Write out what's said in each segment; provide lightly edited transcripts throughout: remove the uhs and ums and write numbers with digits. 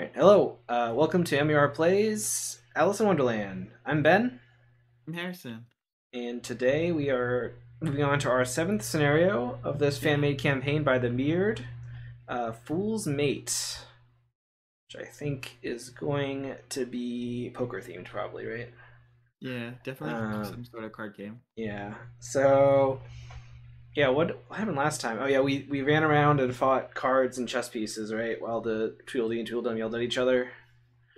Alright, hello. Welcome to MER Plays Alice in Wonderland. I'm Ben, I'm Harrison. and today we are moving on to our seventh scenario of this Yeah, fan-made campaign by the Mirrored, Fool's Mate, which I think is going to be poker-themed, probably, right? yeah, definitely Um, some sort of card game. yeah, so, yeah, what happened last time? Oh, yeah, we ran around and fought cards and chess pieces, right? While the Tweedledee and Tweedledum yelled at each other.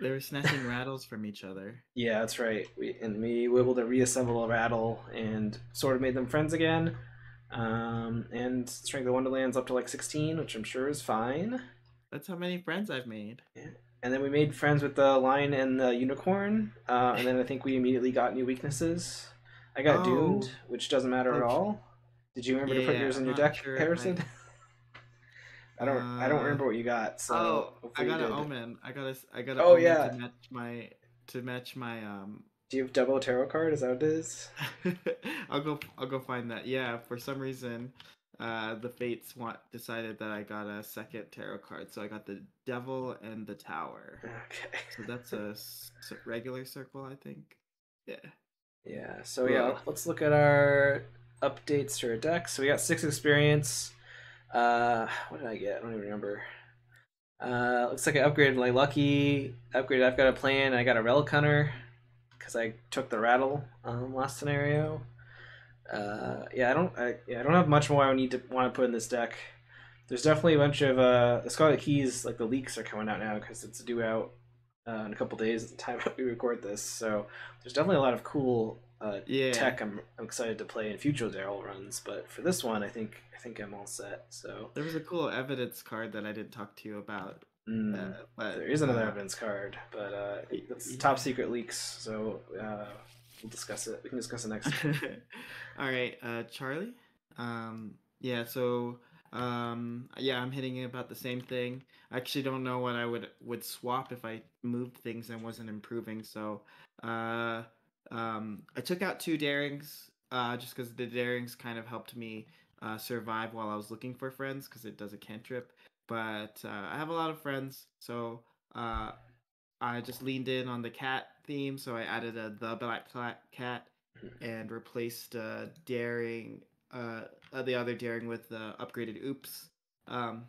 They were snatching rattles from each other. Yeah, that's right. We were able to reassemble a rattle and sort of made them friends again. And Strength of Wonderland's up to like 16, which I'm sure is fine. That's how many friends I've made. Yeah. And then we made friends with the lion and the unicorn. And then I think we immediately got new weaknesses. I got doomed, Oh, which doesn't matter at oh, all. Did you remember yeah, to put yeah. yours in I'm your not deck, sure if Harrison? I. I don't Uh, remember what you got, so oh, I hopefully you got an did. omen. I got an Oh omen yeah. to match my. Do you have double tarot card? Is that what it is? I'll go find that. Yeah, for some reason, the fates decided that I got a second tarot card, so I got the devil and the tower. So Okay. that's a regular circle, I think. Yeah. Yeah, so yeah, Ugh. let's look at our updates to our deck. So we got 6 experience. What did I get? I don't even remember. Looks like I upgraded my lucky. Upgraded. I've got a plan. And I got a relic hunter because I took the rattle last scenario. Yeah, I don't have much more I need to want to put in this deck. There's definitely a bunch of the Scarlet Keys, like the leaks are coming out now because it's due out in a couple days at the time we record this. So there's definitely a lot of cool Yeah. tech I'm excited to play in future Darrell runs. But for this one, I think I'm all set. So There was a cool evidence card that I didn't talk to you about. mm, But there is another evidence card, but it's top yeah. secret leaks. So we'll discuss it. We can discuss it next time. All right, Charlie. Yeah, so yeah, I'm hitting about the same thing. I actually don't know what I would swap if I moved things and wasn't improving. So, uh I took out two darings just cuz the darings kind of helped me survive while I was looking for friends cuz it does a cantrip. But I have a lot of friends, so uh I just leaned in on the cat theme, so I added the black cat and replaced daring the other daring with the upgraded oops. Um,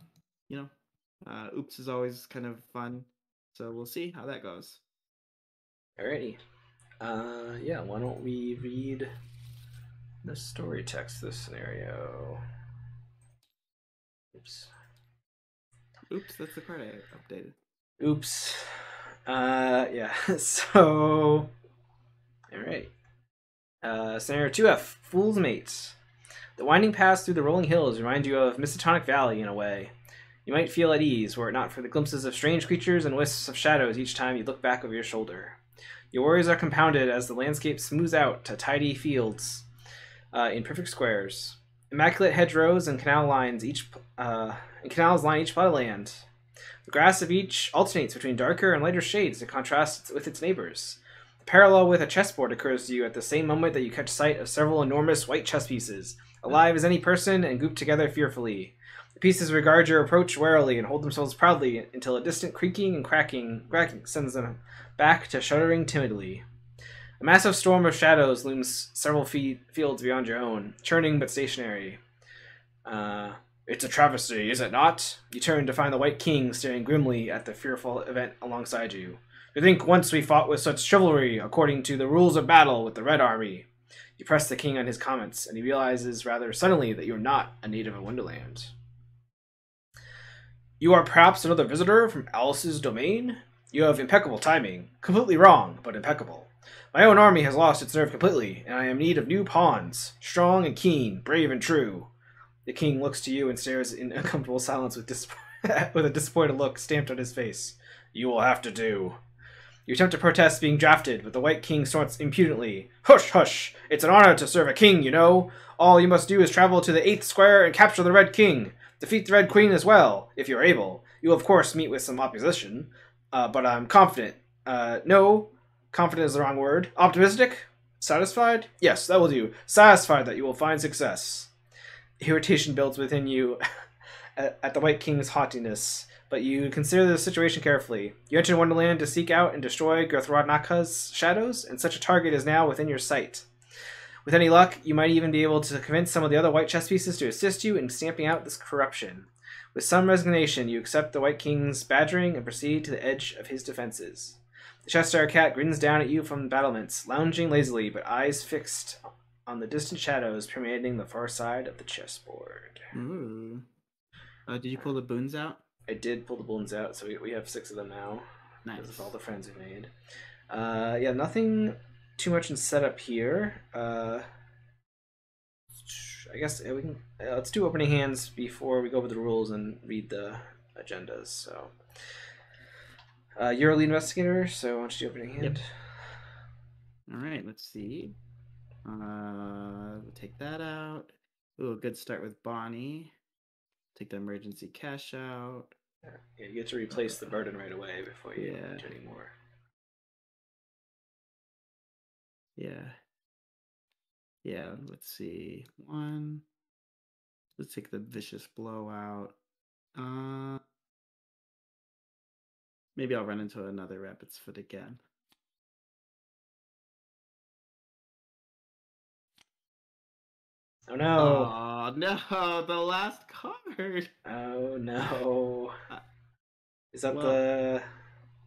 you know, oops is always kind of fun, so we'll see how that goes. Alrighty. Yeah. Why don't we read the story text this scenario? Oops. Oops, that's the card I updated. Oops. Yeah. So, all right. Scenario 2F, Fool's Mate. The winding paths through the rolling hills remind you of Mistotonic Valley in a way. You might feel at ease were it not for the glimpses of strange creatures and wisps of shadows each time you look back over your shoulder. Your worries are compounded as the landscape smooths out to tidy fields in perfect squares. Immaculate hedgerows and canals line each plot of land. The grass of each alternates between darker and lighter shades to contrast with its neighbors. A parallel with a chessboard occurs to you at the same moment that you catch sight of several enormous white chess pieces, alive as any person and grouped together fearfully. The pieces regard your approach warily and hold themselves proudly until a distant creaking and cracking sends them back to shuddering timidly. A massive storm of shadows looms several fields beyond your own, churning but stationary. It's a travesty, is it not? You turn to find the White King staring grimly at the fearful event alongside you. You think once we fought with such chivalry, according to the rules of battle with the Red Army. You press the king on his comments, and he realizes rather suddenly that you're not a native of Wonderland. You are perhaps another visitor from Alice's domain? You have impeccable timing. Completely wrong, but impeccable. My own army has lost its nerve completely, and I am in need of new pawns. Strong and keen, brave and true. The king looks to you and stares in uncomfortable silence with, with a disappointed look stamped on his face. You will have to do. You attempt to protest being drafted, but the White King snorts impudently. Hush, hush! It's an honor to serve a king, you know. All you must do is travel to the 8th square and capture the Red King. Defeat the Red Queen as well, if you're able. You will, of course, meet with some opposition, but I'm confident. No, confident is the wrong word. Optimistic? Satisfied? Yes, that will do. Satisfied that you will find success. Irritation builds within you at the White King's haughtiness, but you consider the situation carefully. You entered Wonderland to seek out and destroy Gurthrodnaka's shadows, and such a target is now within your sight. With any luck, you might even be able to convince some of the other white chess pieces to assist you in stamping out this corruption. With some resignation, you accept the White King's badgering and proceed to the edge of his defenses. The Chester cat grins down at you from the battlements, lounging lazily, but eyes fixed on the distant shadows permeating the far side of the chessboard. Ooh. Did you pull the boons out? I did pull the boons out, so we have 6 of them now. Nice. Because of all the friends we made. Yeah, nothing too much in setup here. I guess we can. Let's do opening hands before we go over the rules and read the agendas. So, you're a lead investigator, so why don't you do opening hand? Yep. All right, let's see. We'll take that out. Ooh, a good start with Bonnie. Take the emergency cash out. Yeah, you get to replace the burden right away before you do any more. Yeah, let's see. 1. Let's take the vicious blowout. Maybe I'll run into another rapid's foot again. Oh no! Oh no, the last card! Oh no. Is that the...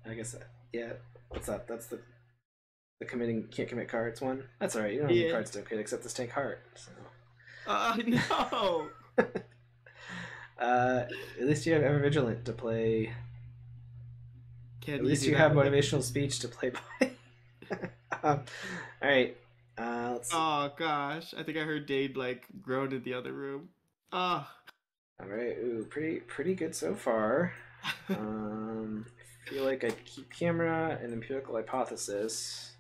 I guess, yeah. What's that? That's the can't commit cards one? That's alright, you don't have any cards to commit except this tank heart, so... No! At least you have Ever Vigilant to play... At least you have Motivational Speech to play by. Alright. Let's see. Oh gosh, I think I heard Dade like groan in the other room. Oh. Alright, ooh, pretty good so far. I feel like I keep camera and empirical hypothesis.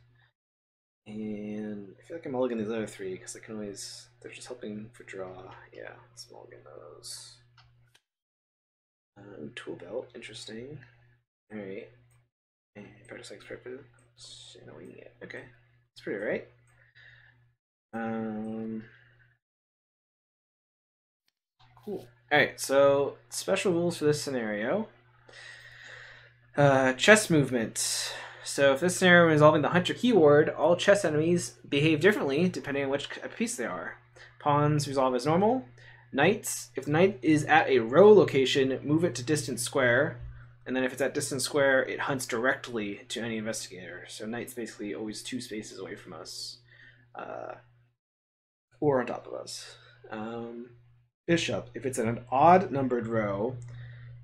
And I feel like I'm mulligan these other 3 because I can always... They're just hoping for draw. Yeah, let's mulligan those. Tool belt, interesting. Alright. And practice X purpose. And a wing it. Okay. That's pretty right. Cool. Alright, so special rules for this scenario. Chess movement. So if this scenario involving the hunter keyword, all chess enemies behave differently depending on which piece they are. Pawns resolve as normal. Knights, if the knight is at a row location, move it to distant square. And then if it's at distant square, it hunts directly to any investigator. So knight's basically always 2 spaces away from us. Or on top of us. Bishop, if it's in an odd numbered row,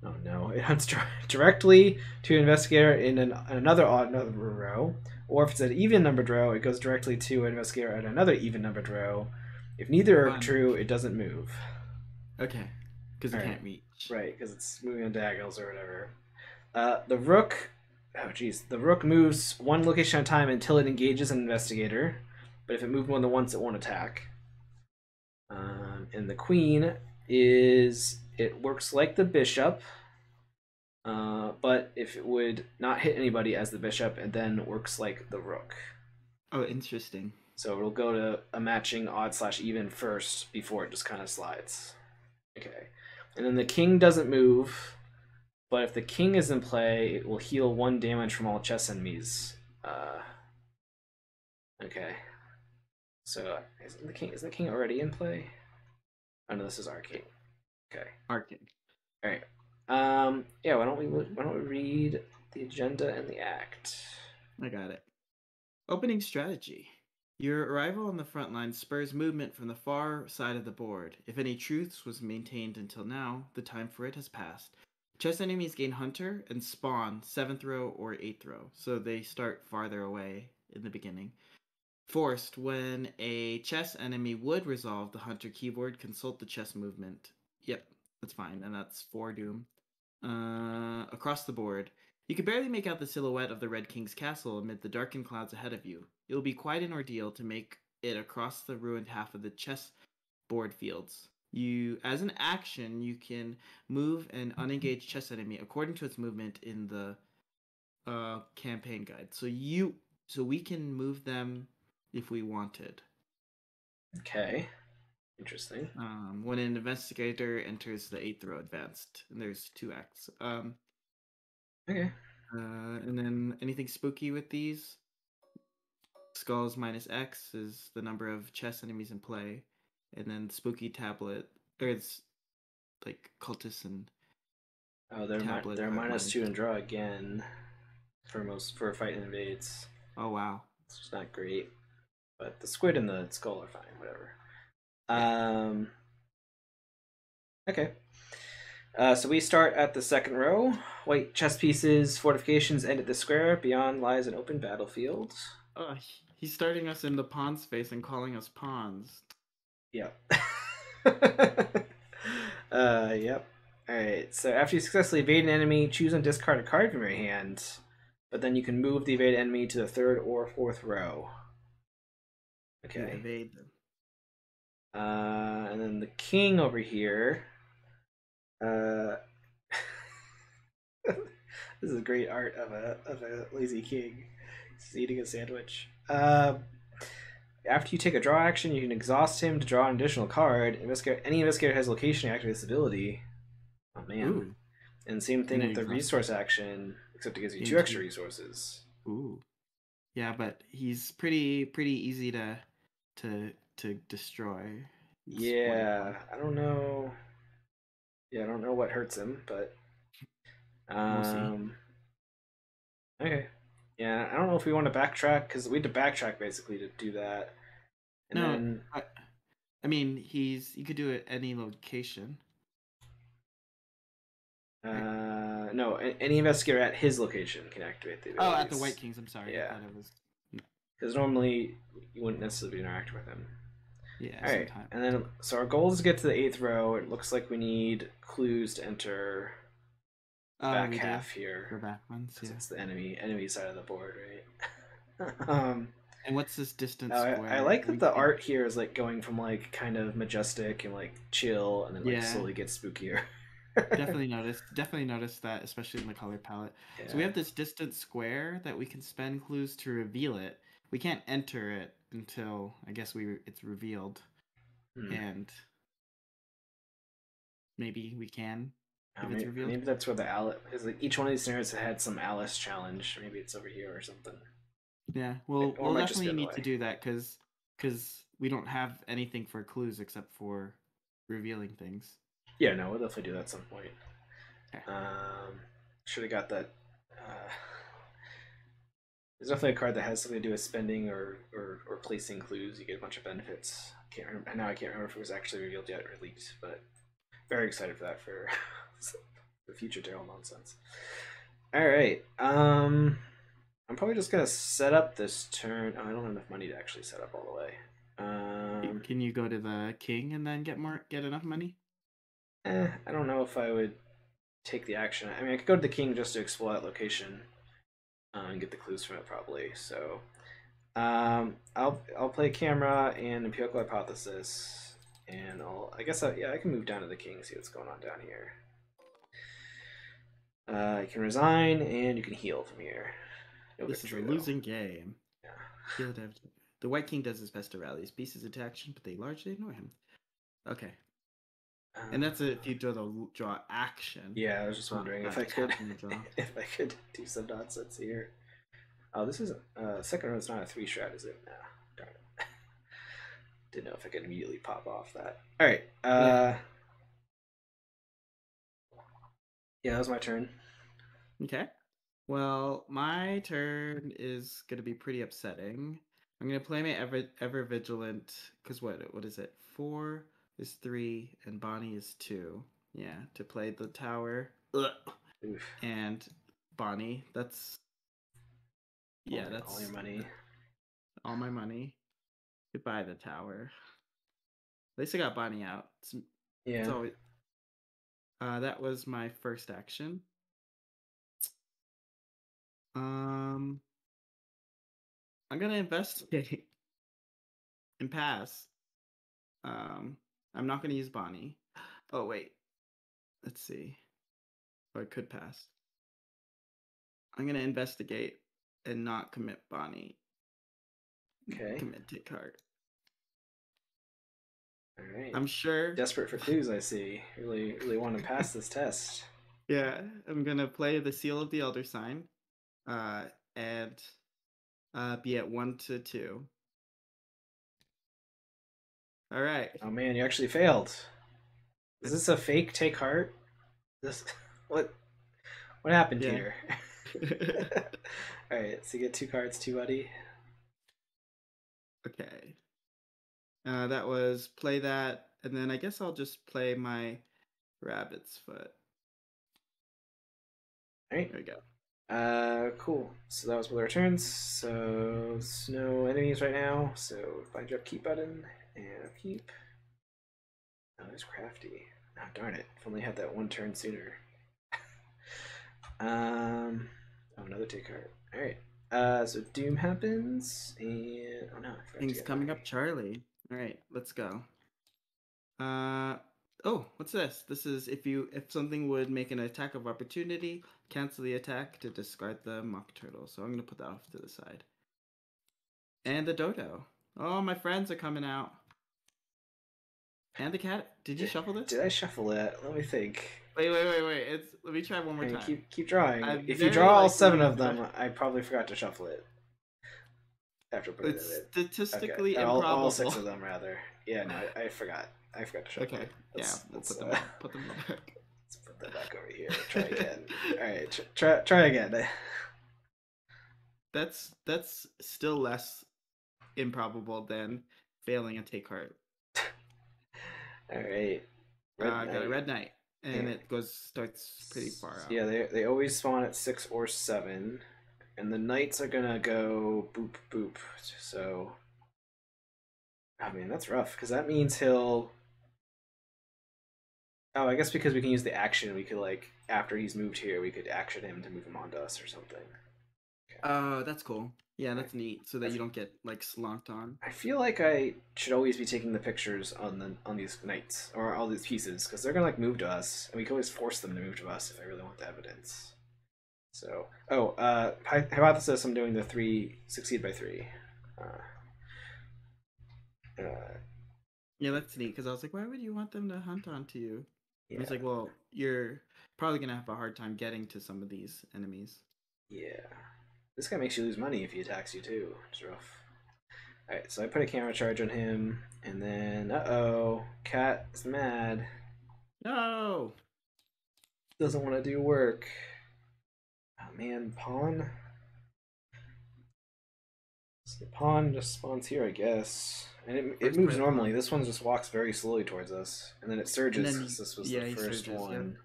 oh no, it hunts directly to an investigator in another odd numbered row. Or if it's an even numbered row, it goes directly to an investigator at another even numbered row. If neither are true, it doesn't move. Okay, because it can't reach. Right, because it's moving on diagonals or whatever. The rook, the rook moves 1 location at a time until it engages an investigator. But if it moves more than once, it won't attack. And the queen it works like the bishop, but if it would not hit anybody as the bishop, and then works like the rook. Oh, interesting. So it'll go to a matching odd/even first before it just kind of slides. Okay. And then the king doesn't move, but if the king is in play, it will heal 1 damage from all chess enemies. Okay. So isn't the king already in play? Oh no, this is our king. Okay. Our king. All right. Yeah. Why don't we read the agenda and the act? I got it. Opening strategy. Your arrival on the front line spurs movement from the far side of the board. If any truce was maintained until now, the time for it has passed. Chess enemies gain Hunter and spawn 7th row or 8th row, so they start farther away in the beginning. Forced, when a chess enemy would resolve the Hunter keyboard, consult the chess movement. Yep, that's fine, and that's 4 doom. Across the board, you can barely make out the silhouette of the Red King's castle amid the darkened clouds ahead of you. It will be quite an ordeal to make it across the ruined half of the chess board fields. As an action, you can move an unengaged chess enemy according to its movement in the campaign guide. So we can move them if we wanted. Okay. Interesting. When an investigator enters the 8th row advanced, and there's 2 acts. Okay. And then anything spooky with these? Skulls minus X is the number of chess enemies in play, and then spooky tablet, or it's like cultists and Oh, tablets they're are minus minus. 2 and draw again for fight and invades. Oh wow. It's not great, but the squid and the skull are fine. Whatever. Yeah. Okay. So we start at the second row. White chess pieces, fortifications end at the square. Beyond lies an open battlefield. Oh, he's starting us in the pawn space and calling us pawns. Yep. Yep. Alright, so after you successfully evade an enemy, choose and discard a card from your hand, but then you can move the evaded enemy to the third or fourth row. To Okay. evade them. And then the king over here. Uh, this is a great art of a lazy king. He's eating a sandwich. After you take a draw action, you can exhaust him to draw an additional card. Any investigator has location activate this ability. Oh man. Ooh. And same thing And with the resource action, except it gives you 2 extra resources. Ooh. Yeah, but he's pretty easy to destroy. Yeah, I don't know. Yeah, I don't know what hurts him, but We'll see. Okay. Yeah, I don't know if we want to backtrack because we had to backtrack basically to do that. And No, then I mean you could do it at any location. no, any investigator at his location can activate the abilities. Oh, at the White Kings. I'm sorry. Yeah. I thought it was. Because normally you wouldn't necessarily be interacting with him. Yeah. All right, Sometimes. and then so our goal is to get to the 8th row. It looks like we need clues to enter the back half here. For back ones, yeah. It's the enemy side of the board, right? And what's this distance I square? like that the art here is like going from like kind of majestic and like chill, and then like slowly gets spookier. Definitely noticed that, especially in the color palette. Yeah. So we have this distant square that we can spend clues to reveal it. We can't enter it until I guess it's revealed, and maybe we can if it's revealed. Maybe that's where the Alice is. Like each one of these scenarios had some Alice challenge. Maybe it's over here or something. Yeah, we'll definitely need to do that because we don't have anything for clues except for revealing things. Yeah, no, we'll definitely do that at some point. Okay. Should have got that. There's definitely a card that has something to do with spending or placing clues. You get a bunch of benefits. Can't remember now. I can't remember if it was actually revealed yet or leaked, but very excited for that for the future Darrell nonsense. All right. I'm probably just gonna set up this turn. Oh, I don't have enough money to actually set up all the way. Can you go to the king and then get enough money? I don't know if I would take the action. I mean, I could go to the king just to explore that location and get the clues from it, probably. So, I'll play camera and empirical hypothesis, and I can move down to the king and see what's going on down here. You can resign and you can heal from here. No this victory, is a losing game. Yeah. The White King does his best to rally his pieces into action, but they largely ignore him. Okay. And that's if you draw action. Yeah, I was just wondering if I could if I could do some nonsense here. Oh, this is second row is not a 3 strat, is it? No, darn it. Didn't know if I could immediately pop off that. All right. Yeah, that was my turn. Okay. Well, my turn is gonna be pretty upsetting. I'm gonna play my ever vigilant because what is it? 4 is 3 and Bonnie is 2. Yeah, to play the tower. Oof. And Bonnie, that's that's all your money. All my money. Goodbye the tower. At least I got Bonnie out. It's always that was my first action. I'm gonna investigate and pass. I'm not gonna use Bonnie. Oh wait, let's see. Oh, I could pass. I'm gonna investigate and not commit Bonnie. Okay. Commit take card. All right. I'm sure. Desperate for clues, I see. Really, really want to pass this test. Yeah, I'm gonna play the Seal of the Elder Sign, uh, and be at 1 to 2. All right. Oh man, you actually failed. Is this a fake take heart? This what happened Yeah. here? Alright, so you get 2 cards, too, buddy. Okay. That was play that, and then I guess I'll just play my Rabbit's Foot. Alright. There we go. Cool. So that was both our turns. So there's no enemies right now. So bind your upkeep button and upkeep. Oh, it's crafty. Oh, darn it. If only I had that 1 turn sooner. Oh, another take card. Alright. So Doom happens, and oh no, I forgot Things to get coming my... up, Charlie. All right, let's go. Oh, what's this? This is if something would make an attack of opportunity, cancel the attack to discard the mock turtle. So I'm gonna put that off to the side. And the dodo. Oh, my friends are coming out. And the cat. Did you shuffle this? Did I shuffle it? Let me think. Wait. Let me try one more time. Keep drawing. I've If you very draw all likely 7 of draw- them, I probably forgot to shuffle it. After putting It's it in. statistically Okay. improbable. All 6 of them, rather. Yeah, no, I forgot. I forgot to shuffle Okay. it. Yeah, we'll put them all back. Let's put that back over here. Try again. Alright, try again. That's still less improbable than failing a take heart. Alright. I got a red knight, and it starts pretty far out. Yeah, they always spawn at 6 or 7, and the knights are gonna go boop boop. So, oh man, that's rough because that means he'll. Oh, I guess because we can use the action, we could like after he's moved here, we could action him to move him onto us or something. Okay. Oh, that's cool. Yeah, that's neat. So that you don't get like slonked on. I feel like I should always be taking the pictures on these knights or all these pieces because they're gonna like move to us, and we can always force them to move to us if I really want the evidence. So, how about this as I'm doing the 3 succeed by 3. Yeah, that's neat because I was like, why would you want them to hunt onto you? Yeah. It's like, well, you're probably gonna have a hard time getting to some of these enemies. Yeah. This guy makes you lose money if he attacks you too. It's rough. Alright, so I put a camera charge on him, and then, Cat is mad. No! Doesn't want to do work. Oh man, pawn? So the pawn just spawns here, I guess. And it moves normally. This one just walks very slowly towards us. And then it surges because this was the first one.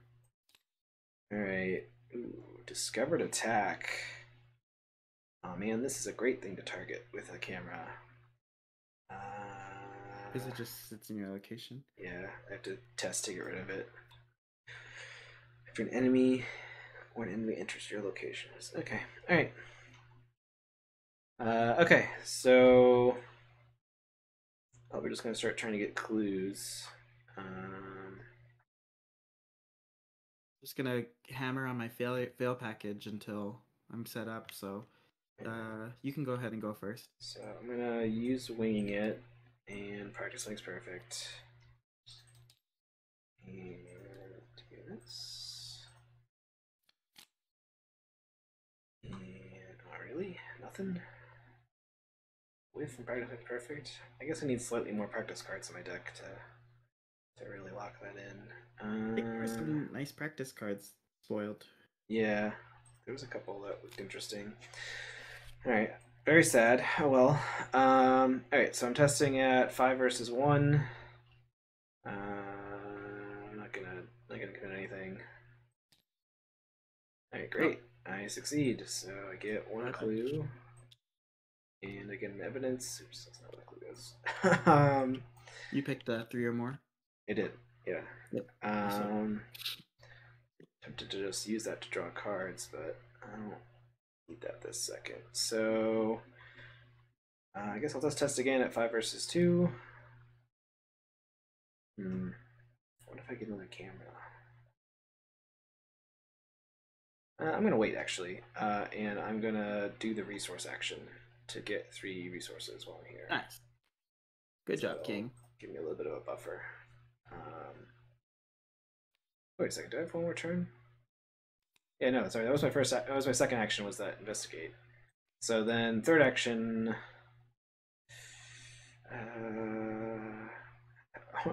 Yep. Alright. Ooh, discovered attack. Oh man, this is a great thing to target with a camera. Because it just sits in your location? Yeah, I have to test to get rid of it. If you're an enemy or an enemy enters your location. Okay, alright. Okay, so we're just gonna start trying to get clues. Just gonna hammer on my fail package until I'm set up. So you can go ahead and go first. So I'm gonna use winging it and practice makes perfect. And do this. And not really, nothing. With and practice makes perfect. I guess I need slightly more practice cards in my deck to really lock that in. I think there were some nice practice cards spoiled. Yeah, there was a couple that looked interesting. Alright, very sad. Oh well. Alright, so I'm testing at 5 versus 1. I'm not gonna commit anything. Alright, great. Oh. I succeed, so I get 1 clue. And I get an evidence. Oops, that's not what a clue is. You picked 3 or more? I did, yeah. Yep. Tempted to just use that to draw cards, but I don't need that this second. So I guess I'll just test again at 5 versus 2. What if I get another camera? I'm gonna wait actually, and I'm gonna do the resource action to get 3 resources while I'm here. Nice. Good job, King. give me a little bit of a buffer. Wait a second, do I have one more turn? Yeah, no, sorry, that was my first. That was my second action. Was that investigate? So then third action.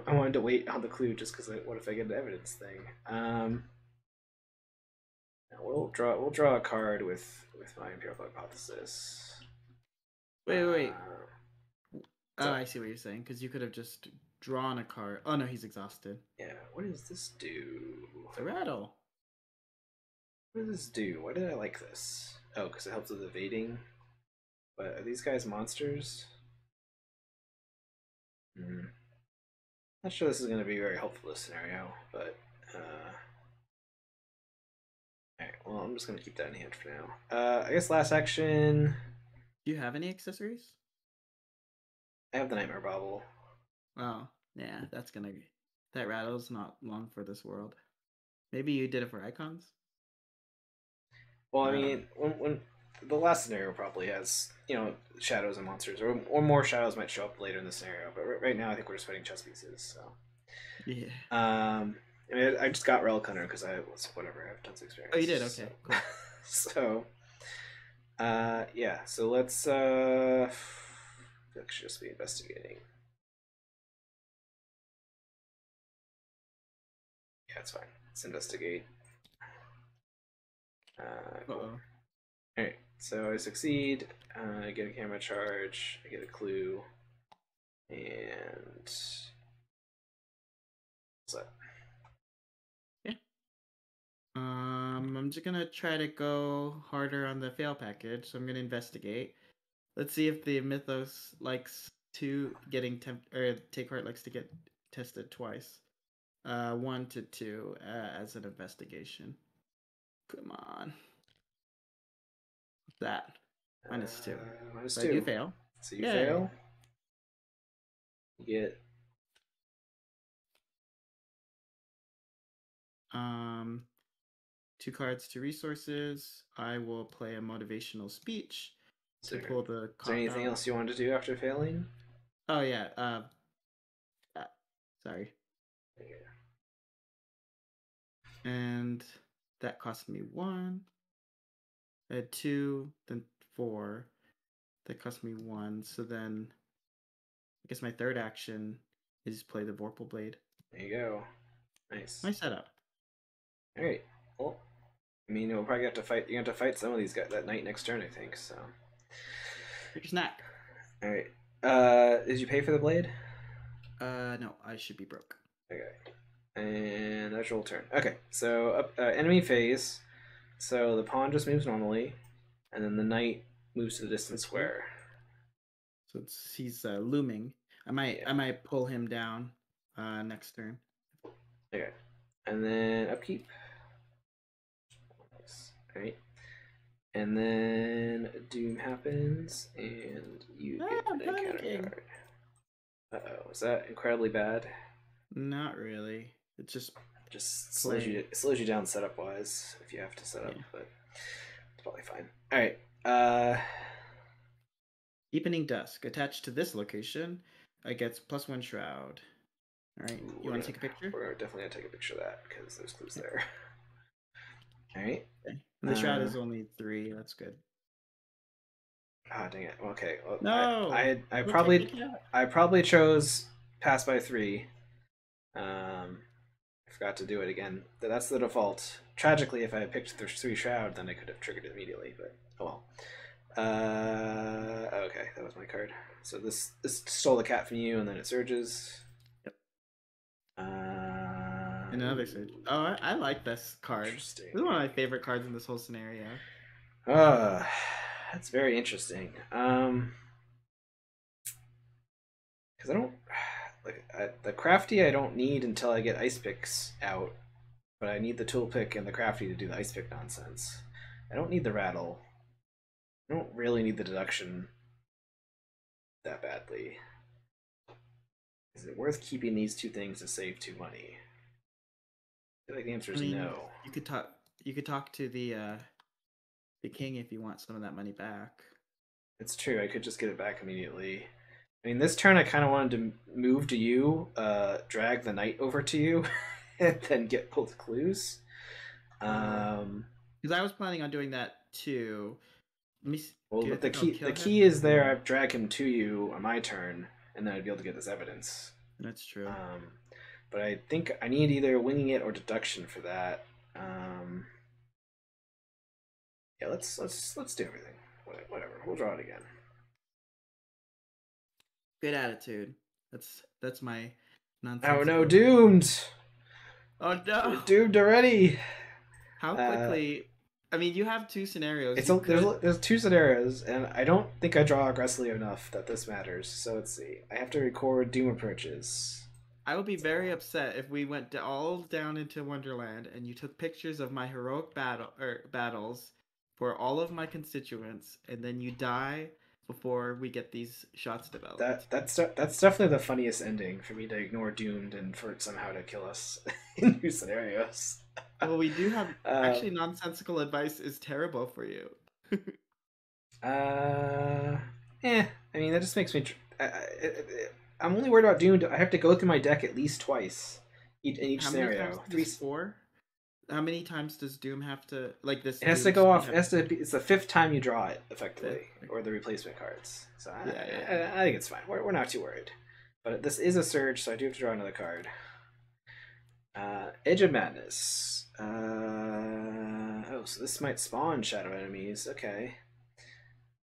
I wanted to wait on the clue just because what if I get an evidence thing? We'll draw a card with my empirical hypothesis. Wait. Oh, I see what you're saying. Because you could have just drawn a card. Oh no, he's exhausted. Yeah. What does this do? It's a rattle. What does this do? Why did I like this? Oh, because it helps with evading. But are these guys monsters? Not sure this is going to be very helpful this scenario, but alright, well, I'm just going to keep that in hand for now. I guess last action. Do you have any accessories? I have the Nightmare Bauble. Oh, yeah, that's gonna. That rattle's not long for this world. Maybe you did it for icons? Well, I mean, when the last scenario probably has, shadows and monsters, or more shadows might show up later in the scenario, but right now I think we're just fighting chess pieces, so. Yeah. I mean, I just got Relic Hunter because I have tons of experience. Oh, you did? Okay, cool. So, yeah, so let's just be investigating. Yeah, it's fine. Let's investigate. Cool. Alright, so I succeed. I get a camera charge. I get a clue. And what's that? Yeah. I'm just gonna try to go harder on the fail package. So I'm gonna investigate. Let's see if the Mythos likes to getting Take Heart likes to get tested twice. 1 to 2 as an investigation. Come on. What's that? -2. -2. So I do fail. So you fail. You get 2 cards to resources. I will play a motivational speech to pull the. Is there anything else you wanted to do after failing? Oh yeah. Sorry. Okay. And that cost me 1. I had 2, then 4. That cost me 1. So then, I guess my third action is play the Vorpal Blade. There you go. Nice. Nice setup. All right. Well, I mean, you'll probably have to fight. You have to fight some of these guys that night next turn, I think. So. Pick your snack. All right. Did you pay for the blade? No. I should be broke. Okay. And that's your turn. Okay. So enemy phase. So the pawn just moves normally, and then the knight moves to the distant square. So he's looming. I might pull him down next turn. Okay. And then upkeep. Nice. Alright. And then Doom happens, and you get an encounter card. Uh-oh. Is that incredibly bad? Not really. It just slows you down setup wise if you have to set up, but it's probably fine. Alright. Deepening Dusk. Attached to this location, I get +1 shroud. Alright. You want to take a picture? We're definitely gonna take a picture of that because there's clues there. Alright. Okay. And the shroud is only 3, that's good. Oh dang it. Okay. Well, no. I probably chose pass by 3. I forgot to do it again. That's the default. Tragically, if I had picked the 3 shroud, then I could have triggered it immediately, but oh well. Okay, that was my card. So this stole the cat from you, and then it surges. Yep. And another surge. Oh, I like this card. Interesting. This is one of my favorite cards in this whole scenario. That's very interesting. Because I don't the crafty I don't need until I get ice picks out, but I need the tool pick and the crafty to do the ice pick nonsense. I don't need the rattle. I don't really need the deduction that badly. Is it worth keeping these 2 things to save 2 money? I feel like the answer is no. You could talk to the king if you want some of that money back. It's true. I could just get it back immediately. I mean, this turn I kind of wanted to move to you, drag the knight over to you, and then get both clues. Because I was planning on doing that too. Well, Do you but the think I'll key kill the him? key is there. I drag him to you on my turn, and then I'd be able to get this evidence. That's true. But I think I need either winging it or deduction for that. Yeah, let's do everything. Whatever. We'll draw it again. Good attitude. That's my nonsense. Oh no, doomed! Oh no! Doomed already. How quickly? I mean, you have two scenarios. There's two scenarios, and I don't think I draw aggressively enough that this matters. So let's see. I have to record Doom approaches. I would be very upset if we went all down into Wonderland and you took pictures of my heroic battles for all of my constituents, and then you die before we get these shots developed. That's definitely the funniest ending, for me to ignore Doomed and for it somehow to kill us in new scenarios. Well, we do have actually nonsensical advice is terrible for you. I mean, that just makes me. I'm only worried about Doomed. I have to go through my deck at least twice in each scenario. Four. How many times does Doom have to this? It has to go off. It's the fifth time you draw it effectively, or the replacement cards. So I think it's fine. We're not too worried. But this is a surge, so I do have to draw another card. Edge of Madness. So this might spawn shadow enemies. Okay.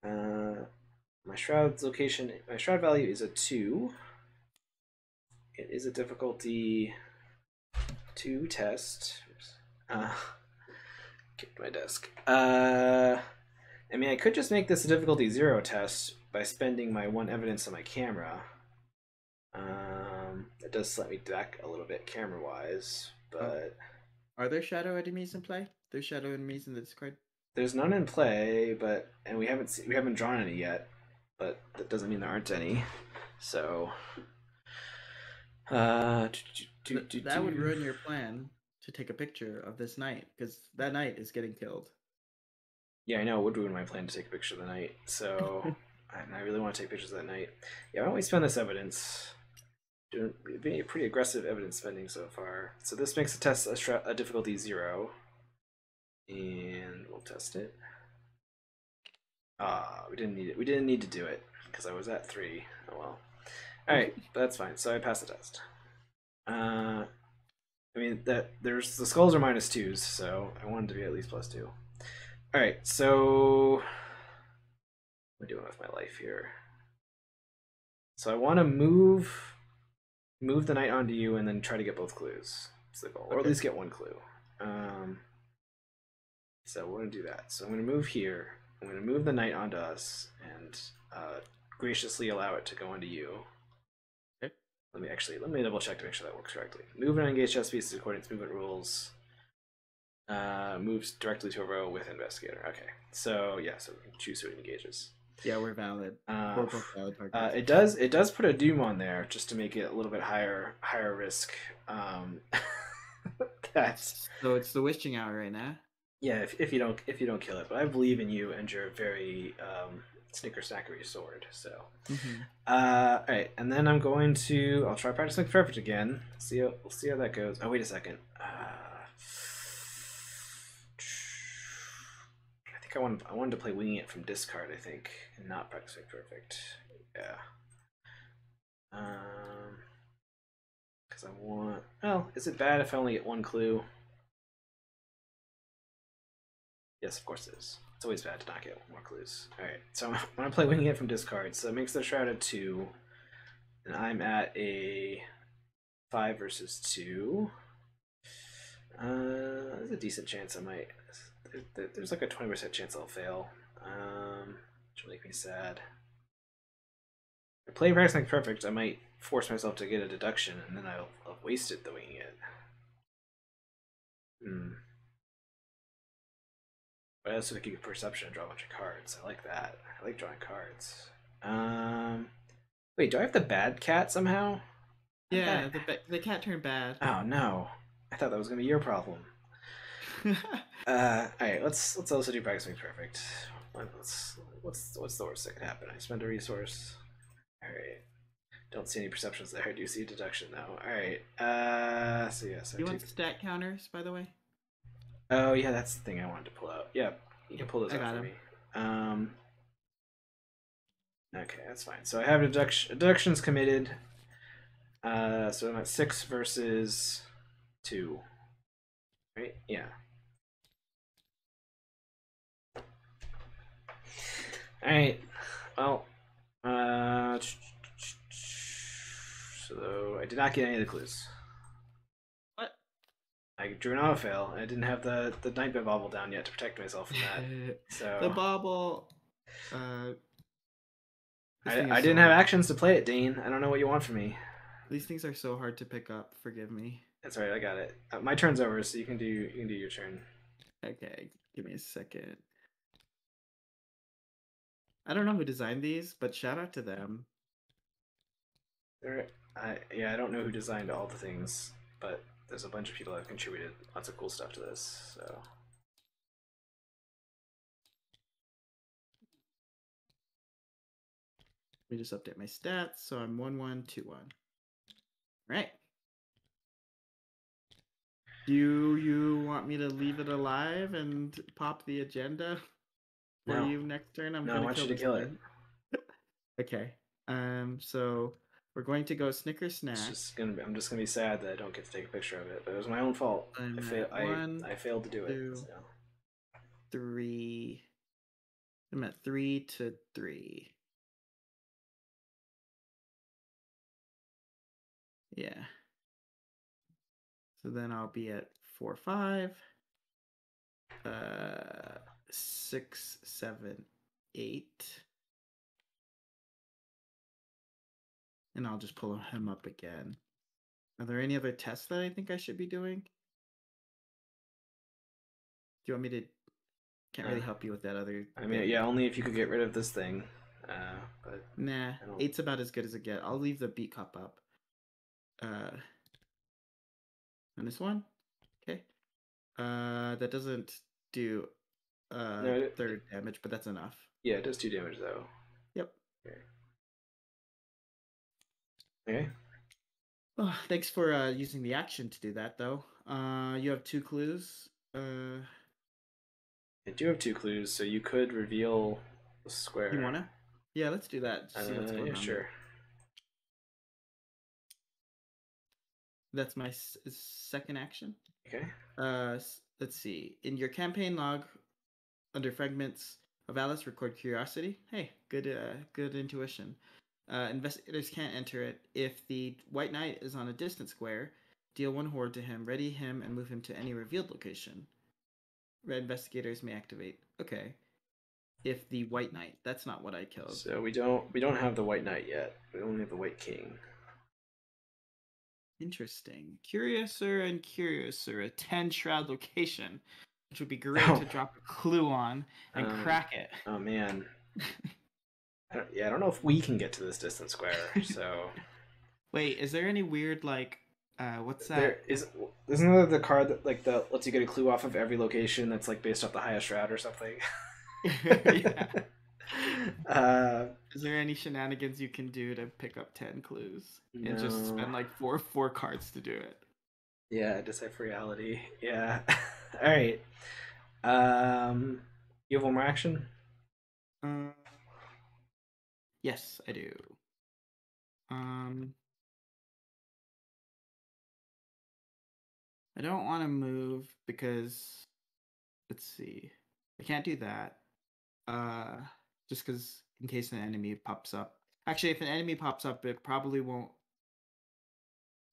My shroud's location. My shroud value is a 2. It is a difficulty 2 test. Kicked my desk. I mean, I could just make this a difficulty 0 test by spending my 1 evidence on my camera. It does let me back a little bit camera-wise, but... Are there shadow enemies in play? There's shadow enemies in the discard? There's none in play, and we haven't drawn any yet, but that doesn't mean there aren't any. So... that would ruin your plan to take a picture of this knight, because that knight is getting killed. Yeah, I know it would ruin my plan to take a picture of the knight, so I really want to take pictures of that knight. Yeah, why don't we spend this evidence? Being pretty aggressive evidence spending so far. So this makes the test a difficulty 0, and we'll test it. We didn't need it. We didn't need to do it because I was at 3. Oh well. All right, that's fine. So I passed the test. I mean the skulls are -2s, so I wanted to be at least +2. All right, so what am I doing with my life here? So I want to move the knight onto you and then try to get both clues. That's the goal, or at least get 1 clue. So we're gonna do that. So I'm gonna move here. I'm gonna move the knight onto us and graciously allow it to go onto you. Okay. Let me double check to make sure that works correctly. Move and engage chess pieces according to movement rules. Moves directly to a row with investigator. Okay, so yeah, so we can choose who it engages. Yeah, we're valid. It does put a doom on there just to make it a little bit higher risk. So it's the witching hour right now. Yeah, if you don't kill it, but I believe in you and your very snicker-snackery sword. So, all right, and then I'll try practice make perfect again. We'll see how that goes. Oh, wait a second. I wanted to play winging it from discard, I think, and not practice make perfect. Yeah. Because I want. Well, is it bad if I only get 1 clue? Yes, of course it is. It's always bad to not get more clues. Alright, so I'm going to play winging it from discard, so it makes the shroud at 2. And I'm at a 5 versus 2. There's a decent chance I might... There's like a 20% chance I'll fail. Which will make me sad. If I play practice make perfect, I might force myself to get a deduction, and then I'll waste it the winging it. But I also think you get perception and draw a bunch of cards. I like that. I like drawing cards. Wait, do I have the bad cat somehow? Yeah, the cat turned bad. Oh no. I thought that was gonna be your problem. Alright, let's also do practice makes perfect. What's the worst that could happen? I spend a resource. Alright. Don't see any perceptions there. I do see a deduction though. Alright. So yes, You want stat counters, by the way? Oh yeah, that's the thing I wanted to pull out. Yeah, you can pull those out for me. Okay, that's fine. So I have deductions committed. So I'm at 6 versus 2. Right? Yeah. Alright. Well, so I did not get any of the clues. What? I drew an auto fail. I didn't have the nightmare bauble down yet to protect myself from that. So the bauble. I didn't have actions to play it, Dane. I don't know what you want from me. These things are so hard to pick up. Forgive me. That's right. I got it. My turn's over, so you can do your turn. Okay, give me a second. I don't know who designed these, but shout out to them. I don't know who designed all the things, but there's a bunch of people that have contributed lots of cool stuff to this. So. Let me just update my stats. So I'm 1121. All right. Do you want me to leave it alive and pop the agenda for you next turn? I want you to kill it. Okay. So we're going to go Snicker Snack. I'm just gonna be sad that I don't get to take a picture of it, but it was my own fault. I failed to do it. So. 3. I'm at 3 to 3. Yeah. So then I'll be at 4, 5. 6, 7, 8. And I'll just pull him up again. Are there any other tests that I think I should be doing? Do you want me to... Can't really help you with that other... I mean, yeah, only if you could get rid of this thing. But nah, 8's about as good as it gets. I'll leave the beat cup up. And this one? Okay. That doesn't do third damage, but that's enough. Yeah, it does 2 damage though. Yep. Okay. Oh, thanks for using the action to do that, though. You have 2 clues. I do have 2 clues, so you could reveal the square. You wanna? Yeah, let's do that. See what's going on. Sure. There. That's my second action. Okay. Let's see. In your campaign log, under fragments of Alice, record curiosity. Hey, good intuition. Investigators can't enter it. If the White Knight is on a distant square, deal 1 horde to him, ready him, and move him to any revealed location. Red investigators may activate. Okay. If the White Knight, that's not what I killed. So we don't have the White Knight yet. We only have the White King. Interesting. Curiouser and curiouser. A 10 shroud location, which would be great to drop a clue on and crack it. Oh man. I don't know if we can get to this distant square. So. Wait, is there any weird what's that? Isn't there the card that lets you get a clue off of every location that's based off the highest shroud or something? Yeah. Is there any shenanigans you can do to pick up 10 clues and just spend four cards to do it? Yeah, decipher reality. Yeah. All right. You have 1 more action? Yes, I do. I don't want to move because, let's see, I can't do that. Just because in case an enemy pops up. Actually, if an enemy pops up, it probably won't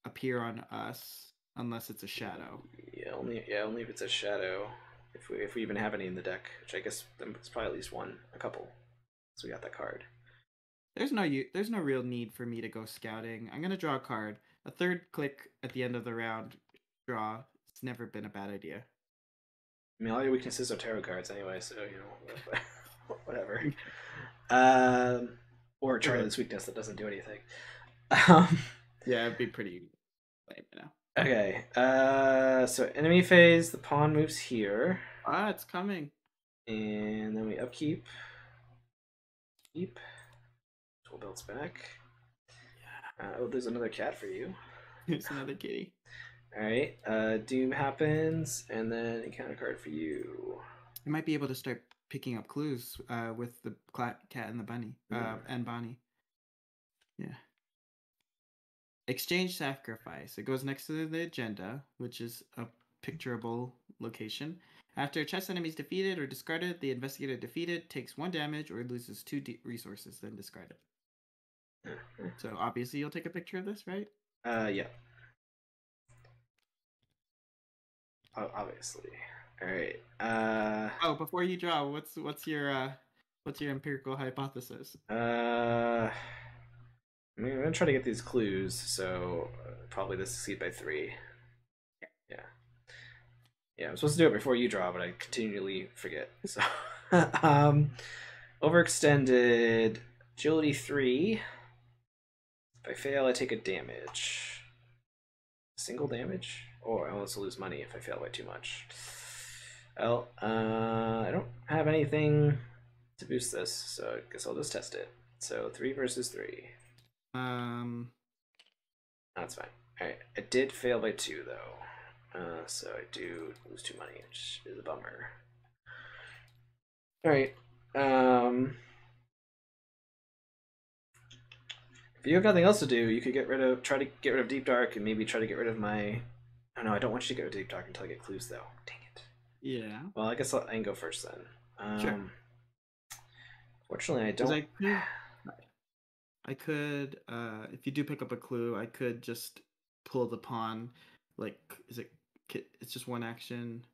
appear on us unless it's a shadow. Yeah, only if it's a shadow. If we even have any in the deck, which I guess it's probably at least a couple. So we got that card. There's no real need for me to go scouting. I'm gonna draw a card. A 3rd click at the end of the round. Draw. It's never been a bad idea. I mean, all your weaknesses are tarot cards anyway, so whatever. Or Charlie's weakness that doesn't do anything. Yeah, it'd be pretty lame, Okay. So enemy phase, the pawn moves here. It's coming. And then we upkeep. Keep. Tool belts back. Oh, there's another cat for you. Here's another kitty. All right. Doom happens, and then encounter card for you. You might be able to start picking up clues with the cat and the bunny and Bonnie. Yeah. Exchange sacrifice. It goes next to the agenda, which is a picturable location. After a chess enemy is defeated or discarded, the investigator defeated takes 1 damage or loses 2 resources, then discard it. So obviously you'll take a picture of this, right? Yeah. Obviously. All right. Oh, before you draw, what's your empirical hypothesis? I mean, I'm gonna try to get these clues, so probably this succeed by 3. Yeah. Yeah, I'm supposed to do it before you draw, but I continually forget. So, overextended, agility 3. If I fail, I take a damage. Single damage? Or I also lose money if I fail by too much. Well, I don't have anything to boost this, so I guess I'll just test it. So 3 versus 3. That's fine. Alright, I did fail by 2 though. So I do lose 2 money, which is a bummer. Alright. If you have nothing else to do, you could try to get rid of Deep Dark and maybe try to get rid of my. Oh no, I don't want you to get rid of Deep Dark until I get clues though. Dang it. Yeah. Well, I guess I can go first then. Sure. Fortunately, I don't. I could, if you do pick up a clue, I could just pull the pawn. Like, it's just 1 action.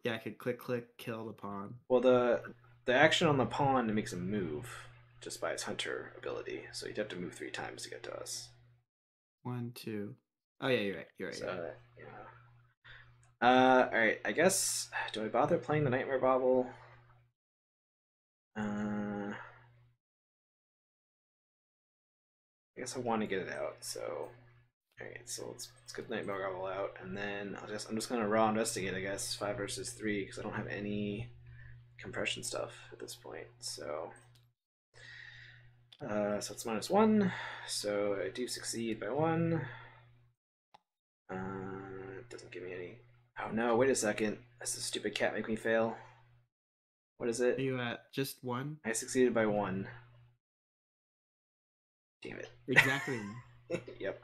Yeah, I could click, kill the pawn. Well, the action on the pawn makes a move just by its hunter ability, so you'd have to move 3 times to get to us. 1, 2. Oh yeah, you're right. You're right. So, all right. I guess. Do I bother playing the Nightmare Bauble? I guess I want to get it out. So, all right. So let's get the Nightmare Bauble out, and then I'm just gonna raw investigate. I guess 5 versus 3 because I don't have any compression stuff at this point. So. So it's -1. So I do succeed by 1. It doesn't give me any. Oh no! Wait a second. Does this stupid cat make me fail? What is it? Are you at just 1? I succeeded by 1. Damn it. Exactly. Yep.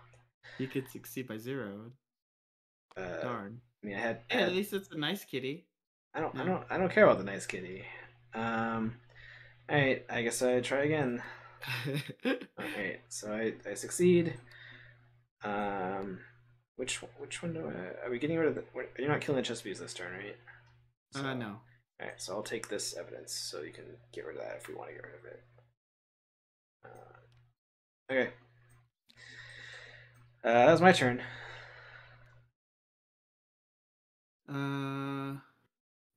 You could succeed by 0. Darn. I mean, I had. Hey, at least it's a nice kitty. I don't care about the nice kitty. All right. I guess I try again. Okay. So I succeed. Which one do I? Are we getting rid of the? You're not killing the chess piece this turn, right? So, no. Alright, so I'll take this evidence so you can get rid of that if we want to get rid of it. Okay. That was my turn.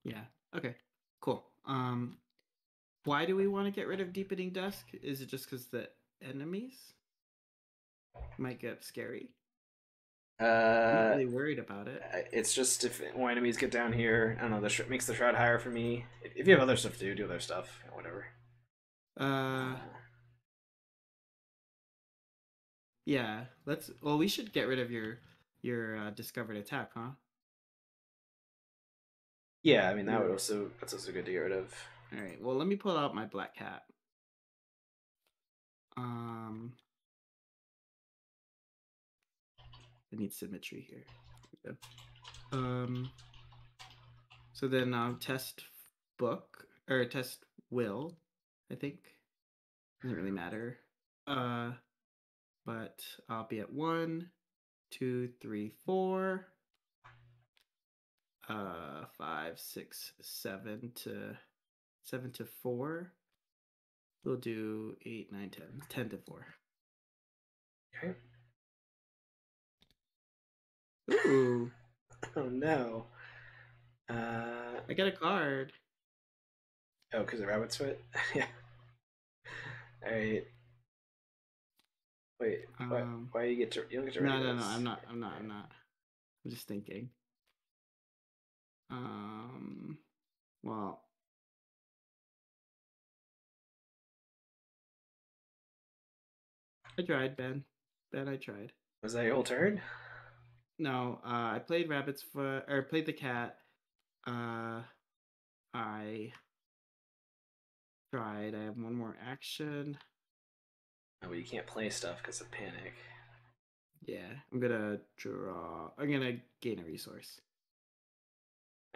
Yeah. Okay. Cool. Why do we want to get rid of Deepening Dusk? Is it just because the enemies might get scary? I'm not really worried about it. It's just if more enemies get down here, I don't know. Makes the shroud higher for me. If you have other stuff to do other stuff, whatever. Yeah. Well, we should get rid of your discovered attack, huh? Yeah, I mean that's also good to get rid of. All right. Well, let me pull out my black cat. I need symmetry here. So then test book or test will, I think. Doesn't really matter. But I'll be at 1, 2, 3, 4. 5, 6, 7 to 4. We'll do 8, 9, 10. 10 to 4. Okay. Ooh. Oh no. I got a card. Oh, because of rabbit's foot? Yeah. Alright. Wait, why you don't get to No, I'm not. I'm just thinking. Well, I tried, Ben. Bet I tried. Was that your whole turn? No, I played rabbit's foot, or played the cat. I tried. I have one more action. Oh, but you can't play stuff because of panic. Yeah, I'm gonna draw. I'm gonna gain a resource.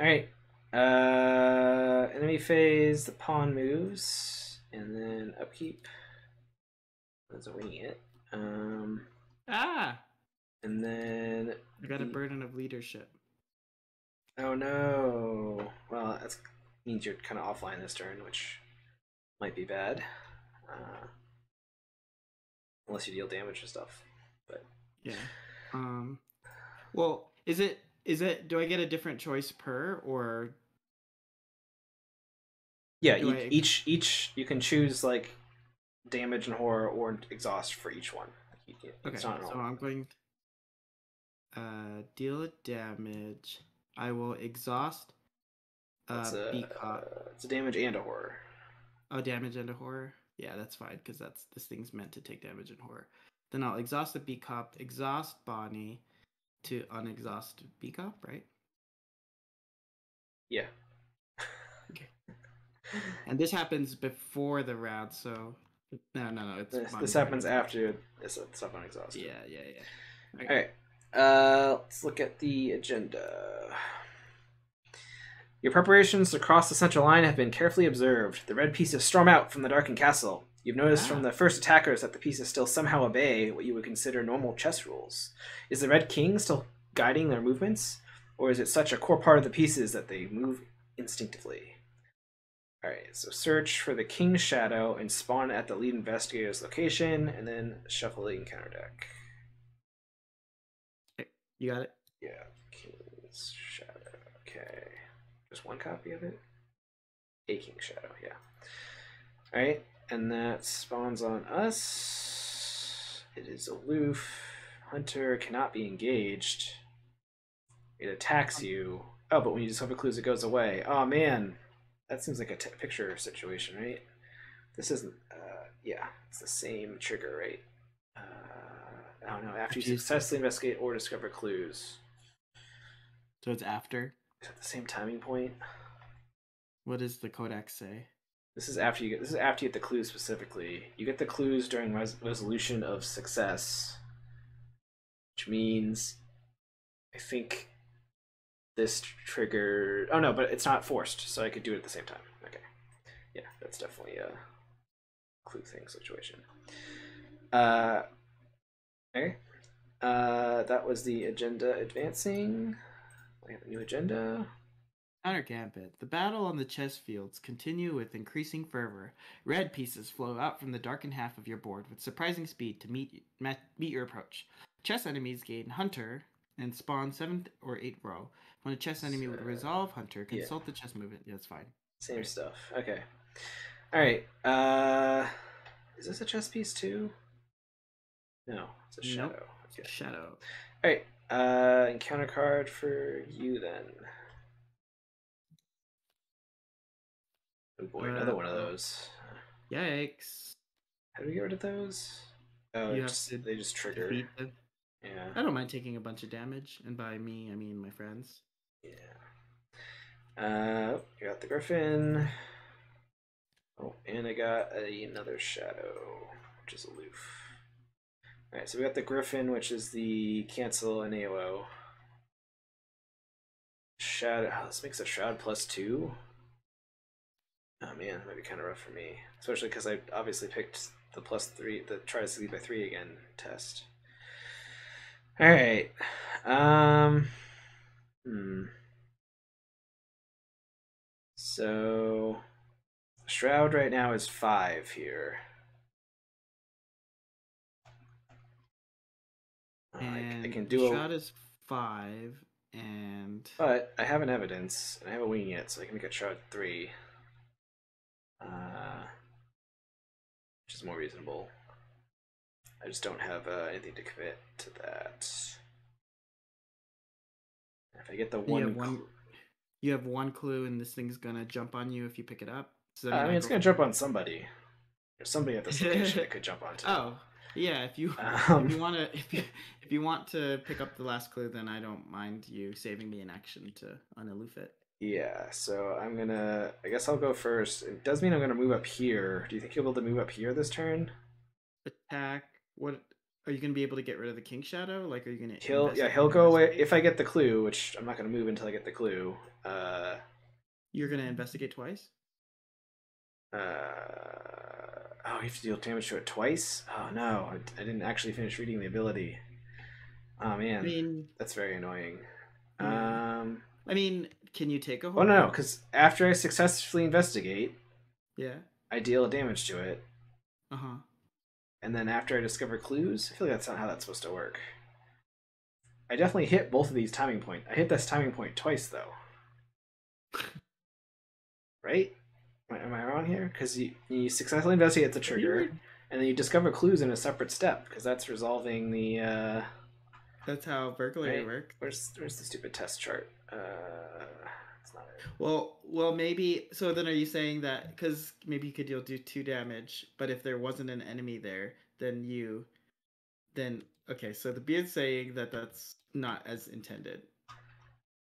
All right. Enemy phase. The pawn moves, and then upkeep. That's a winging it. Ah! And then I got a burden of leadership. Oh no. Well, that means you're kind of offline this turn, which might be bad. Unless you deal damage and stuff. But yeah. Well, is it do I get a different choice per, or yeah, each you can choose like damage and horror or exhaust for each one. Okay, so I'm going deal damage. I will exhaust it's a damage and a horror. Oh, damage and a horror? Yeah, that's fine, because this thing's meant to take damage and horror. Then I'll exhaust the B-Cop, exhaust Bonnie to unexhaust B-Cop, right? Yeah. Okay. And this happens before the round, so no. This happens after it's stuff unexhausted. Yeah. Okay. All right. Let's look at the agenda. Your preparations to cross the central line have been carefully observed. The red pieces storm out from the darkened castle. You've noticed from the first attackers that the pieces still somehow obey what you would consider normal chess rules. Is the Red King still guiding their movements? Or is it such a core part of the pieces that they move instinctively? Alright, so search for the King's Shadow and spawn at the lead investigator's location, and then shuffle the encounter deck. You got it? Yeah, King's Shadow. Okay. Just one copy of it? A King's Shadow, yeah. Alright, and that spawns on us. It is aloof. Hunter cannot be engaged. It attacks you. Oh, but when you discover clues, it goes away. Oh, man. That seems like a picture situation, right? This isn't... yeah, it's the same trigger, right? I don't know. After you successfully investigate or discover clues. So it's after? Is that the same timing point? What does the codex say? This is after you get the clues specifically. You get the clues during resolution of success, which means I think this triggered. Oh no, but it's not forced, so I could do it at the same time. Okay, yeah, that's definitely a clue thing situation. Okay, that was the agenda advancing. We have a new agenda. Counter Gambit. The battle on the chess fields continue with increasing fervor. Red pieces flow out from the darkened half of your board with surprising speed to meet your approach. Chess enemies gain Hunter and spawn 7th or 8th row. When a chess enemy would resolve Hunter, consult the chess movement. Yeah, that's fine. Same stuff. Okay. All right. Is this a chess piece too? No, it's a shadow. Nope. Okay. Shadow. All right. Encounter card for you then. Oh boy, another one of those. Yikes. How do we get rid of those? Oh, they just trigger. Yeah. I don't mind taking a bunch of damage, and by me, I mean my friends. Yeah. You got the Griffin. Oh, and I got another Shadow, which is aloof. Alright, so we got the Griffin, which is the cancel and AOO. Shadow. Oh, this makes a Shroud +2. Oh man, that might be kind of rough for me. Especially because I obviously picked the +3, the try to succeed by 3 again test. Alright. So Shroud right now is 5 here. And I can do Shroud is 5, and but I have an evidence, and I haven't winged yet, so I can make a Shroud 3. Which is more reasonable. I just don't have anything to commit to that. If I get the you have one clue, and this thing's gonna jump on you if you pick it up. I mean, it's gonna jump on somebody. There's somebody at this location that could jump onto. Oh, Yeah, if you Um, if you want to if you want to pick up the last clue, then I don't mind you saving me an action to unaloof it. yeah, so I'm gonna. I guess I'll go first. It does mean I'm gonna move up here. Do you think you'll be able to move up here this turn? Attack. What are you gonna be able to get rid of the king shadow? Like, are you gonna Yeah, investigate? he'll go away Investigate. if I get the clue, which I'm not gonna move until I get the clue. You're gonna investigate twice. Oh, you have to deal damage to it twice. Oh no, I didn't actually finish reading the ability. Oh I man, mean, that's very annoying. yeah. I mean, can you take a Oh no, horror? because after I successfully investigate, Yeah. I deal a damage to it, Uh huh. and then after I discover clues, I feel like that's not how that's supposed to work. I definitely hit both of these timing point. I hit this timing point twice though, right? Am I wrong here? Because you successfully investigate the I think trigger, and then you discover clues in a separate step because that's resolving the that's how burglary right. works. Where's the stupid test chart? It's not it. Well, maybe. So then, are you saying that because maybe you could deal do 2 damage, but if there wasn't an enemy there, then okay. So the beard's saying that that's not as intended,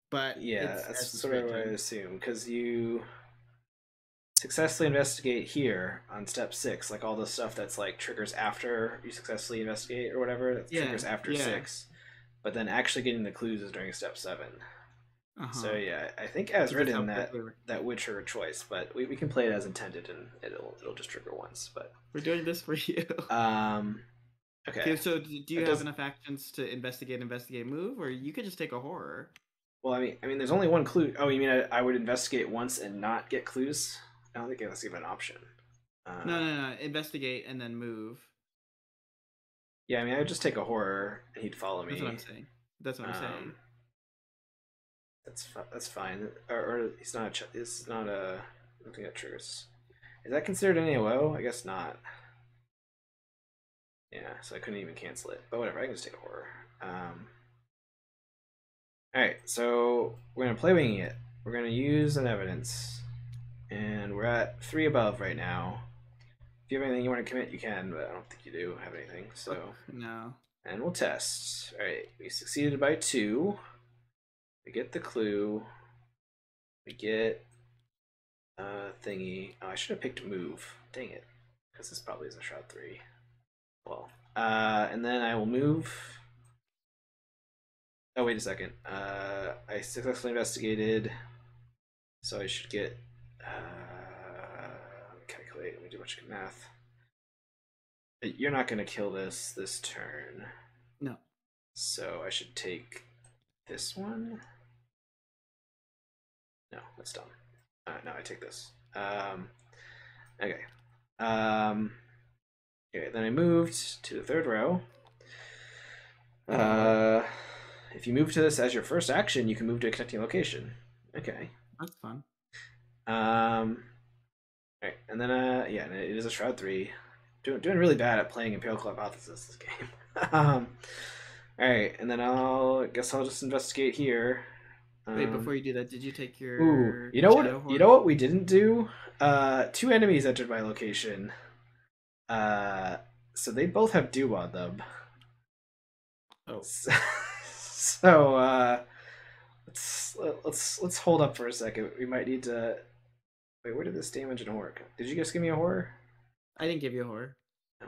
but Yeah, it's that's as it's sort of what I written. assume because you successfully investigate here on step 6, like all the stuff that's like triggers after you successfully investigate or whatever, that Yeah. triggers after Yeah. 6, but then actually getting the clues is during step 7. Uh So huh. yeah, I think as Because that's how written burglary works. that would trigger twice, but we can play it as intended and it'll just trigger once. But We're doing this for you. um, okay, Okay. So do you that have does enough actions to investigate, move, or you could just take a horror? well. I mean, there's only one clue. Oh, you mean I would investigate once and not get clues? I don't think that's even an option. No, Uh, no, no. Investigate and then move. yeah, I mean, I would just take a horror and he'd follow That's what I'm me. saying. That's what I'm saying. Um, that's fine. Or he's not. This is not a. I don't think that triggers. Is that considered an AOO? I guess not. Yeah, so I couldn't even cancel it. But whatever, I can just take a horror. All right, so we're gonna play winging it. We're gonna use an evidence, and we're at 3 above right now. If you have anything you want to commit, you can, but I don't think you do have anything. So, No. and we'll test. All right, we succeeded by 2. We get the clue. We get thingy. Oh, I should have picked move. Dang it, because this probably is a shroud 3. Well, and then I will move. Oh, wait a second. I successfully investigated, so I should get. Calculate. Let me do a bunch of math. You're not going to kill this turn, No. so I should take this one. No, that's dumb. No, I take this. Okay. Um, okay. Then I moved to the 3rd row. Uh, if you move to this as your first action, you can move to a connecting location. Okay. That's fun. Right, and then yeah, and it is a shroud 3. Doing really bad at playing Empirical Hypothesis this game. All right, and then I guess I'll just investigate here. Wait, before you do that, did you take Ooh, your you know shadow what? You know horror? what we didn't do? 2 enemies entered my location. Uh, so they both have dew on them. Oh. So let's hold up for a second. We might need to wait. Where did this damage and horror come? Did you just give me a horror? I didn't give you a horror. No,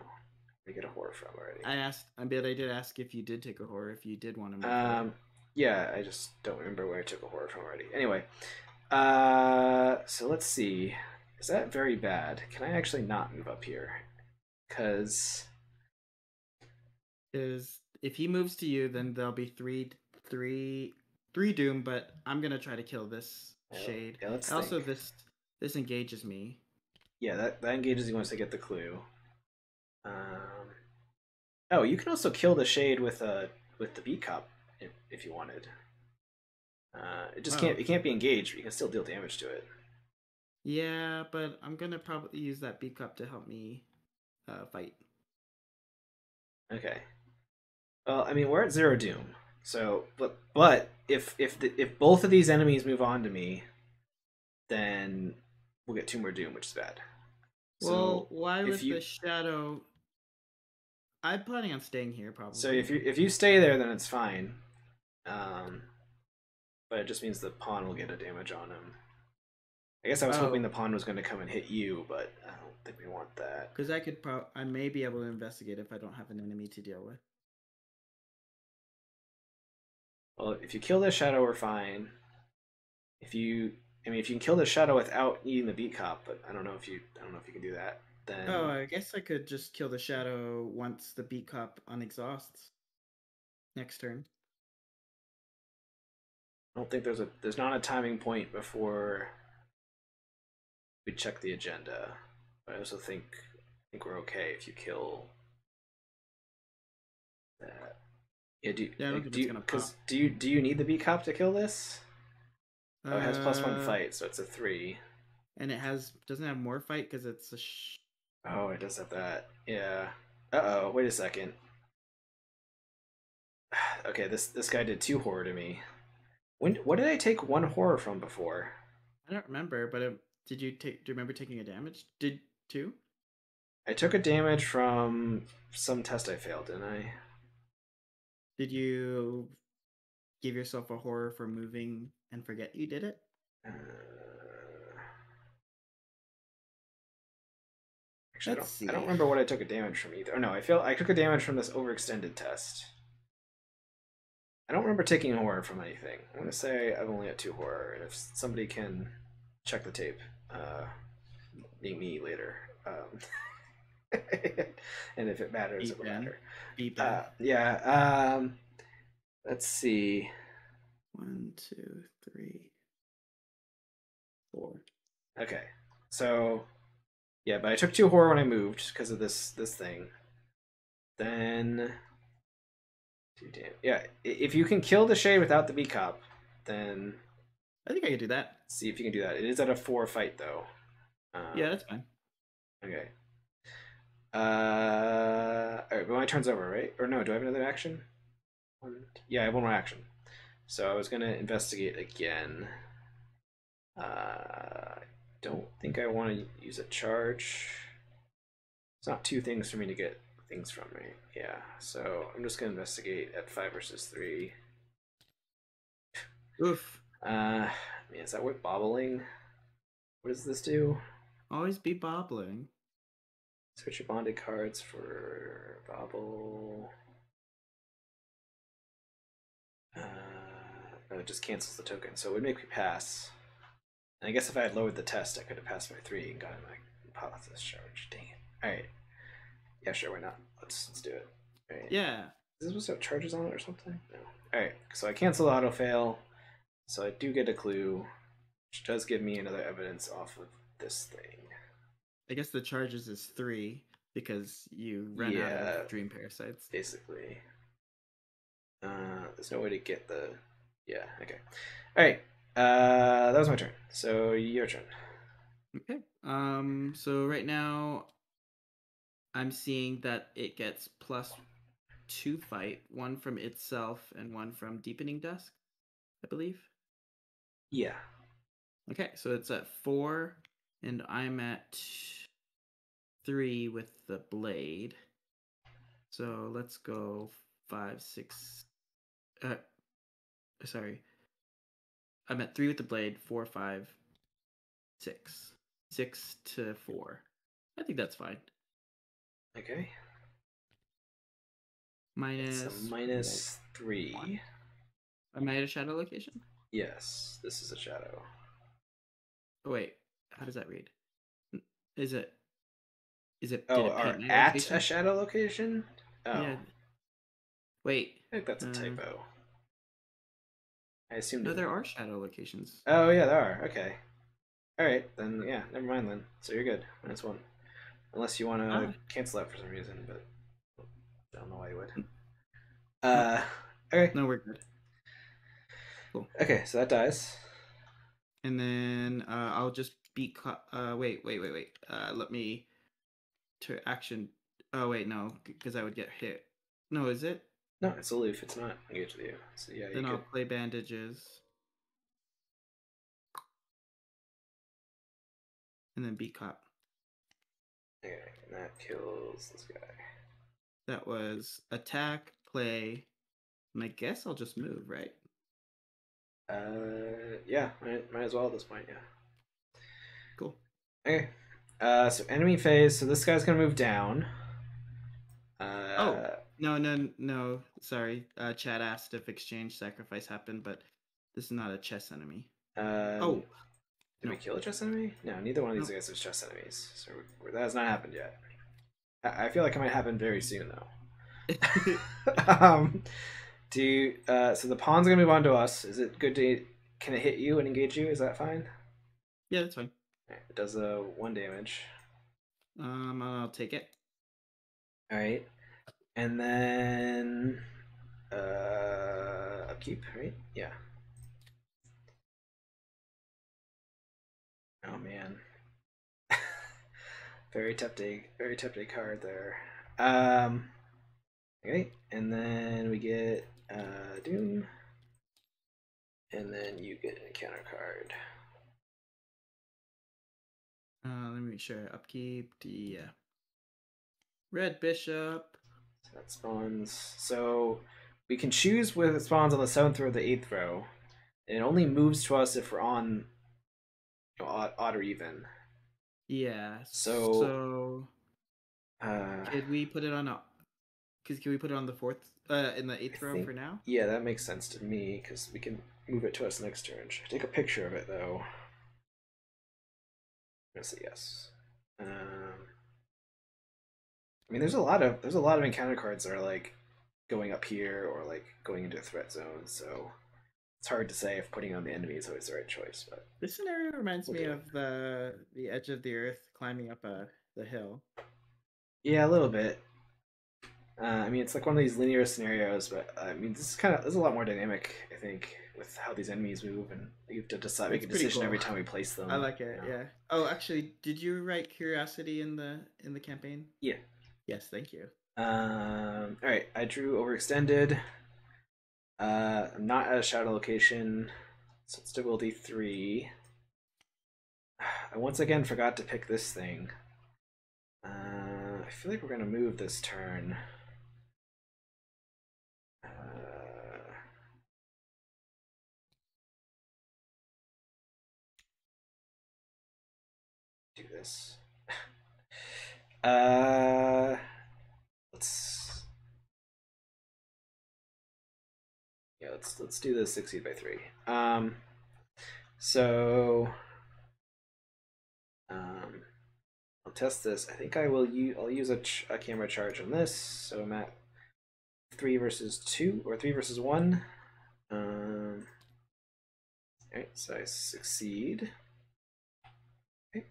we get a horror from already. I asked, I bet I did ask if you did take a horror, if you did want to move there. Um, yeah, I just don't remember where I took a horror from already. Anyway, so let's see. Is that very bad? Can I actually not move up here? Because Is if he moves to you, then there'll be three doom. But I'm gonna try to kill this shade. yeah, let's Also, think. this engages me. Yeah, that engages you once I get the clue. Um, oh, you can also kill the shade with the beat cup if you wanted. It just Oh, can't be engaged, but you can still deal damage to it. yeah, but I'm gonna probably use that beat cup to help me fight. Okay. Well, I mean we're at 0 doom, so but if both of these enemies move on to me, then we'll get 2 more doom, which is bad. Well, So why if was you the shadow? I'm planning on staying here probably. So if you stay there, then it's fine. But it just means the pawn will get a damage on him. I guess I was hoping the pawn was going to come and hit you, but I don't think we want that. Because I may be able to investigate if I don't have an enemy to deal with. Well, if you kill the shadow, we're fine. If you can kill the shadow without needing the beat cop, but I don't know if you can do that. Then I guess I could just kill the shadow once the beat cop unexhausts. Next turn. I don't think there's not a timing point before we check the agenda. But I also think we're okay if you kill that. Yeah, do you need the beat cop to kill this? Oh, it has +1 fight, so it's a 3. And it doesn't have more fight because it's a. Oh, it does have that. Yeah. Uh-oh. Wait a second. Okay, this guy did 2 horror to me. What did I take 1 horror from before? I don't remember, but do you remember taking a damage? Did 2? I took a damage from some test I failed, didn't I? Did you give yourself a horror for moving and forget you did it? Actually, I don't remember what I took a damage from either. Oh no, I took a damage from this overextended test. I don't remember taking horror from anything. I'm gonna say I've only had 2 horror, and if somebody can check the tape, being me later. And if it matters, it will matter. Yeah. Let's see. 1, 2, 3, 4. Okay, so yeah, but I took 2 horror when I moved because of this thing. Then 2 damage. Yeah, if you can kill the shade without the beat cop, then I think I can do that. See if you can do that. It is at a 4 fight though. Yeah, that's fine. Okay. All right, but my turn's over, right? Or no? Do I have another action? Yeah, I have 1 more action. So I was gonna investigate again. Don't think I want to use a charge. It's not 2 things for me to get things from me. Yeah, so I'm just gonna investigate at 5 versus 3. Oof. Man, is that worth bobbling? What does this do? Always be bobbling. Search your bonded cards for bobble. It just cancels the token, so it would make me pass. And I guess if I had lowered the test, I could have passed by 3 and gotten my hypothesis charge. Dang it! All right. Yeah, sure. Why not? Let's do it. All right. Yeah. Is this supposed to have charges on it or something? No. All right. So I cancel auto fail. So I do get a clue, which does give me another evidence off of this thing. I guess the charges is 3 because you ran out of dream parasites. Basically. There's no way to get the. Yeah. Okay. All right. That was my turn. So your turn. Okay. So right now, I'm seeing that it gets +2 fight, 1 from itself and 1 from Deepening Dusk, I believe. Yeah. Okay, so it's at 4, and I'm at 3 with the blade. So let's go 5, 6. Sorry. I'm at 3 with the blade, 4, 5, 6. 6 to 4. I think that's fine. Okay. Minus 3. Am I at a shadow location? Yes, this is a shadow. Oh wait, how does that read? Is it? Oh, or at location? A shadow location? Oh. Yeah. Wait. I think that's a typo. I assumed. No, there are shadow locations. Oh yeah, there are. Okay. All right, then yeah, never mind then. So you're good. -1, unless you want to cancel that for some reason, but I don't know why you would. Okay. No, we're good. Cool. Okay, so that dies. And then I'll just be. Wait. Let me. To action. Oh wait, no, because I would get hit. No, is it? No, it's aloof. It's not engaged with you. So yeah, then I'll play bandages. And then beat cop. Okay, and that kills this guy. That was attack, play, and I guess I'll just move, right? Yeah, might as well at this point. Yeah. Cool. Okay. So enemy phase. So this guy's gonna move down. Oh, no. Sorry. Chad asked if exchange sacrifice happened, but this is not a chess enemy. Um, Oh, did we no. kill a chess enemy? No, neither one of these No. guys is chess enemies. So that has not happened yet. I feel like it might happen very soon though. um, so the pawn's gonna move on to us. Is it good to? Can it hit you and engage you? Is that fine? Yeah, that's fine. It does 1 damage. I'll take it. All right, and then upkeep, right? Yeah. Oh man, very tempting card there. Okay, and then we get Doom, and then you get an encounter card. Let me make sure. Upkeep. Yeah. Red Bishop. So that spawns. So we can choose whether it spawns on the 7th or the 8th row, and it only moves to us if we're on odd or even. Yeah. So could we put it on a? Can we put it on the 4th? In the 8th row for now. Yeah, that makes sense to me because we can move it to us next turn. Should I take a picture of it though? I'm gonna say yes. I mean, there's a lot of encounter cards that are like going up here or like going into a threat zone. So it's hard to say if putting on the enemy is always the right choice. But this scenario reminds me of the edge of the earth climbing up the hill. Yeah, a little bit. I mean, it's like one of these linear scenarios, but I mean, this is a lot more dynamic. I think with how these enemies move, and you have to decide, make a decision cool. every time we place them. I like it. Yeah. Oh, actually, did you write curiosity in the campaign? Yeah. Yes, thank you. All right, I drew overextended. I'm not at a shadow location, so it's difficulty 3. I once again forgot to pick this thing. I feel like we're gonna move this turn. Do this. Let's let's do this succeed by 3. So I'll test this. I think I'll use a camera charge on this. So I'm at 3 versus 2 or 3 versus 1. Alright, so I succeed. Okay.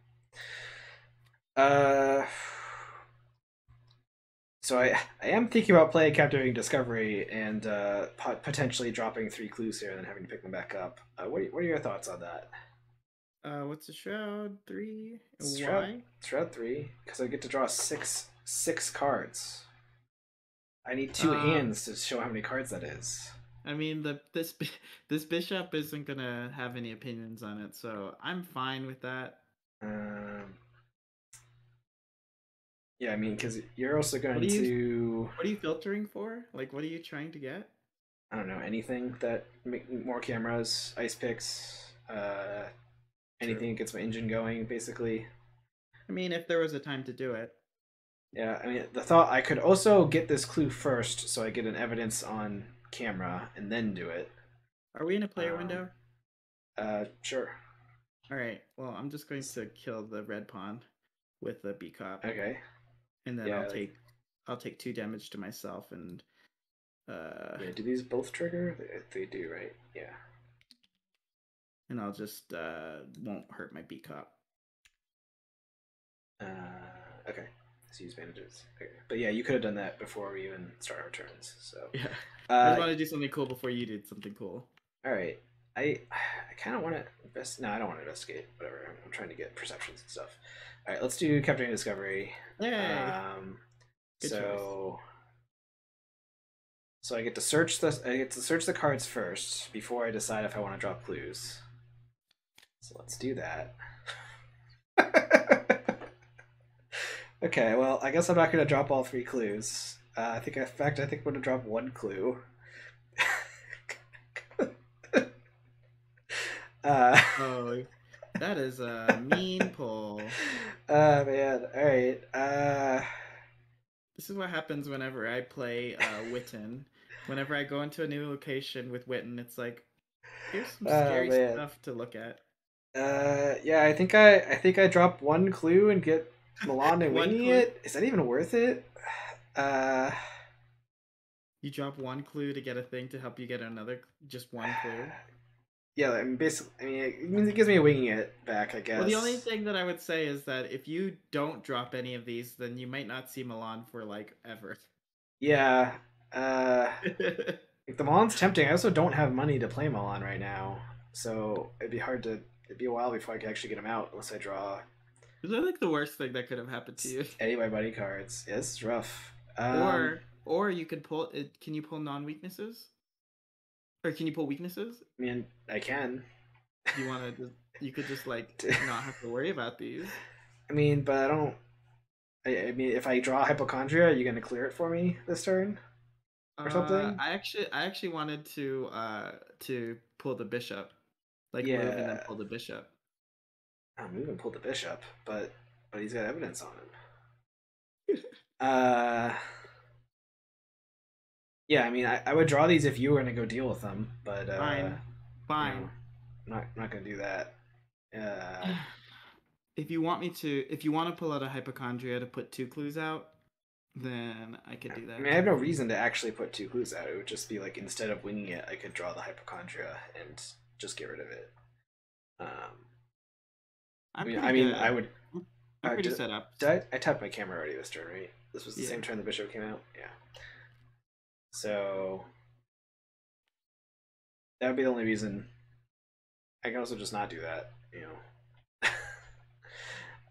So I am thinking about playing Captivating Discovery and potentially dropping 3 clues here and then having to pick them back up. What are your thoughts on that? What's the shroud 3? Shroud 3 because I get to draw six cards. I need 2 hands to show how many cards that is. I mean, this bishop isn't gonna have any opinions on it, so I'm fine with that. Yeah, I mean, because you're also going to. What are you filtering for? Like, what are you trying to get? I don't know, anything that make more cameras, ice picks, anything that gets my engine going, basically. I mean, if there was a time to do it. Yeah, I mean, the thought I could also get this clue first, so I get an evidence on camera, and then do it. Are we in a player window? Sure. All right. Well, I'm just going to kill the red pawn with the B cop. Okay. And then I'll take 2 damage to myself and. Yeah, do these both trigger? They do, right? Yeah. And I'll just won't hurt my B cop. Okay. Let's use bandages. Okay. But yeah, you could have done that before we even start our turns. So yeah, I just want to do something cool before you did something cool. All right. I kind of want to invest. No, I don't want to investigate. Whatever. I'm trying to get perceptions and stuff. All right, let's do Capturing Discovery. Yay. So I get to search the cards first before I decide if I want to drop clues. So let's do that. Okay, well, I guess I'm not going to drop all 3 clues. In fact, I think I'm gonna drop one clue. uh, Oh, that is a mean pull. man. All right. This is what happens whenever I play Witten. Whenever I go into a new location with Witten, it's like, here's some scary Man. stuff to look at. Yeah. I think I drop one clue and get Milan and One winging clue. it. Is that even worth it? Uh, You drop one clue to get a thing to help you get another, just one clue. yeah. I mean, basically, I mean, it means it gives me a winging it back, I Well, the only guess. thing that I would say is that if you don't drop any of these, then you might not see Milan for like ever. Yeah. Uh, like the Milan's tempting. I also don't have money to play Milan right now, so it'd be hard to. It'd be a while before I could actually get him out unless I draw Is that like the worst thing that could have happened to you? any of my buddy cards. Yeah, this is rough. Or you could pull it. Can you pull non-weaknesses? Or can you pull weaknesses? I mean, I can. You want to just you could just like not have to worry about these. I mean, but I don't. I mean, if I draw Hypochondria, are you gonna clear it for me this turn or something? I actually wanted to pull the bishop, like move and then Yeah, pull the bishop. I'm moving pull the bishop, but he's got evidence on him. Uh, yeah. I mean, I would draw these if you were gonna go deal with them, but Fine, you know, fine. I'm not gonna do that. Uh, If you want to pull out a hypochondria to put two clues out, then I could do I that mean, I have too no for you. reason to actually put two clues out. It would just be like instead of winging it, I could draw the hypochondria and just get rid of it. Um, I I'm mean, pretty I mean, good. I would. I'm pretty Did, set up. I tapped my camera already this turn, right? This was the Yeah. same turn the bishop came out. Yeah. So that would be the only reason. I can also just not do that, you know.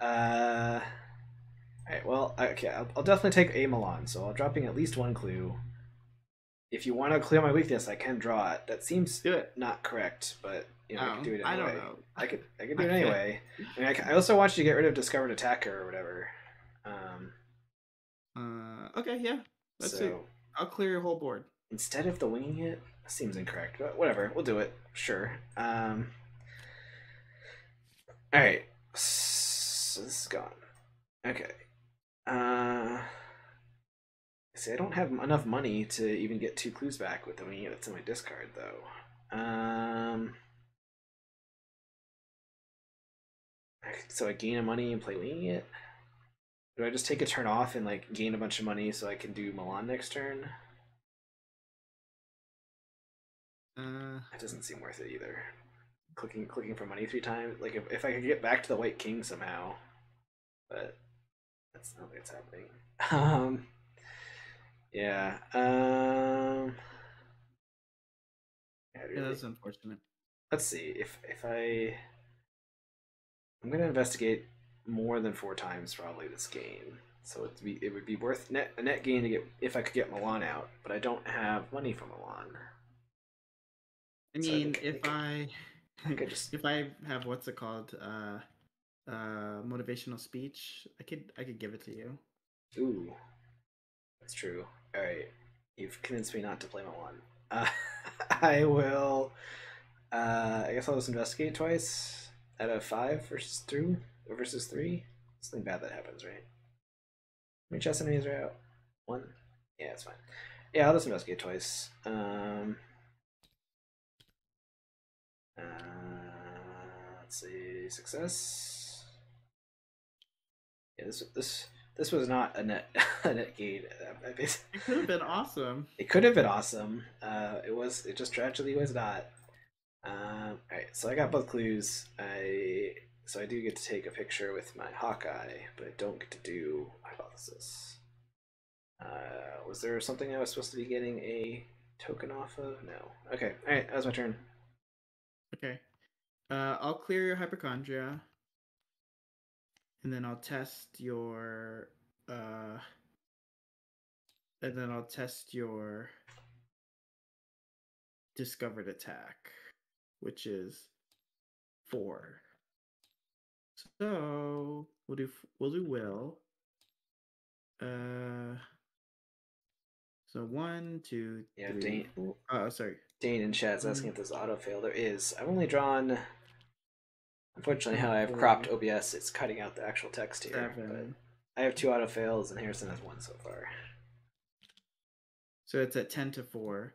All right. Well, okay. I'll definitely take a Milan. So I'll dropping at least one clue. If you want to clear my weakness, I can draw it. That seems Do it. not correct, but I could Oh, do it I don't anyway. know. I could do it Okay. anyway. I mean, I also want you to get rid of discovered attacker or whatever. Um, Okay, yeah. Let's see. so I'll clear your whole board. instead of the winging it, seems incorrect, but whatever. We'll do it. Sure. All right. So this is gone. Okay. Uh, see, I don't have enough money to even get two clues back with the winging it that's in my discard, though. So I gain a money and play winging it. Do I just take a turn off and like gain a bunch of money so I can do Milan next turn? That doesn't seem worth it either. Clicking for money 3 times. Like if I could get back to the white king somehow, but that's not what's happening. Um, yeah. Yeah, Yeah, really. that's unfortunate. Let's see if I'm gonna investigate more than 4 times probably this game. So it would be worth a net gain to get if I could get Milan out, but I don't have money for Milan. I So mean, if I I could just if I have what's it called? Motivational speech, I could give it to you. ooh, that's true. All right, you've convinced me not to play Milan. Uh, I will. I guess I'll just investigate twice out of 5 versus 3. Something bad that happens, right? How many chess enemies are out? 1. Yeah, it's fine. Yeah, I'll just investigate twice. Let's see, success. Yeah, this was not a net a net gain. It could have been awesome. It could have been awesome. It just tragically was not. All right, so I got both clues. I do get to take a picture with my Hawkeye, but I don't get to do hypothesis. Was there something I was supposed to be getting a token off of? No. Okay. All right, that was my turn. Okay. I'll clear your hypochondria, and then I'll test your uh, and then I'll test your discovered attack, which is 4. So we'll do will. Uh, So 1, 2, Yeah, 3, Dane. 4. Oh, sorry. Dane in chat's asking if there's auto fail. There is. I've only drawn. Unfortunately, how I've 4, cropped OBS, it's cutting out the actual text here. 7. But I have 2 auto fails, and Harrison has 1 so far. So it's at 10 to 4.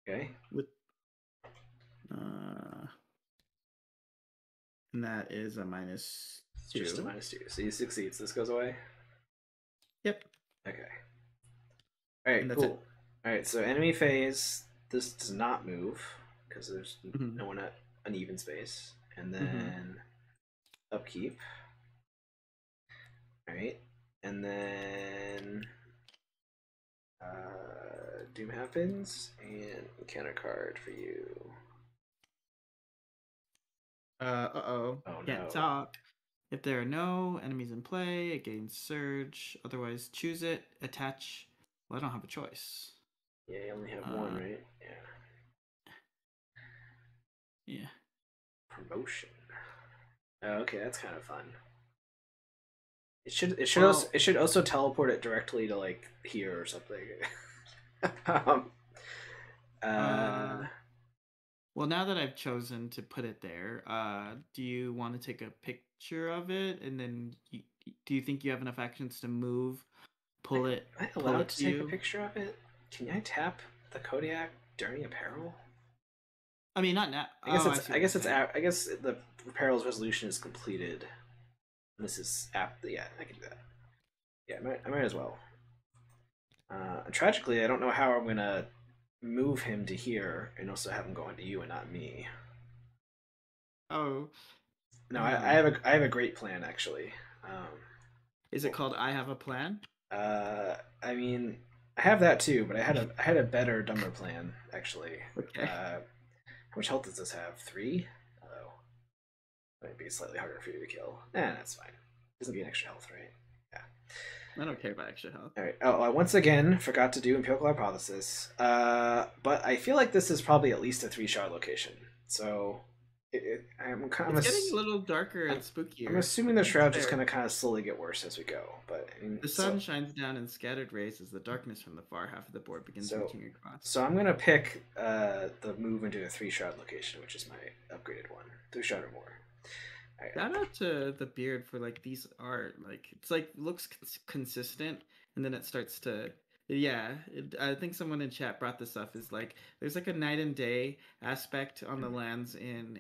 Okay. With and that is a -2. Just a -2. So he succeeds. This goes away? Yep. Okay. Alright, cool. Alright, so enemy phase. This does not move because there's no one at uneven space. And then upkeep. Alright. And then Doom happens and counter card for you. Oh, can't no. talk. If there are no enemies in play, it gains surge. Otherwise, choose it. Attach. Well, I don't have a choice. Yeah, you only have 1, right? Yeah. Promotion. Oh, okay, that's kind of fun. It should also teleport it directly to like here or something. Well, now that I've chosen to put it there, do you want to take a picture of it, and then do you think you have enough actions to move, pull it? Am I allowed to take a picture of it? Can I tap the Kodiak during apparel? I mean, not now. I guess the apparel's resolution is completed. And this is yeah, I can do that. Yeah, I might as well. Tragically, I don't know how I'm gonna move him to here and also have him go into you and not me. Oh. No, I have a great plan actually. Is it called I Have a Plan? I mean, I have that too, but I had a better, dumber plan actually. Okay. How much health does this have? 3? Oh, might be slightly harder for you to kill. That's fine. Doesn't get extra health, right? Yeah. I don't care about extra health. All right. Oh, I once again forgot to do empirical hypothesis. But I feel like this is probably at least a 3-shard location. So it's getting a little darker and spookier. I'm assuming the shroud's just gonna kind of slowly get worse as we go. But I mean, the sun shines down in scattered rays as the darkness from the far half of the board begins reaching across. So I'm gonna pick the move into a 3-shard location, which is my upgraded one. 3-shard or more. Right. Shout out to the beard for like these art. Like it's like looks consistent, and then it starts to. Yeah, I think someone in chat brought this up. Is like there's like a night and day aspect on the lands in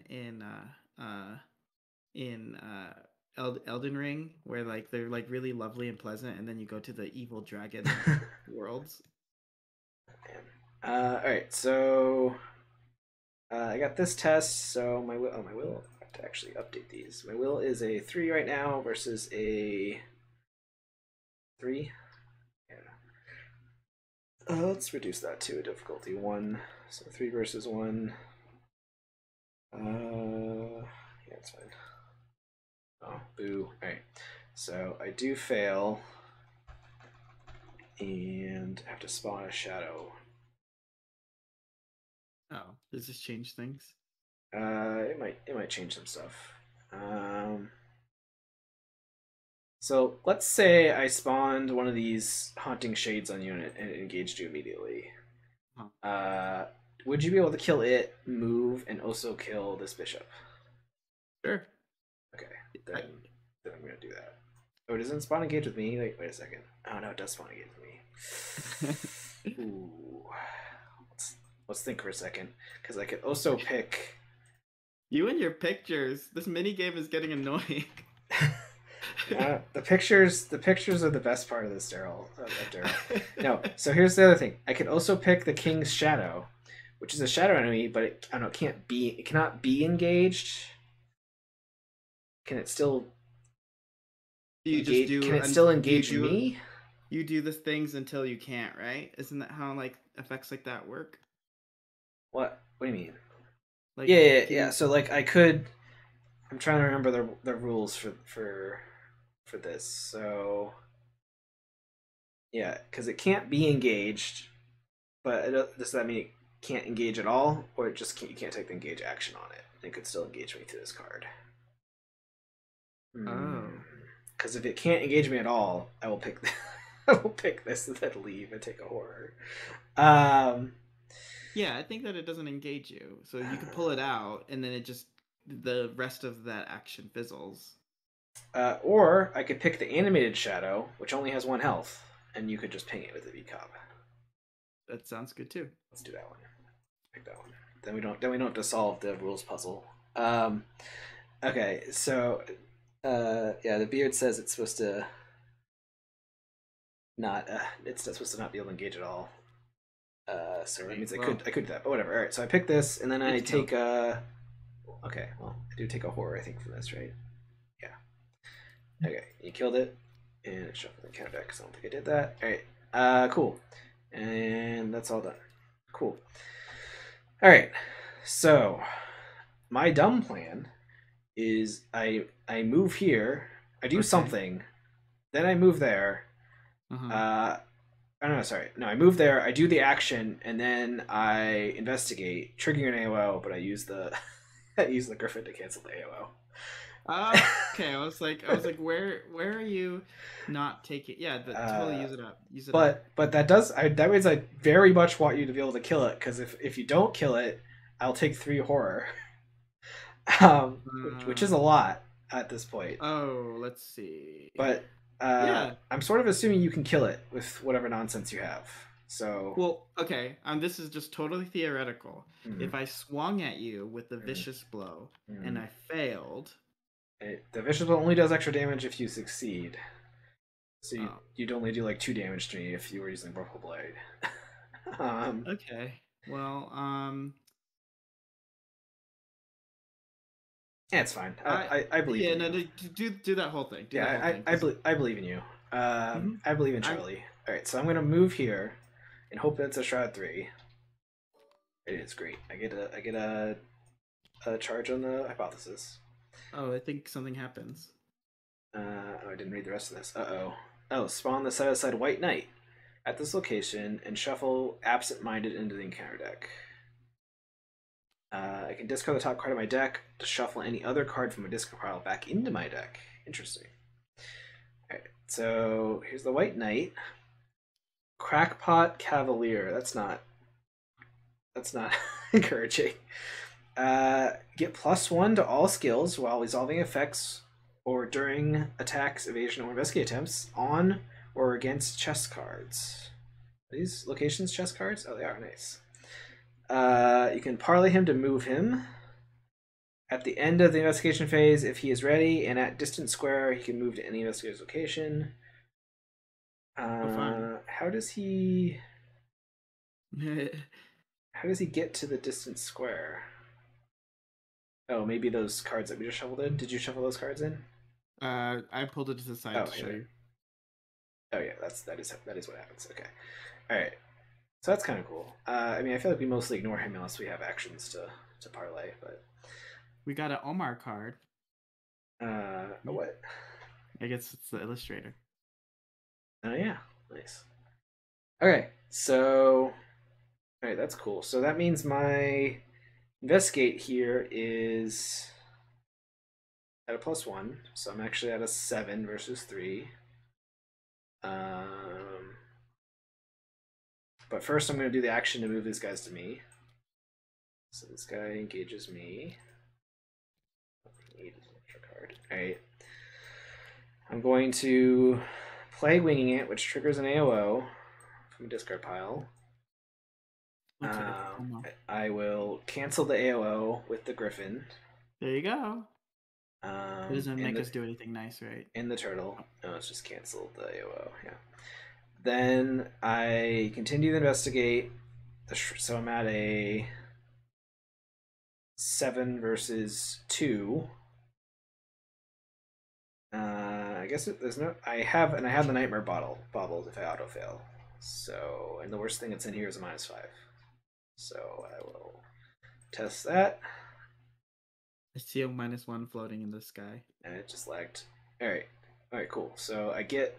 Elden Ring, where like they're like really lovely and pleasant, and then you go to the evil dragon worlds. All right, so I got this test. So my will. I have to actually update these. My will is a 3 right now versus a 3. Let's reduce that to a difficulty 1. So 3 versus 1. Yeah, it's fine. Oh, boo. Alright. So I do fail. And I have to spawn a shadow. Oh, does this change things? It might change some stuff. So let's say I spawned one of these haunting shades on you and it engaged you immediately. Would you be able to kill it, move, and also kill this bishop? Sure. Okay, then I'm gonna do that. Oh, doesn't it spawn engage with me? Wait a second. Oh no, it does spawn engage with me. Ooh. Let's think for a second, because I could also pick. You and your pictures. This mini game is getting annoying. The pictures are the best part of this, Darrell. No, so here's the other thing. I could also pick the King's Shadow, which is a shadow enemy, but it cannot be engaged. Can it still? Can it still engage me? You do the things until you can't, right? Isn't that how like effects like that work? What do you mean? Like yeah. So like I could. I'm trying to remember the rules for this. So yeah, because it can't be engaged, but does that mean it can't engage at all, or you can't take the engage action on it? It could still engage me through this card. Oh. Because if it can't engage me at all, I will pick. will pick this and then leave and take a horror. Um, Yeah, I think that it doesn't engage you, so you can pull it out, and then it just the rest of that action fizzles. or I could pick the animated shadow, which only has 1 health, and you could just ping it with the V-Cop. That sounds good too. Let's do that one. Pick that one. Then we don't have to solve the rules puzzle. Okay, so yeah, the beard says it's supposed to not it's not supposed to not be able to engage at all. So that means I could do that, but whatever. All right, so I pick this, and then I take okay, well, I do take a horror, I think, from this, right? Yeah. Okay, you killed it, and shuffle the counter deck because I don't think I did that. All right, cool, and that's all done. Cool. All right, so my dumb plan is I move here, I do something, then I move there. Oh, no, sorry. No, I move there, I do the action, and then I investigate, triggering an AOO, but I use the I use the Griffin to cancel the AOO. Okay, I was like, where are you not taking? Yeah, totally use it up. Use it up. But that that means I very much want you to be able to kill it, because if you don't kill it, I'll take 3 horror, which is a lot at this point. Oh, let's see. But yeah, I'm sort of assuming you can kill it with whatever nonsense you have. So well, okay. This is just totally theoretical. If I swung at you with the vicious blow and I failed, the vicious blow only does extra damage if you succeed. So you'd only do like 2 damage to me if you were using Purple Blade. Okay. Well, yeah, it's fine. I believe. Yeah, in no, you. do that whole thing. I believe in you. I believe in Charlie. All right, so I'm gonna move here, and hope that's a Shroud 3. It is great. I get a charge on the hypothesis. Oh, I think something happens. I didn't read the rest of this. Oh, spawn the set-aside White Knight at this location and shuffle Absent-Minded into the encounter deck. I can discard the top card of my deck to shuffle any other card from my discard pile back into my deck. Interesting. Alright, so here's the White Knight. Crackpot Cavalier. That's not encouraging. Get +1 to all skills while resolving effects or during attacks, evasion, or investigate attempts on or against chess cards. Are these locations chess cards? Oh, they are. Nice. You can parlay him to move him. At the end of the investigation phase, if he is ready, and at distant square, he can move to any investigator's location. How does he... How does he get to the distant square? Oh, maybe those cards that we just shuffled in? Did you shuffle those cards in? I pulled it to the side to show you. Oh yeah, that is what happens. Okay. Alright. So that's kind of cool. I mean, I feel like we mostly ignore him unless we have actions to parlay, but... We got an Omar card. What? I guess it's the illustrator. Oh yeah, nice. Okay, so... Alright, that's cool. So that means my investigate here is at a +1, so I'm actually at a 7 versus 3. But first I'm going to do the action to move these guys to me. So this guy engages me. Alright. I'm going to play Winging It, which triggers an AOO from a discard pile. I will cancel the AOO with the Griffin. There you go. It doesn't make us do anything nice, right? In the turtle. No, it's just cancel the AOO, yeah. Then I continue to investigate. So I'm at a 7 versus 2. I guess there's no. I have the Nightmare baubles if I auto fail. So, and the worst thing that's in here is a -5. So I will test that. I see a -1 floating in the sky. And it just lagged. All right, cool. So I get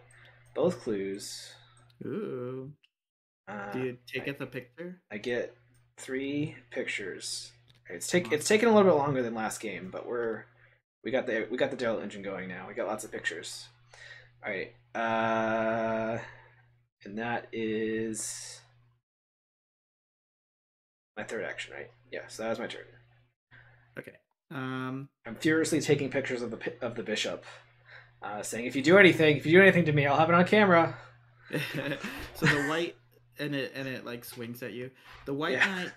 both clues. Ooh. Do you take the picture? I get 3 pictures. It's taken a little bit longer than last game, but we got the Darrell engine going now. We got lots of pictures. All right. And that is my third action, right? Yeah, so that was my turn. Okay. I'm furiously taking pictures of the bishop, saying, if you do anything to me, I'll have it on camera. So the white and it like swings at you. The white Yeah. knight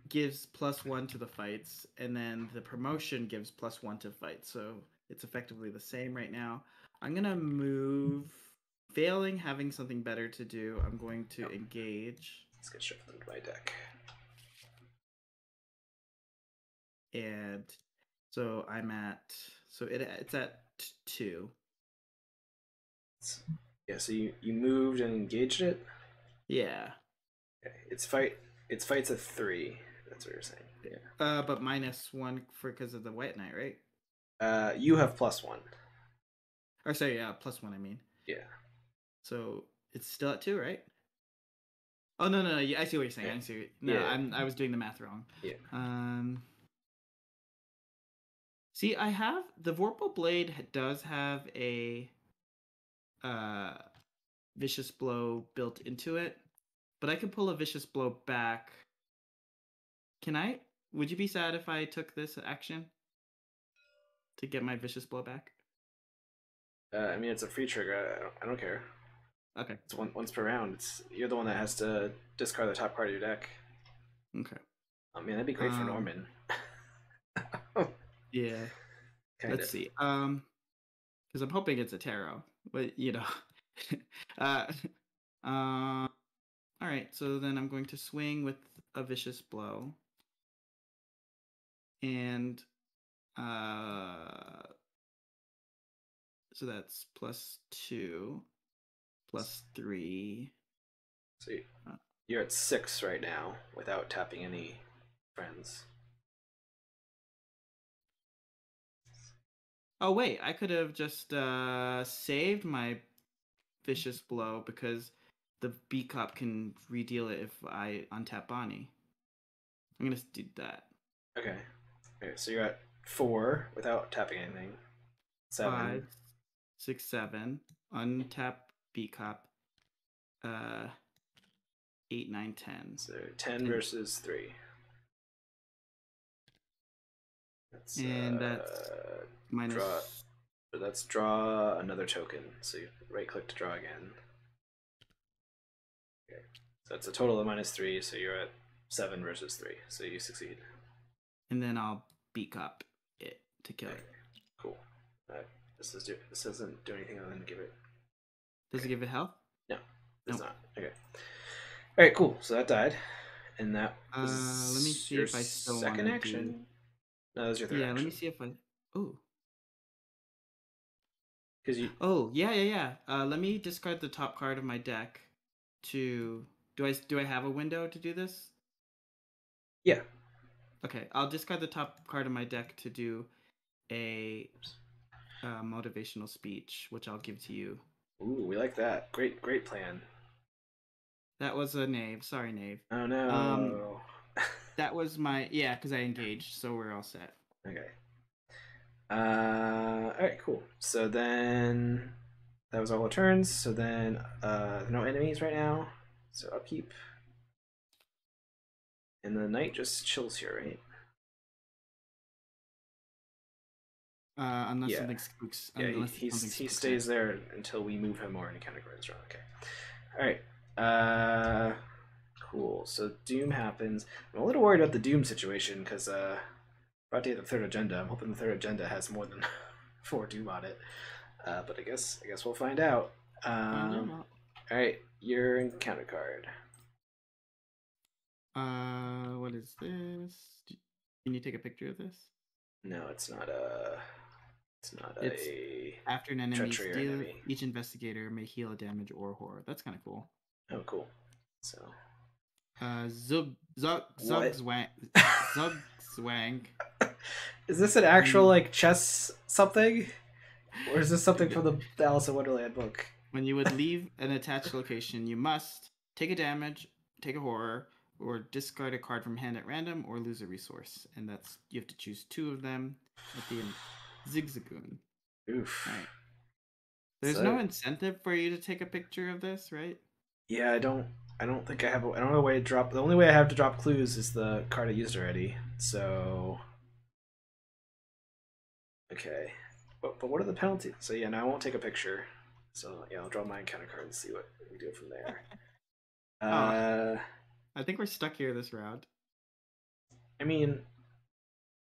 gives +1 to the fights, and then the promotion gives +1 to fights. So it's effectively the same right now. I'm gonna move. Failing having something better to do, I'm going to engage. Let's get shuffled into my deck. And so I'm at it's at 2. Yeah, so you moved and engaged it. Yeah. Okay. Its fights at 3. That's what you're saying. Yeah. But -1 because of the white knight, right? You have +1. Or sorry, yeah, +1. I mean. Yeah. So it's still at 2, right? Oh no! Yeah, I see what you're saying. Yeah. I see. No, yeah. I was doing the math wrong. Yeah. See, I have the Vorpal Blade does have a vicious blow built into it, but I can pull a vicious blow back. Can I? Would you be sad if I took this action to get my vicious blow back? I mean, it's a free trigger. I don't care. Okay. It's once per round. You're the one that has to discard the top part of your deck. Okay. I mean, that'd be great for Norman. Yeah. Kinda. Let's see. Because I'm hoping it's a tarot, but you know. All right. So then I'm going to swing with a vicious blow, and so that's +2, +3. So you're at 6 right now without tapping any friends. Oh wait, I could have just saved my vicious blow because the B cop can redeal it if I untap Bonnie. I'm gonna do that. Okay. So you're at 4 without tapping anything. 7. 5, 6, 7. Untap B cop. 8, 9, 10. So 10 versus 3. That's minus. Draw. So that's draw another token. So you right click to draw again. Okay. So that's a total of -3. So you're at 7 versus 3. So you succeed. And then I'll beat up it to kill it. Cool. This doesn't do anything other than give it. Does it give it health? No, it's not. Okay. All right, cool. So that died, and that was let me see if I still second action. No, that was your third action. Let me see if I. Oh. Because you. Oh yeah. Let me discard the top card of my deck. To do I have a window to do this? Yeah. Okay, I'll discard the top card of my deck to do a motivational speech, which I'll give to you. Ooh, we like that. Great plan. That was a knave. Sorry, knave. Oh no. That was my because I engaged, so we're all set. Okay. All right, cool. So then that was all the turns. So then no enemies right now. So upkeep. And the knight just chills here, right? Unless something spooks. Yeah, he stays there until we move him or any counter cards drawn. Okay. All right. Cool. So Doom happens. I'm a little worried about the Doom situation because about to get the third agenda. I'm hoping the third agenda has more than 4 Doom on it. But I guess we'll find out. All right, your encounter card. What is this? Can you take a picture of this? No, it's not a. After an enemy steals, each investigator may heal a damage or horror. That's kind of cool. Oh, cool. So. Zugzwang. Is this an actual like chess something, or is this something from the Alice in Wonderland book? When you would leave an attached location, you must take a damage, take a horror, or discard a card from hand at random, or lose a resource. And that's you have to choose 2 of them at the end. Zigzagoon. Oof. Right. There's no incentive for you to take a picture of this, right? Yeah, I don't think I have. I don't know a way to drop. The only way I have to drop clues is the card I used already. So okay, but what are the penalties? So yeah, no, I won't take a picture. So yeah, I'll draw my encounter card and see what we do from there. Oh, Uh, I think we're stuck here this round. I mean,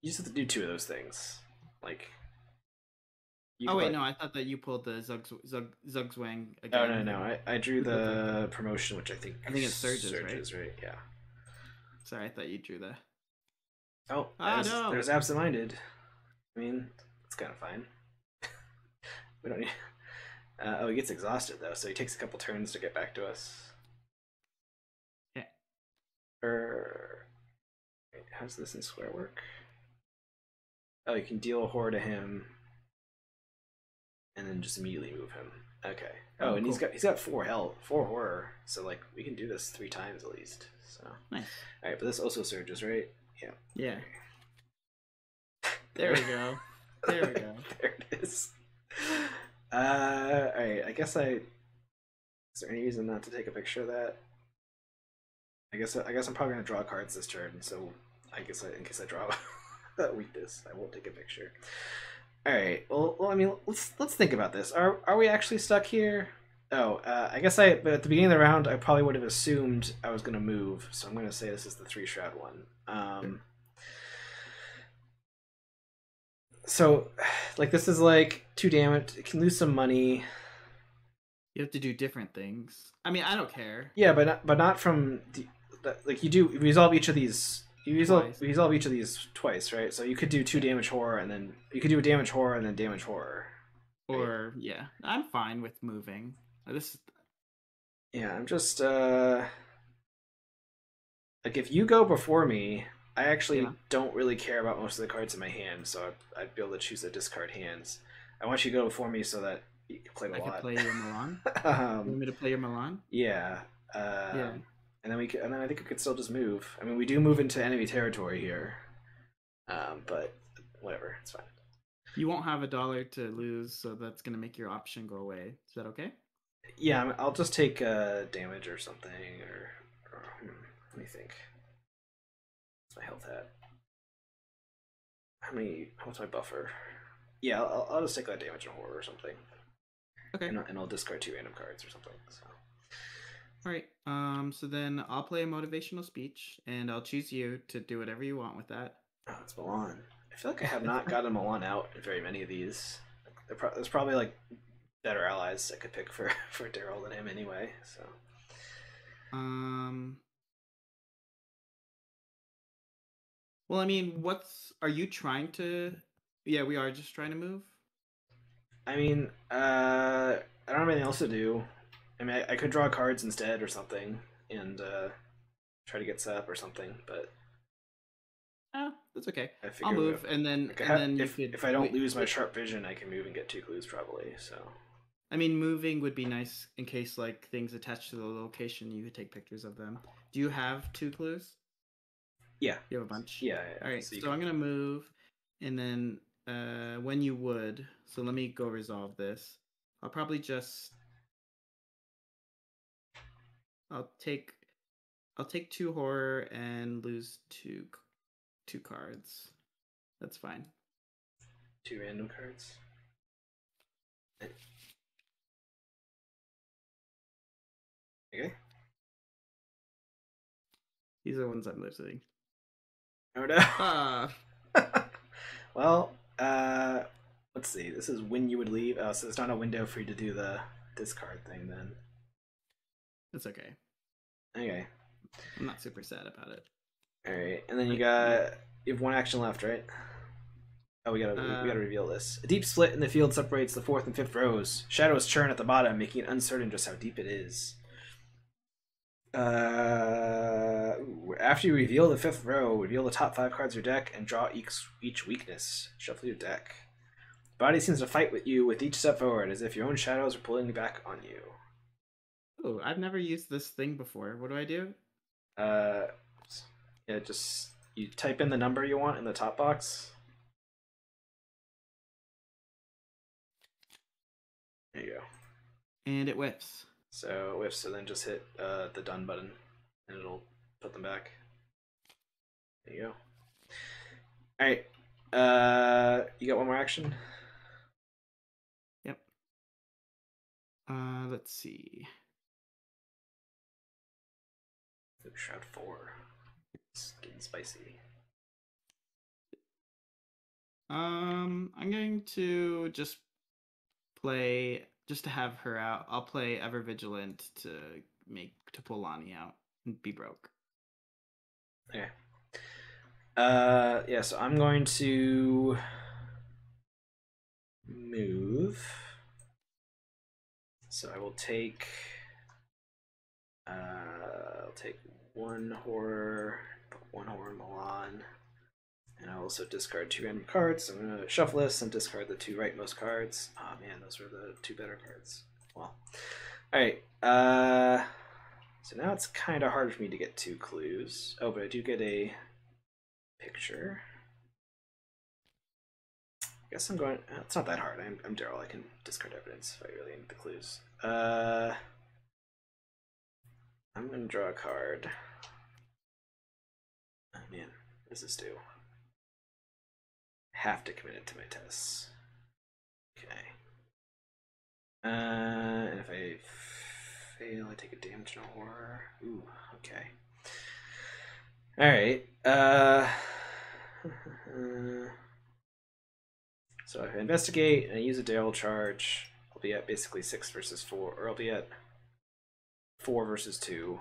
you just have to do two of those things. Like you Oh could wait, probably. no, I thought that you pulled the Zugzwang Oh again. no, no, I drew You pulled like the promotion, which I think I think it's surges, right? surges, right? Yeah. Sorry, I thought you drew that. Oh, Ah there's no. absent-minded. I mean, it's kind of fine. We don't need. Oh, he gets exhausted though, so he takes a couple turns to get back to us. Yeah. Wait, how's this in square work? Oh, you can deal a horror to him, and then just immediately move him. Okay. Oh, Oh, and cool. he's got 4 health, 4 horror, so like we can do this 3 times at least. So, all Nice. right, but this also surges, right? Yeah. Yeah. There There, we go. There we go. there it is. All right. I guess I. Is there any reason not to take a picture of that? I guess I'm probably gonna draw cards this turn, so in case I draw that weakness, I won't take a picture. All right. Well, I mean, let's think about this. Are we actually stuck here? Oh, I guess but at the beginning of the round, I probably would have assumed I was gonna move, so I'm gonna say this is the 3 shroud one. Sure. So, like this is like 2 damage. It can lose some money. You have to do different things. I mean, I don't care. Yeah, but not from like you do resolve each of these. Twice. Resolve each of these twice, right? So you could do 2 damage horror, and then you could do a damage horror and then damage horror. Right? Or yeah, I'm fine with moving. This Yeah, I'm just like if you go before me, I yeah. actually don't really care about most of the cards in my hand, so I'd be able to choose to discard hands. I want you to go before me so that you can play a I could lot. play your Milan. You want um, me to play your Milan? yeah, Yeah. and then and then I think we could still just move. I mean, we do move into enemy territory here, but whatever, it's fine. You won't have $1 to lose, so that's gonna make your option go away. Is that okay? Yeah, I'll just take damage or something, or let me think. What's my health at? What's my buffer? Yeah, I'll just take that damage and horror or something, Okay. and I'll discard 2 random cards or something. So. All right. So then I'll play a motivational speech, and I'll choose you to do whatever you want with that. Oh, it's Milan. I feel like I have not gotten Milan out in very many of these. There's probably like better allies I could pick for for Darrell than him anyway. So Um. Well, I mean, are you trying to? Yeah, we are just trying to move. I mean, I don't have anything else to do. I mean, I could draw cards instead or something and try to get set up or something. But That's okay. I I'll figure move, and then like you could. if I don't lose my sharp vision, I can move and get 2 clues probably. So I mean, moving would be nice in case like things attached to the location. You could take pictures of them. Do you have 2 clues? yeah, You have a bunch. yeah. All right, So you so can. I'm gonna move, and then when you would. So let me go resolve this. I'll probably just. I'll take. I'll take 2 horror and lose two cards. That's fine. 2 random cards. Okay. These are the ones I'm losing. Oh no. Ah, Well, let's see. This is when you would leave. Oh, so there's not a window for you to do the discard thing then. that's okay. Okay. I'm not super sad about it. All right, and then Like, you have 1 action left, right? Oh, we uh, gotta reveal this. A deep split in the field separates the 4th and 5th rows. Shadows churn at the bottom, making it uncertain just how deep it is. After you reveal the 5th row, reveal the top 5 cards of your deck and draw each weakness. Shuffle your deck. The body seems to fight with you with each step forward, as if your own shadows are pulling back on you. oh, I've never used this thing before. What do I do? Uh, yeah, just you type in the number you want in the top box. There you go. And it whips. So whiff. So then just hit the done button, and it'll put them back. There you go. All right. You got one more action. Yep. Let's see. Shroud 4. It's getting spicy. I'm going to just play just to have her out. I'll play Ever Vigilant to pull Lonnie out and be broke. Okay. Yeah, so I'm going to move. So I will take I'll take one horror, put one horror in Milan, and I'll also discard 2 random cards. So I'm gonna shuffle this and discard the 2 rightmost cards. Oh man, those were the 2 better cards. Well, all right. So now it's kind of hard for me to get 2 clues. Oh, but I do get a picture. I guess I'm going. It's not that hard. I'm Darrell. I can discard evidence if I really need the clues. I'm going to draw a card. Oh man, what does this do? Have to commit it to my tests. Okay. And if I fail, I take a damage and a horror. Ooh, okay. Alright. So if I investigate and I use a Darrell charge, I'll be at basically 6 versus 4, or I'll be at 4 versus 2.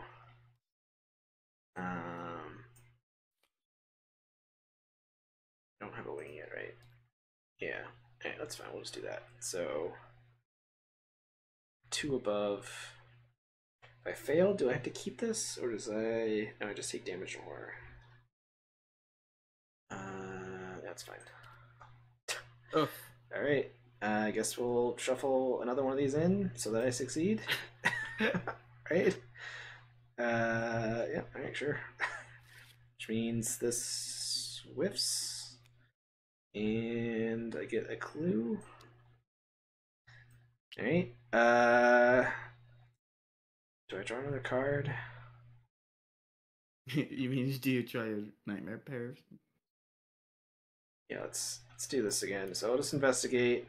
I don't have a wing yet, right? Yeah. Okay, that's fine. We'll just do that. So 2 above. If I fail, do I have to keep this, or does I? No, I just take damage and horror. That's fine. Oh. All right. I guess we'll shuffle another one of these in so that I succeed. Right? Yeah. All right. Sure. Which means this whiffs, and I get a clue. All right. Do I draw another card? You mean do you try your nightmare pairs? Yeah, let's do this again. So I'll just investigate.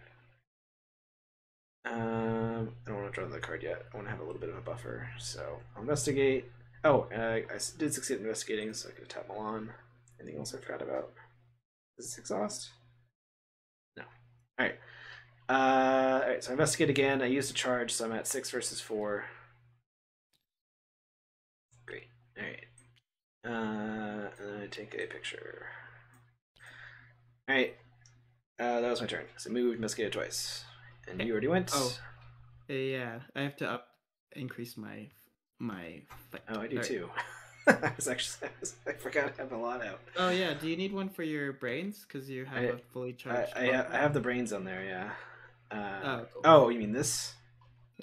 I don't want to draw another card yet. I want to have a little bit of a buffer. So I'll investigate. Oh, I did succeed in investigating, so I can tap Milan. Anything else I forgot about? Is this exhaust? No. All right. All right. So I investigate again. I used a charge, so I'm at 6 versus 4. Great. All right. And then I take a picture. All right. That was my turn. So move, investigated twice, and you already went. Oh, yeah. I have to increase my. Oh, I do too. I forgot to have a lot out. Oh yeah. Do you need one for your brains? Because you have a fully charged. I have the brains on there. Yeah. Cool. Oh, you mean this?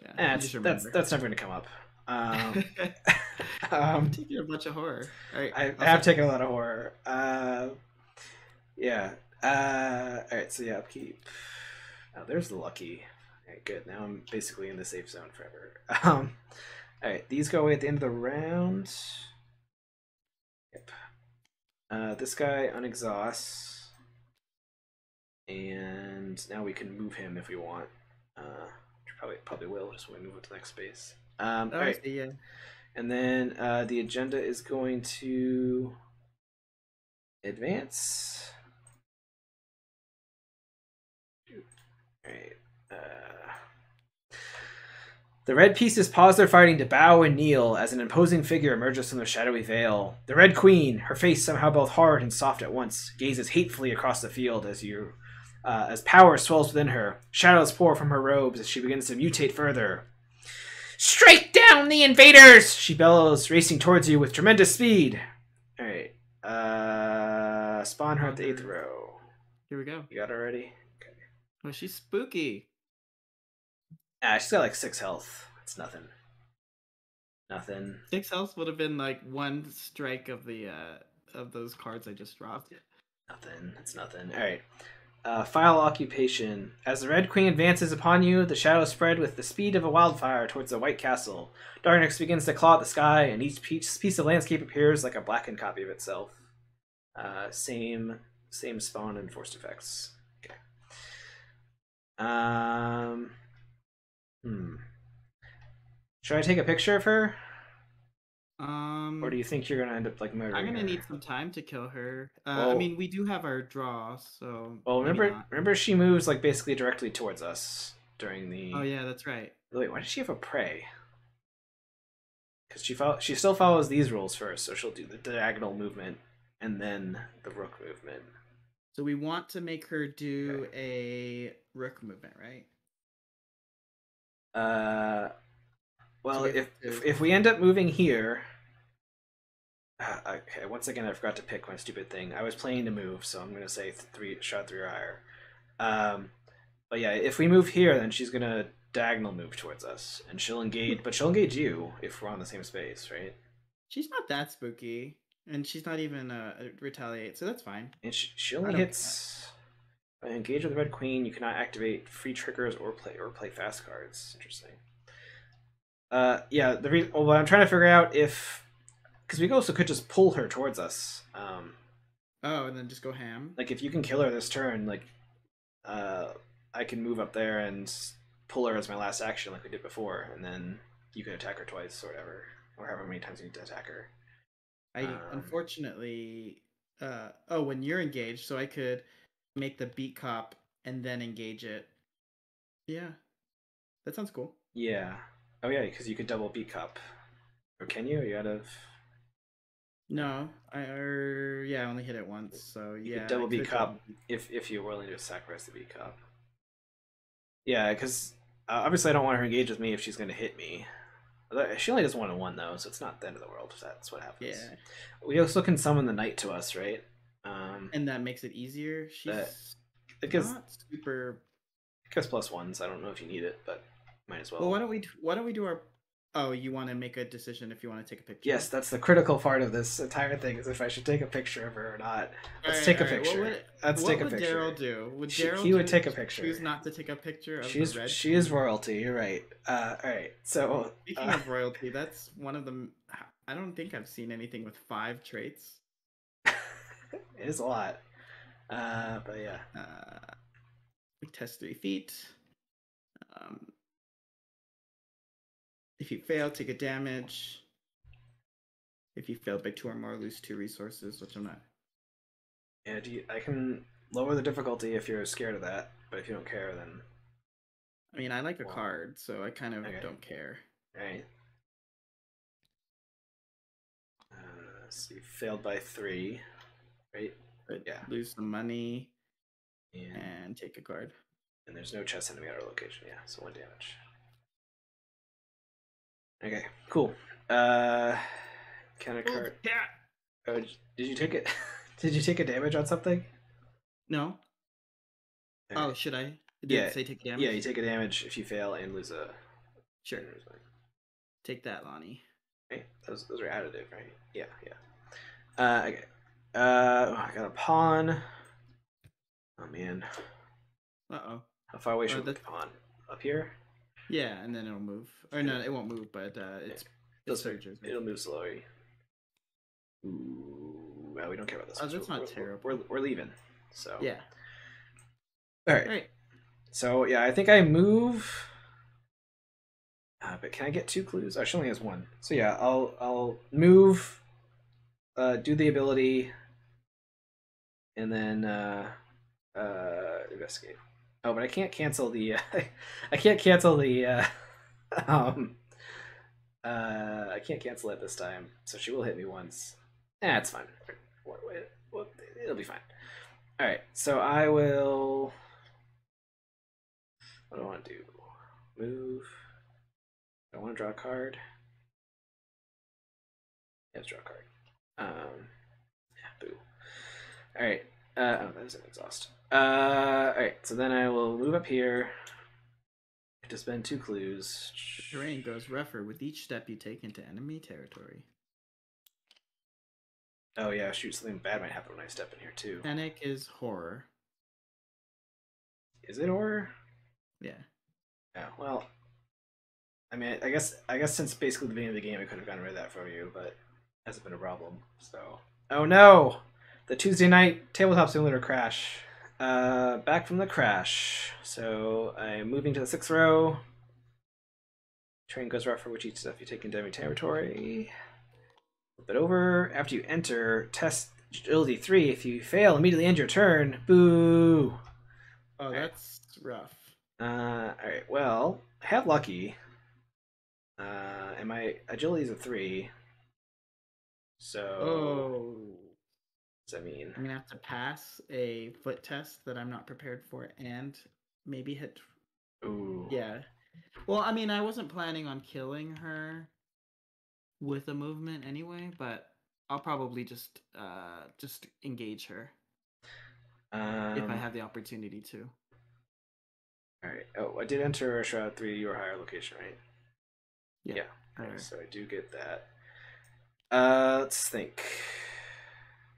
Yeah. That's never going to come up. Taking a bunch of horror. All right. I have taken a lot of horror. Yeah. All right. So yeah, upkeep. Oh, there's the lucky. All right, good. Now I'm basically in the safe zone forever. All right, these go away at the end of the round. Yep. This guy unexhausts, and now we can move him if we want. Probably will just when we move it to the next space. All right. Yeah. And then the agenda is going to advance. All right. The red pieces pause their fighting to bow and kneel as an imposing figure emerges from the shadowy veil. The Red Queen, her face somehow both hard and soft at once, gazes hatefully across the field as power swells within her. Shadows pour from her robes as she begins to mutate further. Strike down the invaders! She bellows, racing towards you with tremendous speed. All right. Spawn her at the 8th row. Here we go. You got her already? Okay. Oh, she's spooky. She's got like 6 health. It's nothing. Nothing. 6 health would have been like 1 strike of the of those cards I just dropped. Nothing. It's nothing. All right. File occupation. As the Red Queen advances upon you, the shadows spread with the speed of a wildfire towards the White Castle. Darkness begins to claw at the sky, and each piece of landscape appears like a blackened copy of itself. Same spawn and forced effects. Okay. Should I take a picture of her? Or do you think you're gonna end up like murdering her? I'm gonna need some time to kill her. Well, I mean, we do have our draw, so well, maybe not. remember she moves like basically directly towards us during the. Oh yeah, that's right. Wait, why does she have a prey? Because she still follows these rules first, so she'll do the diagonal movement and then the rook movement. So we want to make her do a rook movement, right? Well, So if we end up moving here. Okay, once again, I forgot to pick my stupid thing. I was planning to move, so I'm gonna say shot 3 or higher. But yeah, if we move here, then she's gonna diagonal move towards us, and she'll engage. But she'll engage you if we're on the same space, right? She's not that spooky, and she's not even retaliate, so that's fine. And she only hits. Engage with the Red Queen. You cannot activate free triggers or play fast cards. Interesting. Yeah. The reason. Well, what I'm trying to figure out if. Because we also could just pull her towards us. Oh, and then just go ham. Like if you can kill her this turn, like I can move up there and pull her as my last action, like we did before, and then you can attack her twice or whatever, or however many times you need to attack her. I unfortunately, when you're engaged, so I could make the beat cop and then engage it. Yeah, that sounds cool. Yeah. Oh yeah, because you could double beat cop. Or can you? Are you out of? No, I only hit it once, so you yeah. Could double beat cop if you're willing to sacrifice the beat cop. Yeah, because obviously I don't want her engaged with me if she's going to hit me. She only does 1-1 though, so it's not the end of the world if that's what happens. Yeah. We also can summon the knight to us, right? And that makes it easier. She's not super. It gives +1s. I don't know if you need it, but might as well. Well, why don't we do our? Oh, you want to make a decision if you want to take a picture? Yes, that's the critical part of this entire thing is if I should take a picture of her or not. Let's take a picture. Let's take a picture. What would Darrell do? He would take a picture. Choose not to take a picture of the red. She is royalty. You're right. All right. So speaking of royalty, that's one of them. I don't think I've seen anything with 5 traits. It is a lot. But yeah. We test 3 feet. If you fail, take a damage. If you fail by 2 or more, lose 2 resources, which I'm not. Yeah, I can lower the difficulty if you're scared of that, but if you don't care, then. I mean, I like a card, so I kind of don't care. Right. So you failed by 3, right? But yeah. Lose some money and take a card. And there's no chest enemy at our location, yeah, so 1 damage. Okay, cool. Counter card. Yeah. Oh, did you take it? Did you take a damage on something? No. Okay. Oh, should I? Did it say take damage? Yeah, you take a damage if you fail and lose a. Sure. Take that, Lonnie. Right, those are additive, right? Yeah. Okay. I got a pawn. Oh man. Uh-oh. How far away should the pawn? Up here? Yeah, and then it'll move. Or no, it won't move, but it surges. It'll move slowly. Ooh, well, we don't care about this. Oh, that's not terrible. We're leaving. So yeah. All right. So yeah, I think I move. But can I get 2 clues? Oh, she only has 1. So yeah, I'll move. Do the ability. And then investigate. Oh, but I can't cancel the. I can't cancel the. I can't cancel it this time, so she will hit me once. It's fine. It'll be fine. All right, so I will. What do I want to do? Move. I want to draw a card. Let's draw a card. Yeah, boo. All right. Oh, that was an exhaust. Alright, so then I will move up here to spend 2 clues. The terrain goes rougher with each step you take into enemy territory. Oh yeah, shoot, something bad might happen when I step in here too. Panic is horror. Is it or? Yeah. Yeah. Well, I mean, I guess since basically the beginning of the game, I could have gotten rid of that for you, but it hasn't been a problem. So. Oh no! The Tuesday night tabletop simulator crash. Back from the crash. So I'm moving to the 6th row. Train goes route for which each stuff you take into enemy territory. Flip it over. After you enter, test agility 3. If you fail, immediately end your turn. Boo! Oh, right. that's rough. Alright, well, I have lucky. And my agility is a 3. So. Oh. What does that mean? I'm gonna have to pass a foot test that I'm not prepared for and maybe hit. Ooh. Yeah. Well, I mean, I wasn't planning on killing her with a movement anyway, but I'll probably just engage her if I have the opportunity to. Alright. Oh, I did enter a Shroud 3 your higher location, right? Yeah. Right, so I do get that. Let's think.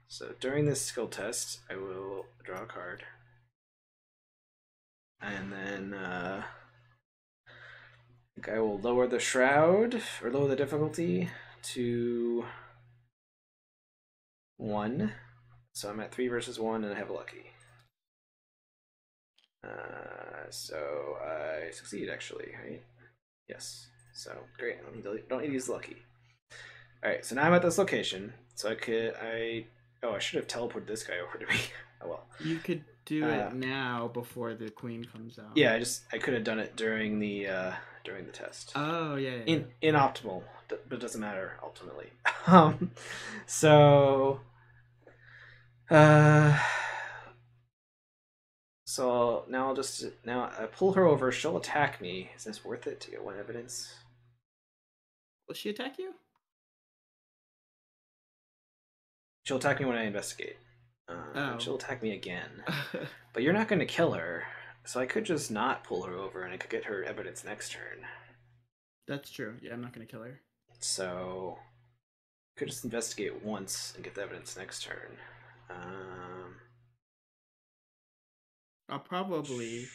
So during this skill test, I will draw a card. And then I think I will lower the shroud, or lower the difficulty to 1. So I'm at 3 versus 1, and I have a lucky. So I succeed, actually, right? Yes. So great. I don't need to use the lucky. All right. So now I'm at this location. So I should have teleported this guy over to me. Oh well. You could do it now before the queen comes out. Yeah, I could have done it during the test. Oh yeah. Inoptimal, but it doesn't matter ultimately. So so now I pull her over. She'll attack me. Is this worth it to get 1 evidence? Will she attack you? She'll attack me when I investigate. And she'll attack me again. But you're not going to kill her, so I could just not pull her over and I could get her evidence next turn. That's true. Yeah, I'm not going to kill her. So I could just investigate once and get the evidence next turn. I'll probably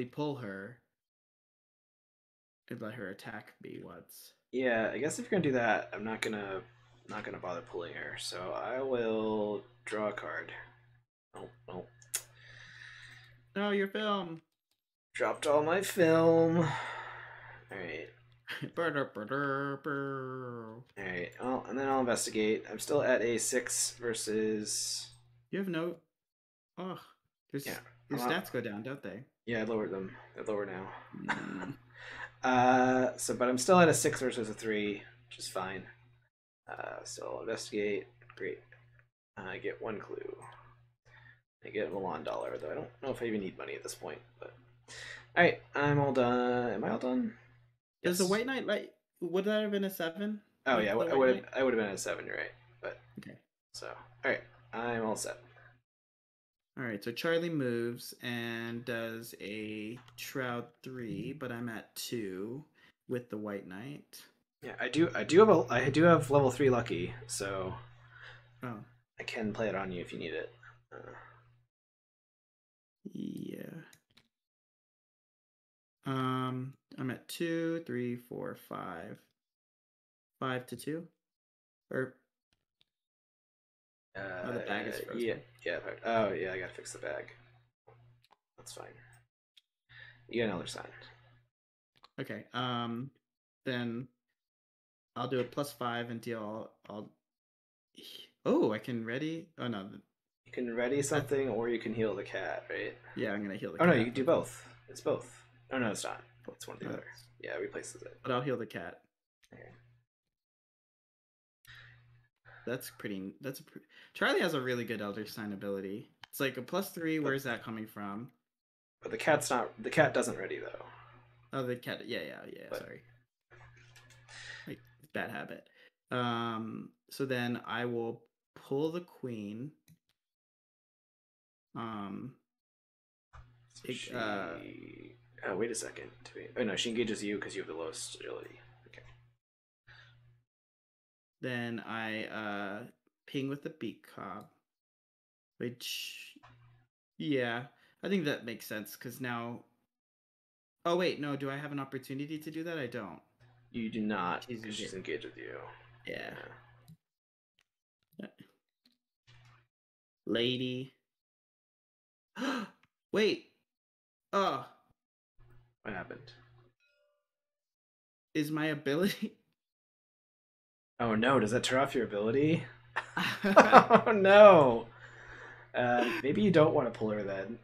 pull her and let her attack me once. Yeah, I guess if you're gonna do that, I'm not gonna bother pulling her. So I will draw a card. Oh. No, your film. Dropped all my film. All right. Alright, well, and then I'll investigate. I'm still at a 6 versus. You have no. Oh, your stats go down, don't they? Yeah, I lowered them. They're lower now. Mm. But I'm still at a 6 versus a 3, which is fine. So I'll investigate. Great. I get 1 clue. I get a Milan dollar, though I don't know if I even need money at this point. But alright, I'm all done. Am I all done? Does the White Knight would that have been a 7? Oh yeah, I would have been at a 7. You're right, but okay. So all right, I'm all set. All right, so Charlie moves and does a Shroud 3, but I'm at 2 with the White Knight. Yeah, I do have level 3 lucky, so I can play it on you if you need it. Yeah. I'm at 2, 3, 4, 5. 5 to 2? Or the bag is frozen. Yeah. Oh yeah, I gotta fix the bag. That's fine. You get another sign. Okay. Then I'll do a +5 and deal. Oh, I can ready. Oh no. You can ready something, or you can heal the cat, right? Yeah, I'm gonna heal the cat. Oh no, you can do both. It's both. Oh no, it's not. It's one or the other. Yeah, it replaces it. But I'll heal the cat. Okay. Charlie has a really good Elder Sign ability. It's like a +3. Where's that coming from? But the cat doesn't ready though. Oh, the cat. Yeah. But... Sorry. Like bad habit. So then I will pull the queen. Wait a second. Oh no, she engages you because you have the lowest agility. Okay. Then I ping with the beak cob, which, yeah, I think that makes sense because now. Oh wait, no. Do I have an opportunity to do that? I don't. You do not, She's because she's engaged. engaged with you. Yeah. Lady. Wait. Oh, What happened? is my ability? Oh no, does that turn off your ability? Oh no. Maybe you don't want to pull her then.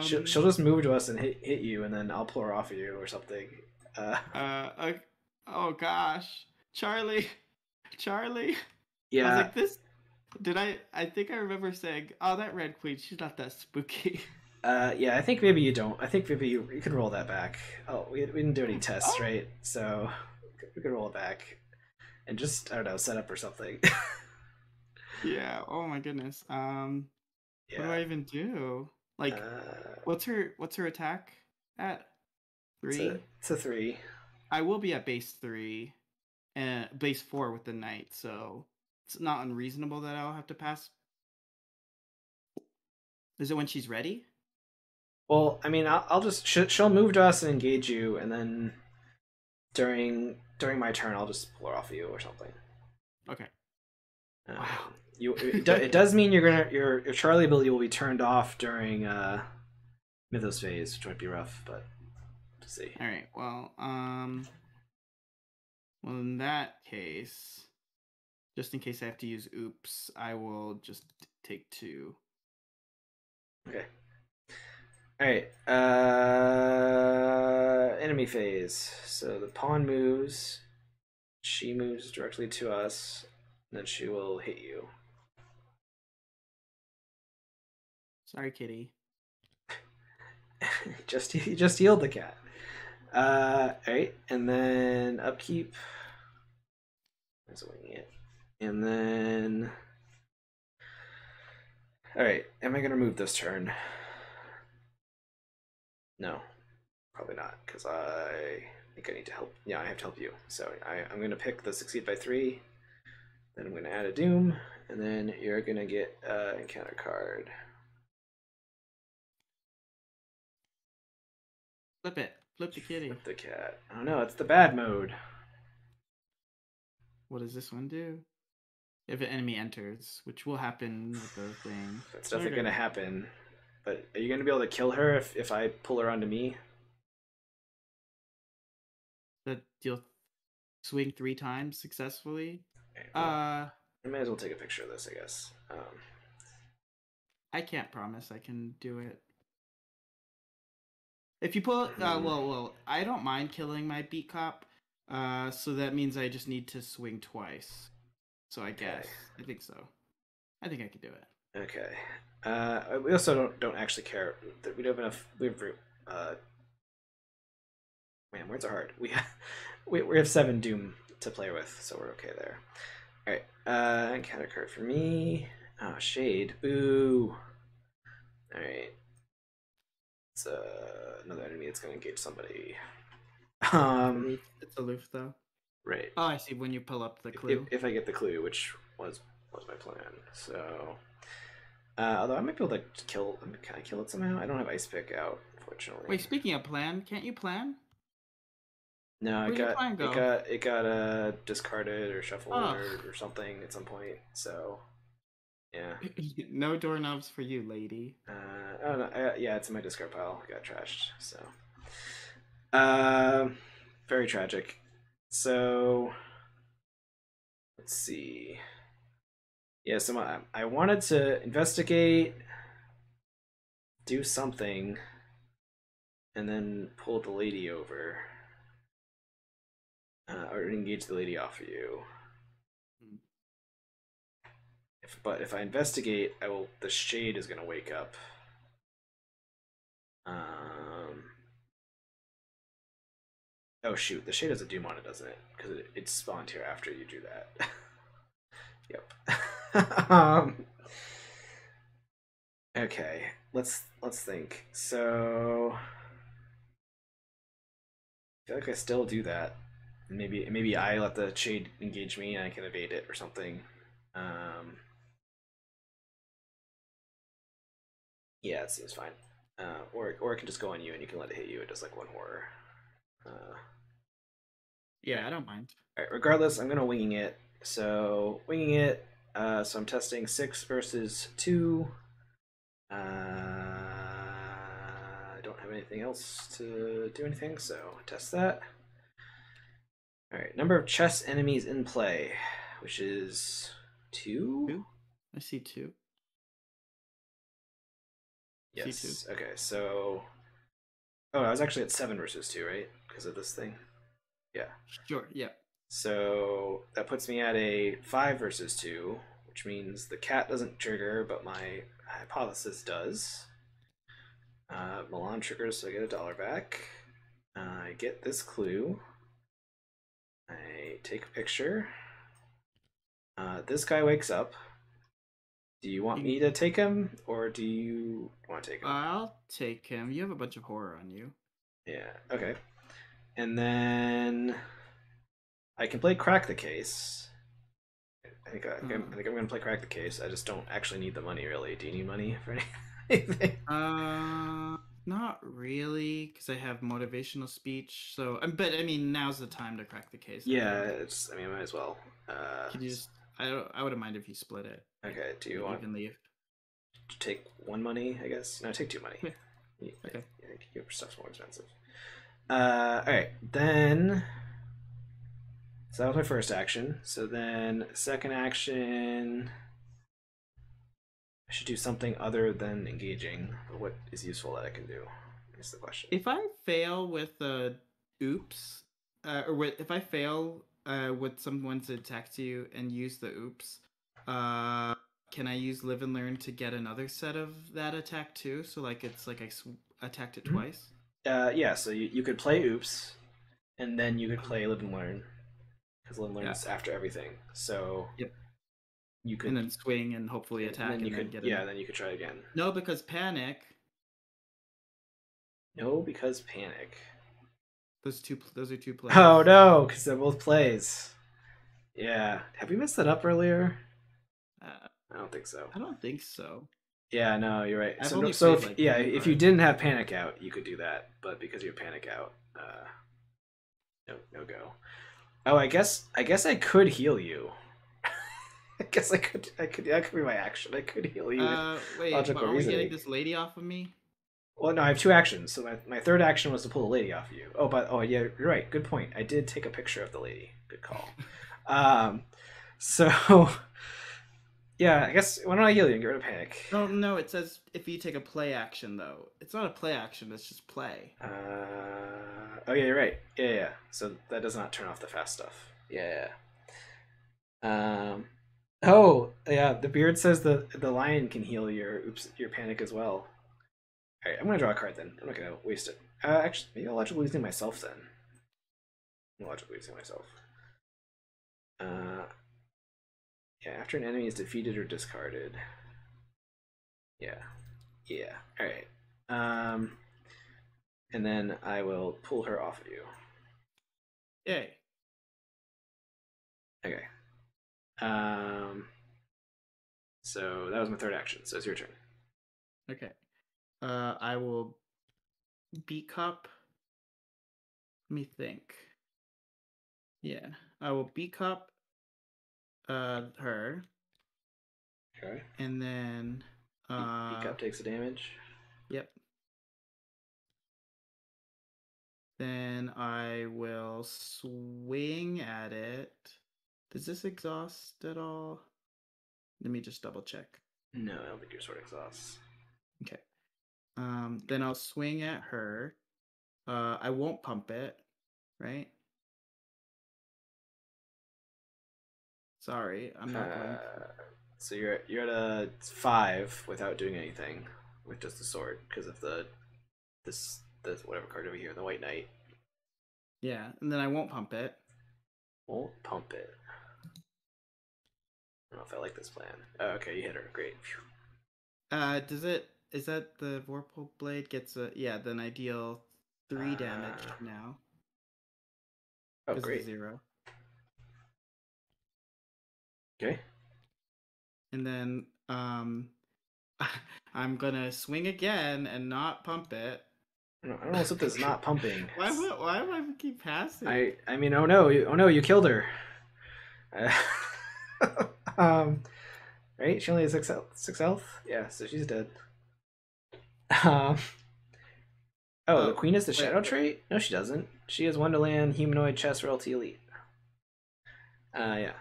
She'll um. just move to us and hit you, and then I'll pull her off of you or something. Uh, Uh. Oh gosh, Charlie. Charlie. I was yeah. like this. Did I think I remember saying, "Oh, that Red Queen. She's not that spooky." Yeah. I think maybe you don't. I think maybe you could roll that back. Oh, we didn't do any tests, Oh. right? So we could roll it back and just I don't know, set up or something. Yeah. Oh my goodness. What do Yeah. I even do? Like, Uh, what's her attack at? Three. it's a 3. I will be at base 3 and base 4 with the knight, so it's not unreasonable that I'll have to pass. Is it when she's ready? Well, I mean, I'll just she'll move to us and engage you, and then during my turn, I'll just pull her off of you or something. Okay. Um, Wow. it does mean your Charlie ability will be turned off during Mythos phase, which might be rough, but to see. All right. Well, in that case, just in case I have to use oops, I will just take 2. Okay. All right. Enemy phase. So the pawn moves. She moves directly to us, and then she will hit you. Sorry, kitty. just healed the cat. Alright, and then upkeep. That's winging it. And then. Alright, am I gonna move this turn? No, probably not, because I think I need to help. Yeah, I have to help you. So I'm gonna pick the succeed by 3. Then I'm gonna add a doom, and then you're gonna get encounter card. Flip it. Flip the kitty. Flip the cat. Oh no, it's the bad mode. What does this one do? If an enemy enters, which will happen with the thing. That's definitely gonna happen. But are you gonna be able to kill her if I pull her onto me? That you'll swing 3 times successfully. Okay, well, Uh, I might as well take a picture of this, I guess. I can't promise I can do it. If you pull, well, I don't mind killing my beat cop. So that means I just need to swing twice. So I guess I think so. I think I can do it. Okay. We also don't actually care that we don't have enough. We have man, words are hard. We have 7 Doom to play with, so we're okay there. All right. Encounter card for me. Oh, Shade. Boo. All right. It's another enemy that's gonna engage somebody. It's aloof though. Right. Oh, I see. When you pull up the clue. If I get the clue, which was my plan. So, although I might be able to kill. Can I kill it somehow? I don't have ice pick out, unfortunately. Wait, speaking of plan, can't you plan? No, Where'd your plan go? it got discarded or shuffled or something at some point. So, yeah. No doorknobs for you, lady. Oh no, yeah, it's in my discard pile. It got trashed. So, very tragic. So, let's see. Yeah, so I wanted to investigate, do something, and then pull the lady over, or engage the lady off of you. But if I investigate, I will. The shade is gonna wake up. Oh shoot, the shade has a doom on it, doesn't it? Because it spawned here after you do that. Yep. Okay, let's think. So I feel like I still do that. Maybe I let the shade engage me and I can evade it or something. Yeah, it seems fine. Or it can just go on you and you can let it hit you. It does like one horror. Yeah, I don't mind. All right, regardless, I'm gonna winging it. So winging it. So I'm testing 6 versus 2. I don't have anything else to do anything, so test that. All right, number of chess enemies in play, which is 2. Two? I see two. See two. Yes. Okay. So, oh, I was actually at 7 versus 2, right? Because of this thing. Yeah. Sure. Yeah. So that puts me at a 5 versus 2, which means the cat doesn't trigger, but my hypothesis does. Milan triggers, so I get $1 back. I get this clue. I take a picture. This guy wakes up. Do you want me to take him, or do you want to take him? I'll take him. You have a bunch of horror on you. Yeah, okay. And then I can play Crack the Case. I think I'm gonna play Crack the Case. I just don't actually need the money, really. Do you need money for anything? Not really, because I have motivational speech. So, but I mean, now's the time to crack the case. Yeah, it's. I mean, I might as well. Could you just? I wouldn't mind if you split it. Okay. Do you want evenly? to take 1 money? I guess. No, take 2 money. Yeah. Okay. Your stuff's more expensive. All right, then. So that was my first action. So then, second action. I should do something other than engaging. What is useful that I can do? Is the question. If I fail with oops, if I fail with someone to attack you and use the oops, can I use live and learn to get another set of that attack too? So like it's like I attacked it twice. Yeah. So you could play oops, and then you could play live and learn, because live and learn is after everything. So yep. You could and then swing and hopefully attack, and then get it. Yeah, then you could try again. No, because panic. No, because panic. Those are two plays. Oh no, because they're both plays. Yeah. Have we messed that up earlier? I don't think so. I don't think so. Yeah, no, you're right. I've If you didn't have panic out, you could do that. But because you have panic out, no go. Oh, I guess I could heal you. I guess I could. That could be my action. I could heal you. Wait, are we getting this lady off of me? Well, no, I have 2 actions. So my third action was to pull the lady off of you. Oh, yeah, you're right. Good point. I did take a picture of the lady. Good call. So yeah, I guess why don't I heal you and get rid of panic? No, it says if you take a play action though. It's not a play action. It's just play. Oh yeah, you're right. Yeah. So that does not turn off the fast stuff. Yeah. Oh yeah, the beard says the lion can heal your panic as well. All right, I'm gonna draw a card then. I'm not gonna waste it. Actually, maybe I'll logically using myself then. I'm logically using myself. Yeah, after an enemy is defeated or discarded. Yeah. All right. And then I will pull her off of you. Yay. Okay. So that was my third action. So it's your turn. Okay. I will beat cup. Let me think. Yeah, I will beat cup. Her. Okay. And then. Beat cup takes a damage. Yep. Then I will swing at it. Does this exhaust at all? Let me just double check. No, I don't think your sword exhausts. Okay. Then I'll swing at her. I won't pump it, right? Sorry, I'm not going. So you're at a 5 without doing anything with just the sword because of this whatever card over here, the White Knight. Yeah, and then I won't pump it. Won't pump it. I don't know if I like this plan. Oh, okay, you hit her. Great. Phew. Is that the Vorpal Blade gets a... Yeah, then I deal 3 damage now. Oh, great. 0. Okay. And then, I'm gonna swing again and not pump it. I don't know if this is not pumping. Why am I keep passing? I mean, oh no, you killed her. Right? She only has 6 health? Yeah, so she's dead. Oh, the queen has the shadow trait? No, she doesn't. She has Wonderland, humanoid, chess, royalty, elite. Yeah.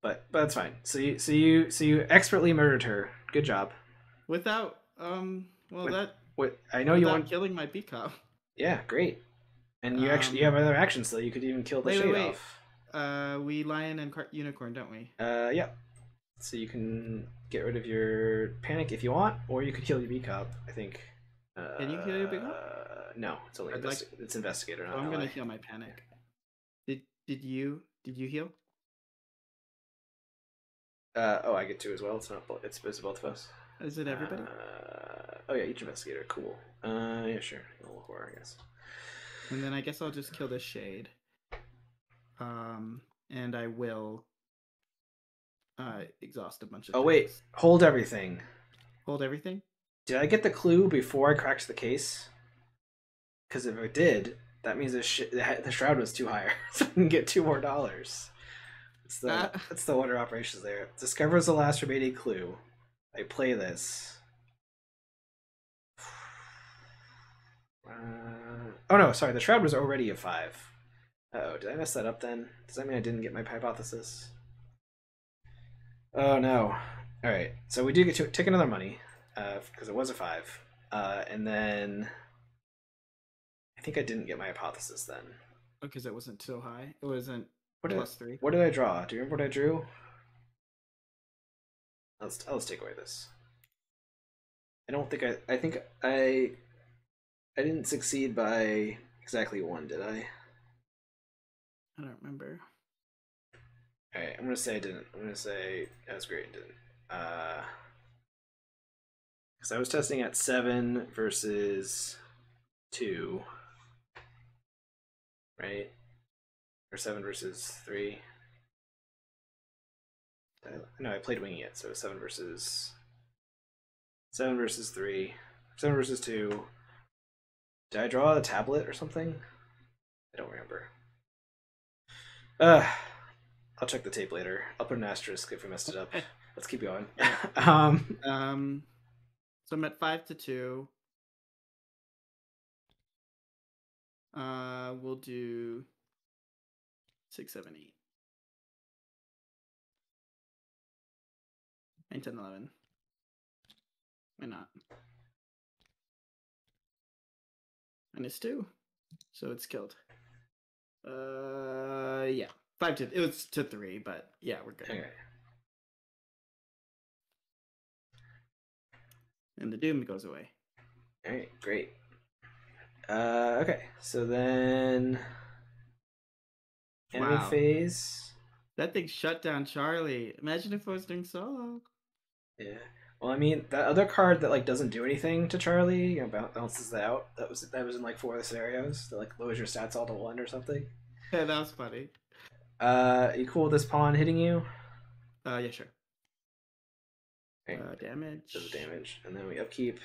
But that's fine. So you expertly murdered her. Good job. Without I know you want killing my peacock. Yeah, great. And you have other actions, so you could even kill the shade off. We lion and unicorn, don't we? Yeah. So you can get rid of your panic if you want, or you could kill your peacock. I think. Can you kill your peacock? No, it's only it's investigator. Not I'm gonna heal my panic. Did you heal? Oh, I get 2 as well. It's not. It's supposed to both of us. Is it everybody? Oh yeah, each investigator. Cool. Yeah, sure. A little horror, I guess. And then I guess I'll just kill the shade. And I will exhaust a bunch of things. Wait, hold everything. Hold everything? Did I get the clue before I cracked the case? Because if I did, that means the shroud was too high, so I can get $2 more. That's the order operations there. Discovers the last remaining clue. I play this. Oh no, sorry. The shroud was already a 5. Uh-oh, did I mess that up then? Does that mean I didn't get my hypothesis? Oh no. Alright, so we do get to take another money, because it was a 5. And then I think I didn't get my hypothesis then. Because it wasn't so high. It wasn't +3. What did I draw? Do you remember what I drew? Let's take away this. I don't think I think I didn't succeed by exactly 1, did I? I don't remember. Alright, I'm gonna say I didn't. I'm gonna say that was great and didn't. Because I was testing at 7 versus 2. Right? Or 7 versus 3. No, I played winging it, so 7 versus 3. 7 versus 2. Did I draw the tablet or something? I don't remember. I'll check the tape later. I'll put an asterisk if we messed it up. Let's keep going. So I'm at 5 to 2. We'll do 6, 7, 8. 9, 10, 11. Why not? And it's 2. So it's killed. Yeah. 5 to... It was to 3, but yeah, we're good. Okay. And the doom goes away. Alright, great. Okay, so then... Enemy phase. That thing shut down Charlie. Imagine if I was doing solo. Yeah. Well, I mean, that other card that like doesn't do anything to Charlie, balances that out. That was in like 4 of the scenarios. That like lowers your stats all to 1 or something. Yeah, that was funny. You cool with this pawn hitting you? Yeah, sure. Okay. Damage. Does the damage, and then we upkeep.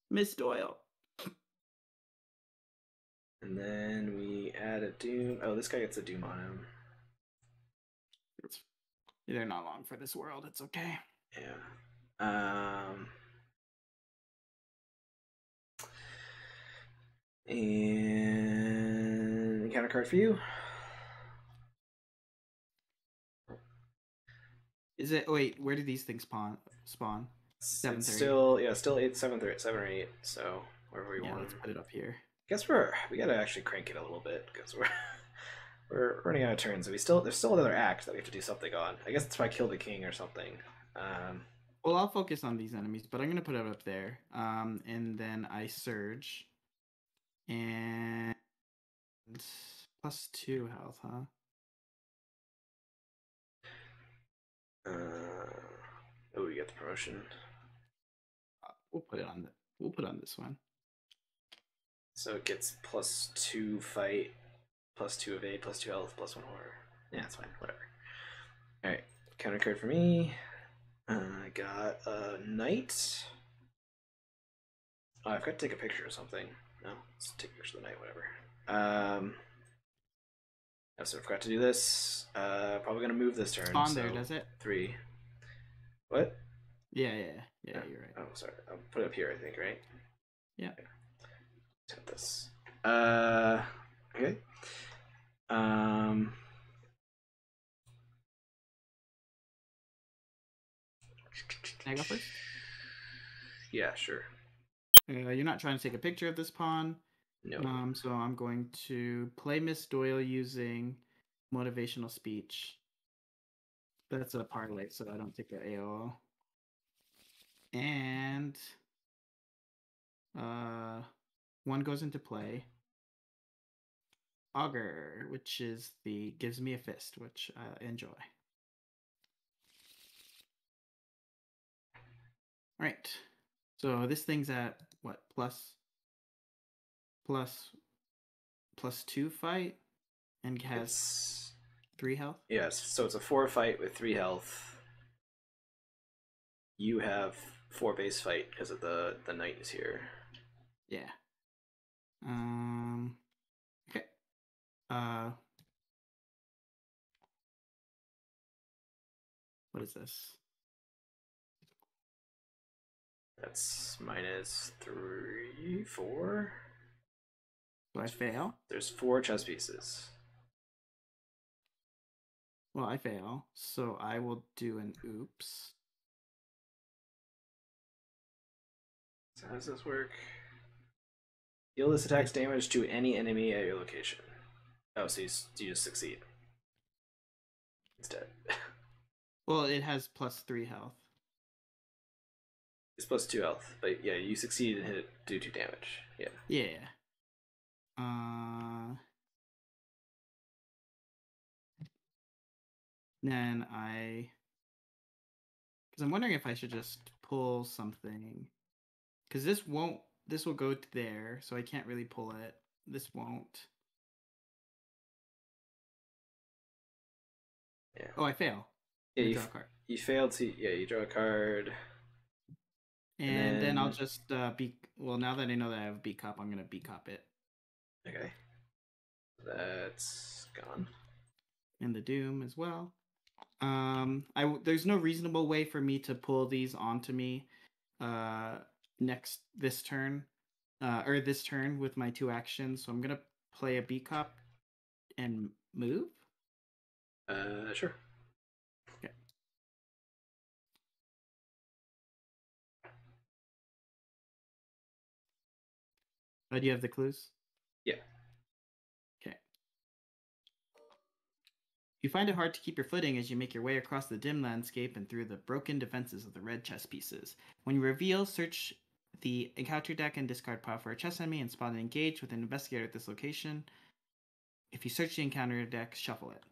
Miss Doyle. And then we add a doom. Oh, this guy gets a doom on him. They're not long for this world. It's okay. Yeah. And encounter card for you. Is it? Wait, where do these things spawn? 7:30. Still 8, 7 or 8. So wherever we want. Let's put it up here. Guess we gotta actually crank it a little bit because we're running out of turns. So there's still another act that we have to do something on. I guess that's why I kill the king or something. Well, I'll focus on these enemies, but I'm gonna put it up there. And then I surge, and +2 health, huh? Oh, we get the promotion. We'll put on this one. So it gets +2 fight, +2 evade, +2 health, +1 horror. Yeah, it's fine. Whatever. All right. Counter card for me. I got a knight. Oh, I've got to take a picture or something. No, let's take a picture of the knight, whatever. So I forgot to do this. Probably gonna move this turn. On so there, does it? 3. What? Yeah, you're right. Oh, sorry. I'll put it up here, I think, right? Yeah. Let's hit this. Okay. Can I go first? Yeah, sure. You're not trying to take a picture of this pawn. No. So I'm going to play Miss Doyle using motivational speech. That's a parlay, so I don't take the AOL. And one goes into play. Augur, which is the gives me a fist, which I enjoy. All right. So this thing's at what? +2 fight and has 3 health. Yes, so it's a 4 fight with 3 health. You have 4 base fight because of the knight is here. Yeah. Okay. What is this? That's -3, 4. Do I fail? There's 4 chess pieces. Well, I fail, so I will do an oops. So how does this work? Deal this attack's damage to any enemy at your location. Oh, so you just succeed instead. Well, it has +3 health. It's +2 health, but yeah, you succeed and hit it, do 2 damage. Yeah. Yeah. Then because I'm wondering if I should just pull something, because this will go to there, so I can't really pull it. This won't. Yeah. Oh, I fail. Yeah, I draw a card. You failed to. Yeah, you draw a card. And then I'll just well, now that I know that I have B cup, I'm gonna B cup it. Okay. That's gone. And the Doom as well. There's no reasonable way for me to pull these onto me this turn with my 2 actions, so I'm gonna play a B cup and move. Sure. Okay. Do you have the clues? Yeah. Okay. You find it hard to keep your footing as you make your way across the dim landscape and through the broken defenses of the red chess pieces. When you reveal, search the encounter deck and discard pile for a chess enemy and spot and engage with an investigator at this location. If you search the encounter deck, shuffle it.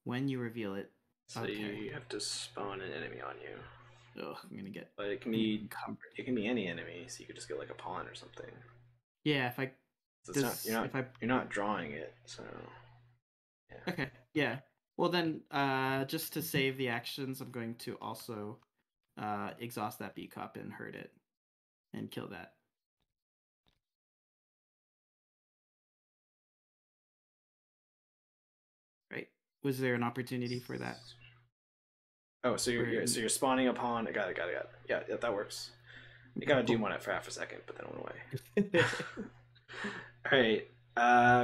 When you reveal it, so you have to spawn an enemy on you. Ugh, I'm gonna get. But it can be encumbered. It can be any enemy, so you could just get like a pawn or something. Yeah, if I. So you're not drawing it, so. Yeah. Okay. Yeah. Well then, just to save the actions, I'm going to also exhaust that B cup and hurt it, and kill that. Right? Was there an opportunity for that? Oh, so you're spawning a pawn. Got it. Yeah, that works. You gotta do one for half a second, but then it went away. All right.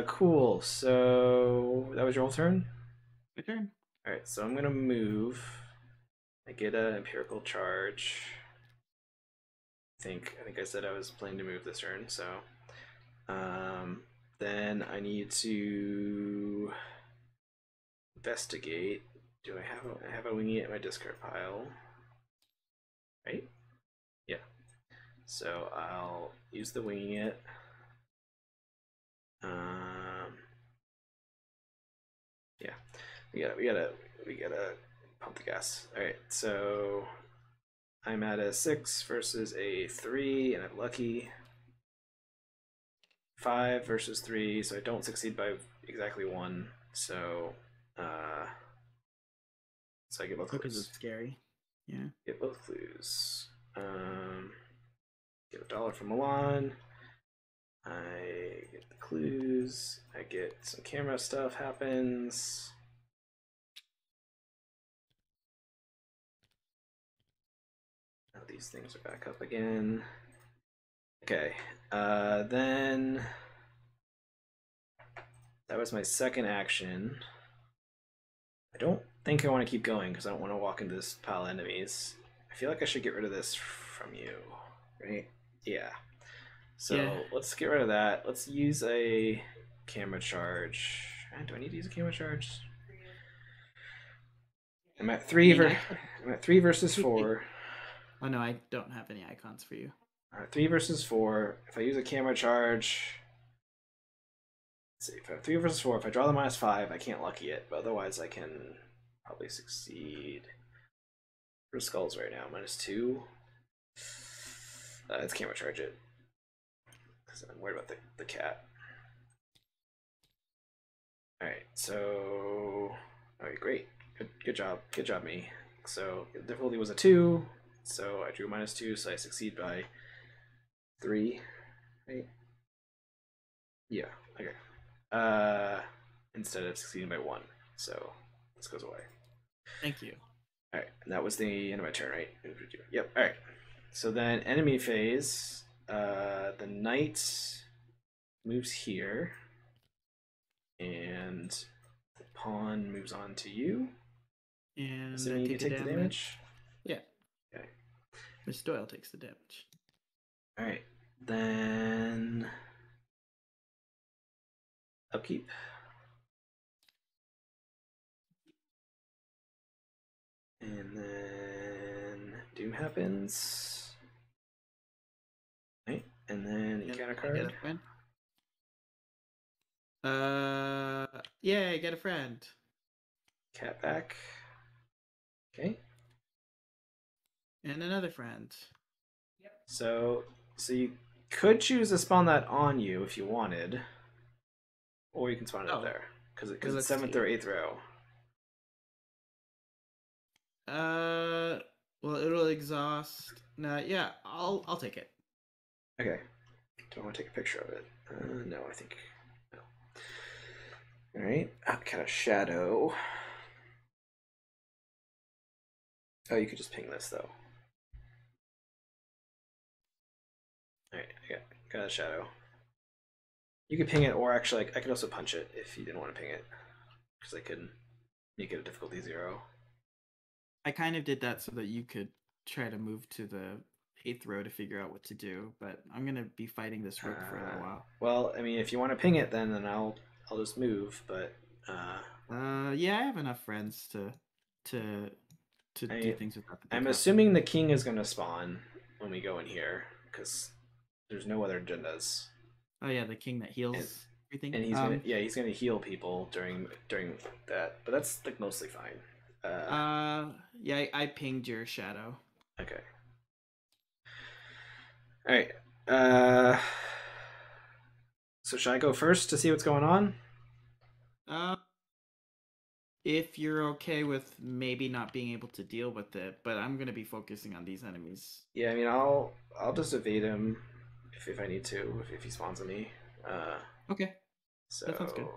Cool. So that was your whole turn. My turn. All right. So I'm gonna move. I get an empirical charge. I think I said I was planning to move this turn. So, then I need to investigate. Do I have a wingy at my discard pile? Right? Yeah. So I'll use the winging it. Yeah. We gotta pump the gas. All right. So I'm at a 6 versus a 3, and I'm lucky. 5 versus 3, so I don't succeed by exactly 1. So So I get both Because clues. it's scary. Yeah. Get both clues. Get $1 from Milan. I get the clues. I get some camera stuff happens. Now these things are back up again. Okay. Then that was my second action. I don't think I want to keep going because I don't want to walk into this pile of enemies. I feel like I should get rid of this from you, right? Yeah. So Yeah. let's get rid of that. Let's use a camera charge. Do I need to use a camera charge? I'm at I'm at 3 versus 4. Oh no, I don't have any icons for you. All right, 3 versus 4. If I use a camera charge, let's see. If I have 3 versus 4, if I draw the -5, I can't lucky it, but otherwise I can probably succeed. For skulls right now, -2. Let's camera charge it because I'm worried about the cat. All right, so all right, great, good job, me. So the difficulty was a 2, so I drew -2, so I succeed by 3, right? Yeah, okay. Instead of succeeding by 1, so this goes away. Thank you. All right, and that was the end of my turn, right? Yep. All right. So then enemy phase. The knight moves here, and the pawn moves on to you. And Assuming you can take the damage. Yeah. Okay. Miss Doyle takes the damage. All right. Then upkeep. And then Doom happens. Right. And then you get a card. Yeah, get a friend. Cat back. Okay. And another friend. So you could choose to spawn that on you if you wanted, or you can spawn it up there because it's 7th or 8th row. Well, it'll exhaust. No, yeah, I'll take it. Okay. Do I want to take a picture of it? No, I think no. All right. Kind of shadow. Oh, you could just ping this though. All right, I got a shadow. You could ping it, or actually, I could also punch it if you didn't want to ping it, because I could make it a difficulty 0. I kind of did that so that you could try to move to the 8th row to figure out what to do, but I'm gonna be fighting this rook for a little while. Well, I mean, if you want to ping it, then I'll just move. But yeah, I have enough friends to do things without the. I'm assuming the king is gonna spawn when we go in here because there's no other agendas. Oh yeah, the king that heals everything. And he's gonna heal people during that, but that's like mostly fine. Yeah, I pinged your shadow. Okay. All right. So should I go first to see what's going on? If you're okay with maybe not being able to deal with it, but I'm gonna be focusing on these enemies. Yeah, I mean, I'll just evade him if I need to if he spawns on me. Okay. So that sounds good.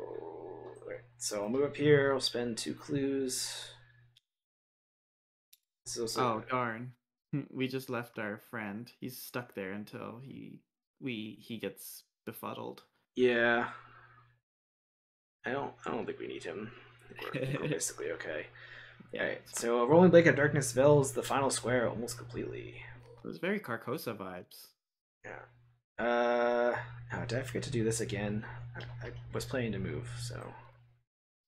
Right. So I'll move up here. I'll spend 2 clues. Oh darn! We just left our friend. He's stuck there until he gets befuddled. Yeah. I don't think we need him. We're basically okay. Yeah. All right. So Rolling Blade of Darkness veils the final square almost completely. It was very Carcosa vibes. Yeah. Did I forget to do this again? I was planning to move, so.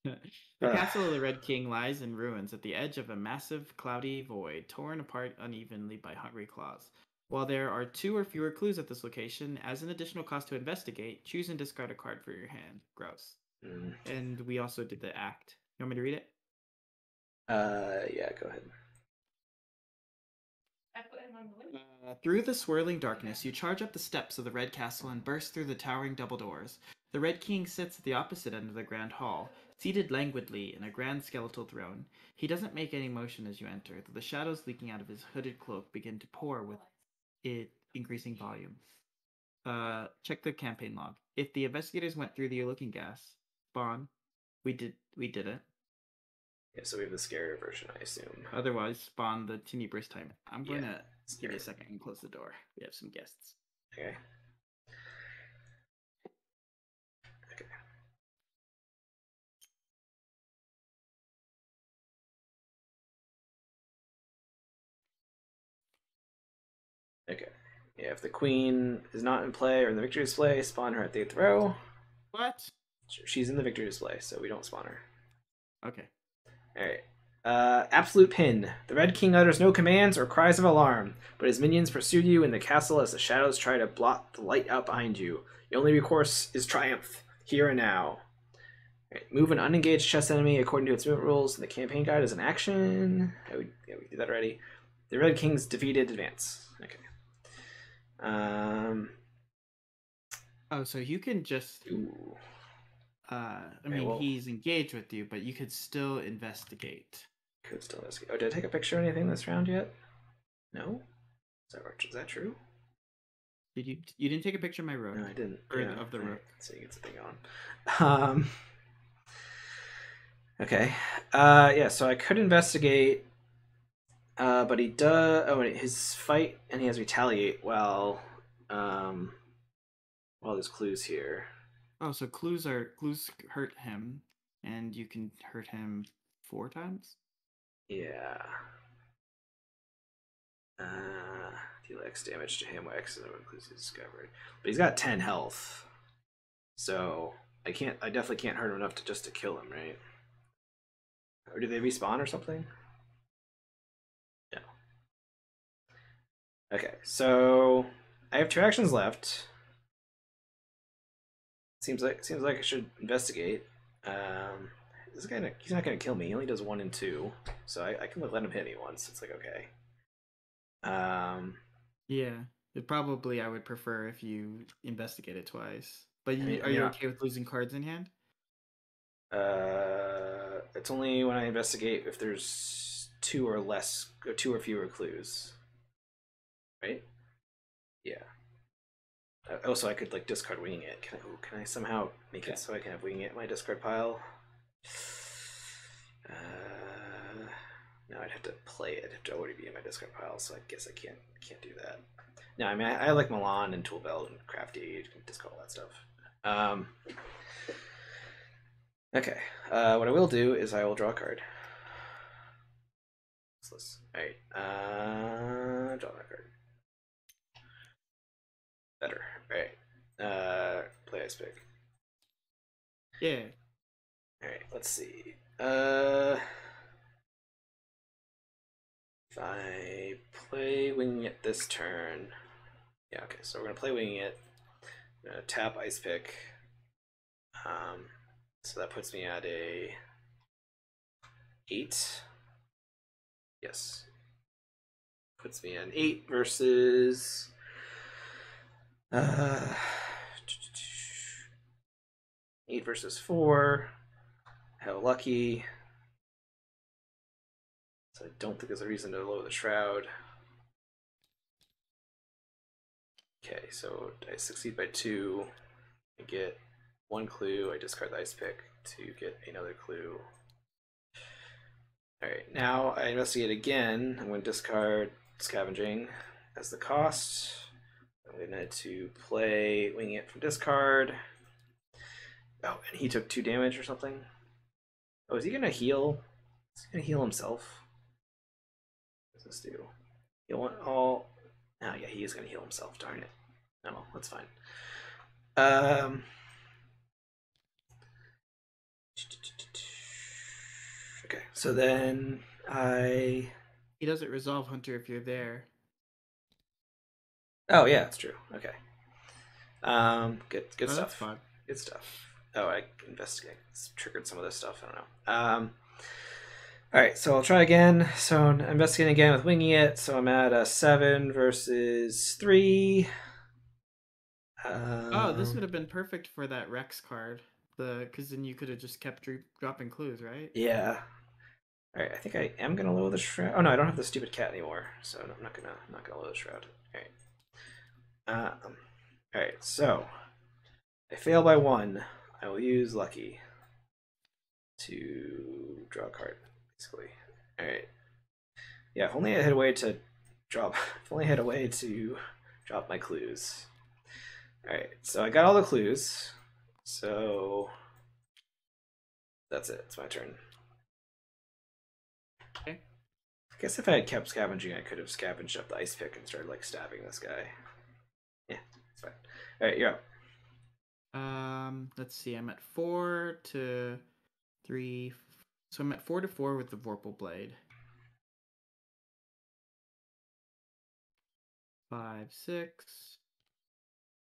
The castle of the Red King lies in ruins at the edge of a massive, cloudy void, torn apart unevenly by hungry claws. While there are 2 or fewer clues at this location, as an additional cost to investigate, choose and discard a card for your hand. Gross. And we also did the act. You want me to read it? Yeah, go ahead. Through the swirling darkness, you charge up the steps of the Red Castle and burst through the towering double doors. The Red King sits at the opposite end of the Grand Hall, Seated languidly in a grand skeletal throne, he doesn't make any motion as you enter, though the shadows leaking out of his hooded cloak begin to pour with it increasing volume. Check the campaign log. If the investigators went through the looking gas, spawn. We didn't. Yeah, so we have the scary version, I assume. Otherwise, spawn the Tenebrous time. I'm going to give you scary. a second and close the door. We have some guests. Okay. Okay. Yeah, if the queen is not in play or in the victory display, spawn her at the 8th row. What? She's in the victory display, so we don't spawn her. Okay. Alright. Absolute pin. The Red King utters no commands or cries of alarm, but his minions pursue you in the castle as the shadows try to blot the light out behind you. Your only recourse is triumph, here and now. Right. Move an unengaged chess enemy according to its movement rules in the campaign guide as an action. We did that already. The Red King's defeated. Advance. Okay. Oh, so you can just. Ooh. He's engaged with you, but you could still investigate. Could still investigate. Oh, did I take a picture of anything this round yet? No. Is that true? Did you? You didn't take a picture of my rook? No, I didn't. Of the rook. So you get something on. Okay. Yeah. So I could investigate. But he does. Oh, his fight, and he has retaliate. Well, there's clues here. Oh, so clues hurt him, and you can hurt him 4 times? Yeah. Deal X damage to him. X is what clues he's discovered. But he's got 10 health, so I definitely can't hurt him enough to kill him, right? Or do they respawn or something? No. Okay, so I have 2 actions left. Seems like I should investigate. This guy, he's not gonna kill me. He only does 1 and 2, so I can let him hit me once. It's like okay. Yeah, probably I would prefer if you investigate it twice. But are you okay with losing cards in hand? It's only when I investigate if there's 2 or fewer clues, right? Yeah. Also, I could like discard winging it. Can I somehow make it so I can have winging it in my discard pile? No, I'd have to play it. It'd have to already be in my discard pile, so I guess I can't do that. No, I mean I like Milan and Tool Belt and Crafty. You can discard all that stuff. Okay. What I will do is I will draw a card. Alright. Draw that card. Better. Alright. Play ice pick. Yeah. Alright, let's see. If I play Winging It this turn. Yeah, okay, so we're gonna play Winging It. I'm gonna tap ice pick. So that puts me at a 8. Yes. Puts me at an 8 versus 8 versus 4. How lucky. So I don't think there's a reason to lower the shroud. Okay, so I succeed by 2. I get 1 clue. I discard the ice pick to get another clue. Alright, now I investigate again. I'm going to discard Scavenging as the cost. I'm going to play Winging It from discard. Oh, and he took 2 damage or something. Oh, is he going to heal? Is he going to heal himself? What does this do? Heal one all. Oh, yeah, he is going to heal himself. Darn it. Oh, well, that's fine. Okay, so then He doesn't resolve Hunter if you're there. Oh yeah, that's true. Okay. Good stuff. That's fun. Good stuff. Oh, I investigate. It's triggered some of this stuff. I don't know. All right, so I'll try again. So I'm investigating again with Winging It. So I'm at a 7 versus 3. Oh, this would have been perfect for that Rex card. because then you could have just kept dropping clues, right? Yeah. All right, I think I am gonna lower the shroud. Oh no, I don't have the stupid cat anymore, so I'm not gonna lower the shroud. All right. All right. So I fail by 1. I will use lucky to draw a card, basically. All right. Yeah, if only I had a way to drop. If only I had a way to drop my clues. All right. So I got all the clues. So that's it. It's my turn. Okay. I guess if I had kept scavenging, I could have scavenged up the ice pick and started like stabbing this guy. Yeah, it's fine. All right, you're up. Let's see. I'm at 4 to 3. So I'm at 4 to 4 with the Vorpal Blade. 5, 6,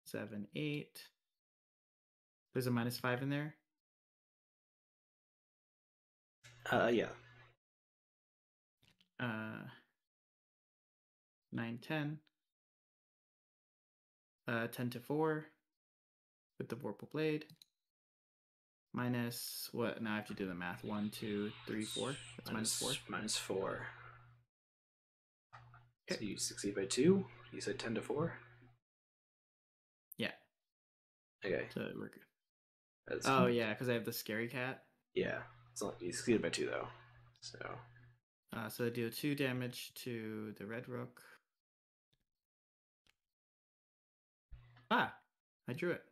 7, 8. There's a -5 in there. Yeah. 9, 10. 10 to 4 with the Vorpal Blade. Minus what? Now I have to do the math. 1, 2, 3, 4. That's -4. -4. Okay. So you succeed by 2. You said 10 to 4. Yeah. Okay. So we're good. That's Oh yeah, because I have the scary cat. Yeah. So you succeeded by 2 though. So. So I deal 2 damage to the Red Rook. Ah, I drew it.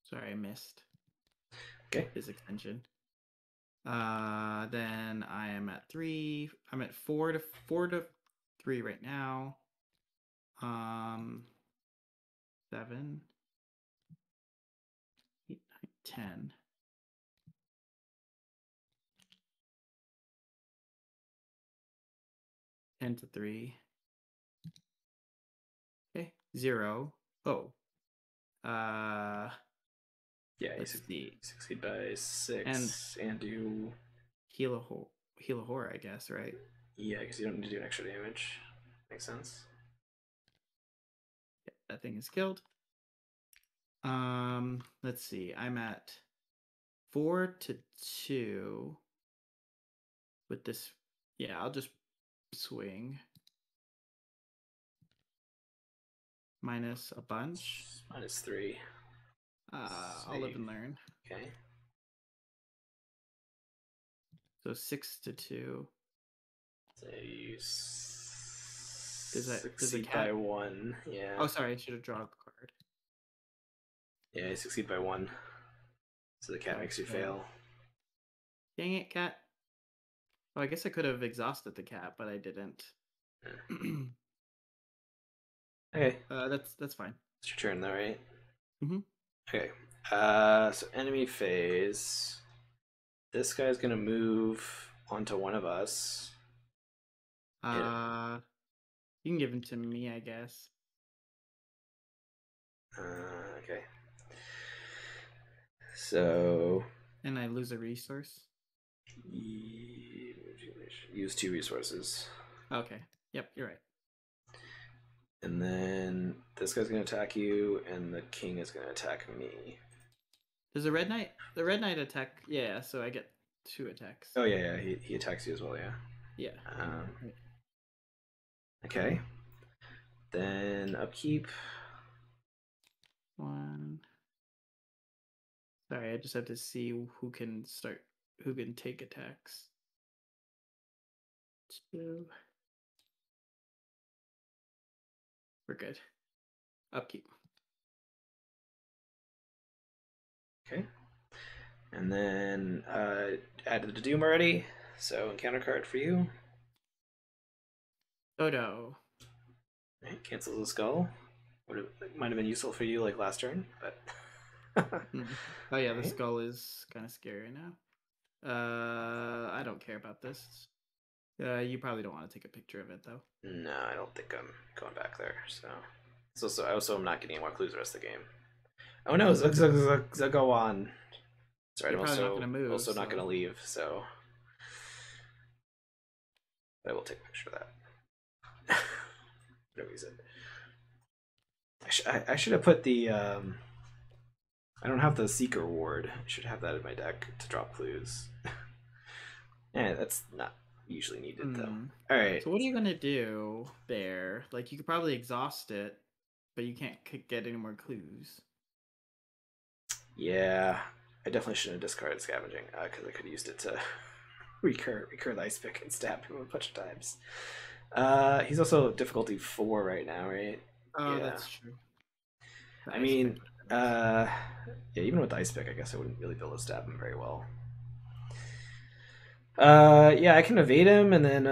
Sorry, I missed. Okay. His extension. Then I am at 3. I'm at 4 to 3 right now. 7, 8, 9, 10. 10 to 3. Okay, 0. Oh. Yeah, you succeed by 6 and do heal a horror, I guess, right? Yeah, because you don't need to do an extra damage. Makes sense. Yeah, that thing is killed. Let's see. I'm at 4 to 2 with this. Yeah, I'll just swing. Minus a bunch. -3. I'll live and learn. Okay. So 6 to 2. So you Does the succeed cat... by 1. Yeah. Oh, sorry. I should have drawn a card. Yeah, you succeed by 1. So the cat makes you fail. Dang it, cat. Oh, I guess I could have exhausted the cat, but I didn't. Okay. That's fine. It's your turn though, right? Mm-hmm. Okay. So enemy phase. This guy's gonna move onto one of us. You can give him to me, I guess. Okay. So. And I lose a resource. Use 2 resources. Okay. Yep, you're right. And then this guy's gonna attack you, and the king is gonna attack me. Does the red knight attack? Yeah, so I get 2 attacks. Oh yeah, he attacks you as well, yeah. Yeah. Okay. Then upkeep. 1. Sorry, I just have to see who can take attacks. 2. We're good. Upkeep. Okay. And then added the Doom already, so encounter card for you. Dodo. Right, cancels the skull. Might have been useful for you like last turn, but. Oh yeah, the skull is kind of scary now. I don't care about this. You probably don't want to take a picture of it though. No, I don't think I'm going back there. So I also am not getting any more clues the rest of the game. Oh no, Zagawan. Sorry, I'm also not gonna leave. So I will take a picture of that. Whatever you said. I should have put the I don't have the Seeker Ward. I should have that in my deck to drop clues. Yeah, that's not usually needed though. All right. So what are you gonna do there? Like you could probably exhaust it, but you can't get any more clues. Yeah, I definitely shouldn't have discarded Scavenging because I could have used it to recur the Ice Pick and stab him a bunch of times. He's also difficulty 4 right now, right? Oh, Yeah. that's true. I mean, yeah, even with the Ice Pick, I guess I wouldn't really be able to stab him very well. Yeah, I can evade him and then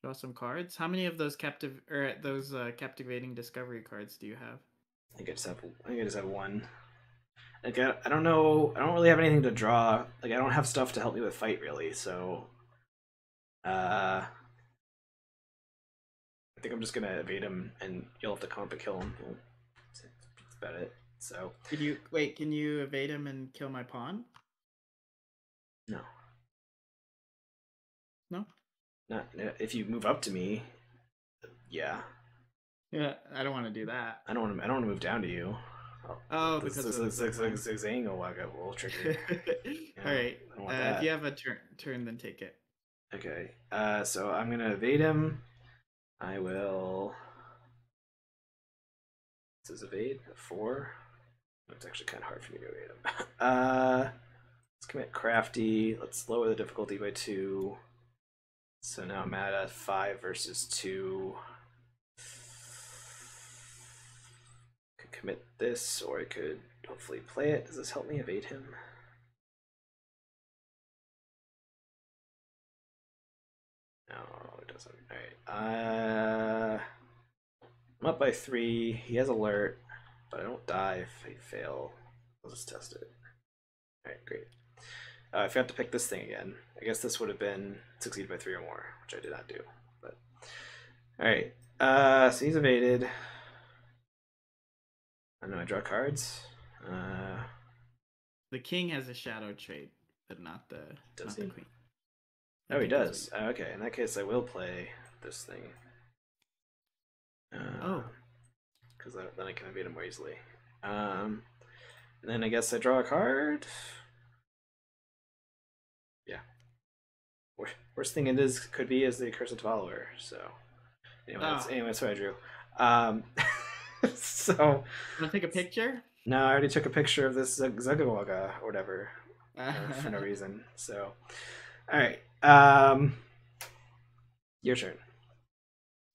draw some cards. How many of those captivating discovery cards do you have? I think I just have one. Like I don't know. I don't really have anything to draw. Like I don't have stuff to help me with fight really. So, I think I'm just gonna evade him, and you'll have to come up and kill him. That's about it. So. Can you evade him and kill my pawn? No. No. Not if you move up to me. Yeah. Yeah, I don't want to do that. I don't want to move down to you. Because this angle will get a little tricky. All right. If you have a turn, then take it. Okay. So I'm gonna evade him. I will. This is evade 4. It's actually kind of hard for me to evade him. Let's commit crafty. Let's lower the difficulty by 2. So now I'm at a 5 versus 2. Could commit this, or I could hopefully play it. Does this help me evade him? No, it doesn't. Alright. I'm up by 3. He has alert, but I don't die if I fail. I'll just test it. Alright, great. I forgot to pick this thing again. I guess this would have been succeed by 3 or more, which I did not do. But alright. So he's evaded. I know I draw cards. The king has a shadow trait, but not the queen. Oh, he does. Okay, in that case, I will play this thing. Because then I can evade him more easily. And then I guess I draw a card. Yeah. Worst thing could be is the Accursed Follower. So anyway, that's what I drew. So. Want to take a picture? No, I already took a picture of this Zugawaga or whatever for no reason. So, all right. Your turn.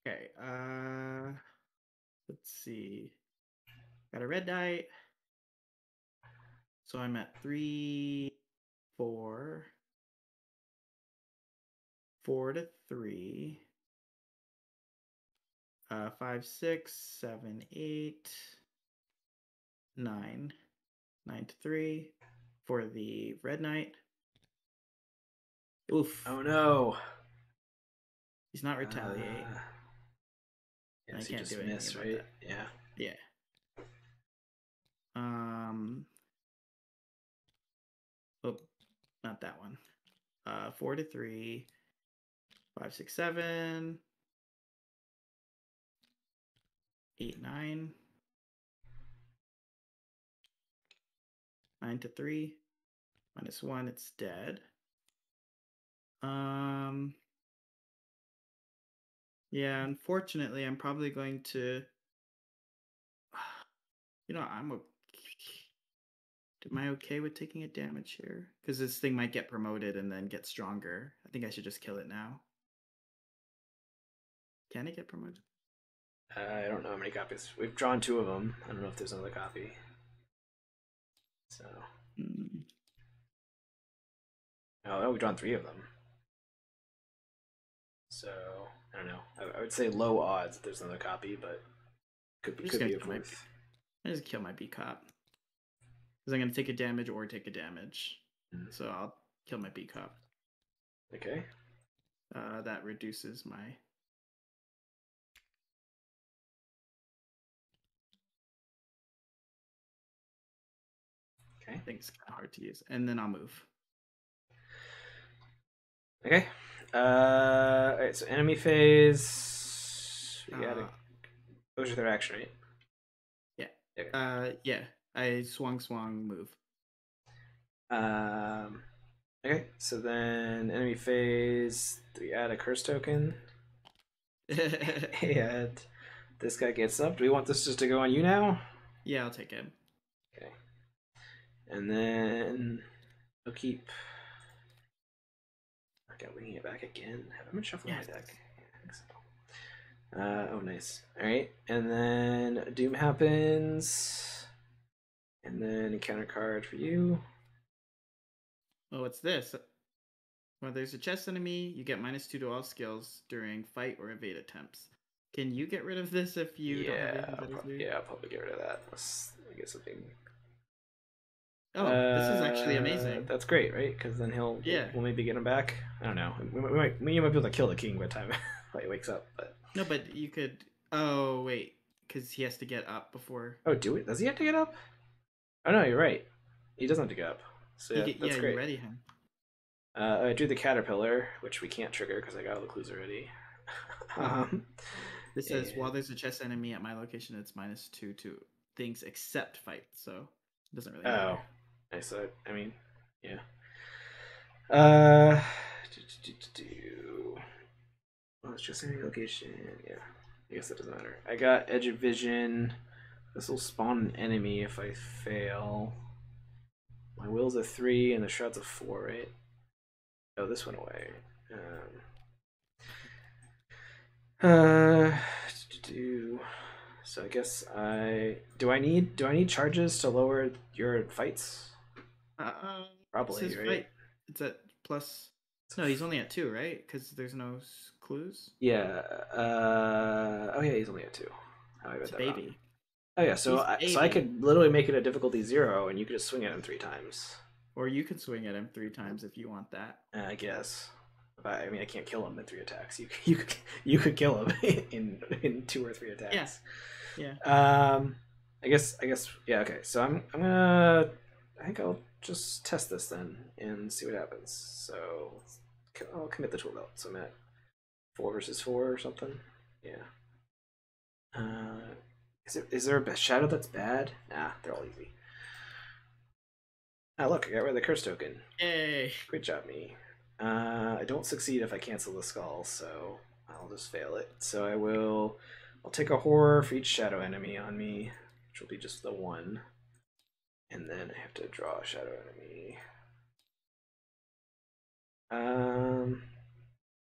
Okay. Let's see. Got a red die. So I'm at 3, 4. 4 to 3. 5, 6, 7, 8, 9. 9 to 3 for the red knight. Oof. Oh no. He's not retaliate. Yes, I can't do anything right? Yeah. Yeah. Oh, not that one. 4 to 3. 5, 6, 7. 8, 9. 9 to 3. -1, it's dead. Yeah, unfortunately, I'm probably going to. Am I okay with taking a damage here? Because this thing might get promoted and then get stronger. I think I should just kill it now. Can it get promoted? I don't know how many copies. We've drawn 2 of them. I don't know if there's another copy. So. Oh, we've drawn 3 of them. So I don't know. I would say low odds that there's another copy, but could be a 4th. I just kill my B cop because I'm gonna take a damage or take a damage. So I'll kill my B cop. Okay. That reduces my. Okay. I think it's kind of hard to use, and then I'll move. Okay. Alright, so enemy phase. We got those are their action, right? Yeah. Yeah. I swung move. Okay, so then enemy phase, we add a curse token. And this guy gets up. Do we want this just to go on you now? Yeah, I'll take it. Okay. And then I'll keep. Okay, winging it back again. Have I been shuffling my deck? Yeah, I think so. Oh, nice. All right, and then Doom happens, and then encounter card for you. Oh, what's this? When there's a chest enemy, you get -2 to all skills during fight or evade attempts. Can you get rid of this if you don't have anything that is new? Yeah, I'll probably get rid of that. Let's get something. Oh, this is actually amazing. That's great, right? Because then we'll maybe get him back. I don't know. We might be able to kill the king by the time he wakes up. But no, but you could. Oh wait, because he has to get up before. Oh, does he have to get up? Oh no, you're right. He doesn't have to get up. So yeah, that's great. You ready him. I drew the caterpillar, which we can't trigger because I got all the clues already. This says while there's a chest enemy at my location, it's -2 to things except fight. So it doesn't really matter. Nice. I mean, yeah. Well, it's just any location. Yeah, I guess it doesn't matter. I got Edge of Vision. This will spawn an enemy if I fail. My will's a 3 and the shroud's a 4, right? Oh, this went away. So I guess do I need charges to lower your fights? Probably, right? Fight. It's at plus. No, he's only at 2, right? Because there's no clues. Yeah. Oh yeah, he's only at 2. How I read that baby. wrong. Oh yeah, so I could literally make it a difficulty 0, and you could just swing at him 3 times. Or you could swing at him 3 times if you want that. I guess. But I mean, I can't kill him in 3 attacks. You could kill him in 2 or 3 attacks. Yeah. I guess. Yeah. Okay. So I think I'll just test this then and see what happens. So I'll commit the tool belt. So I'm at 4 versus 4 or something. Yeah. Is there a shadow that's bad? Nah, they're all easy. Ah, look, I got rid of the curse token. Yay! Great job, me. I don't succeed if I cancel the skull, so I'll just fail it. So I'll take a horror for each shadow enemy on me, which will be just the 1. And then I have to draw a shadow enemy.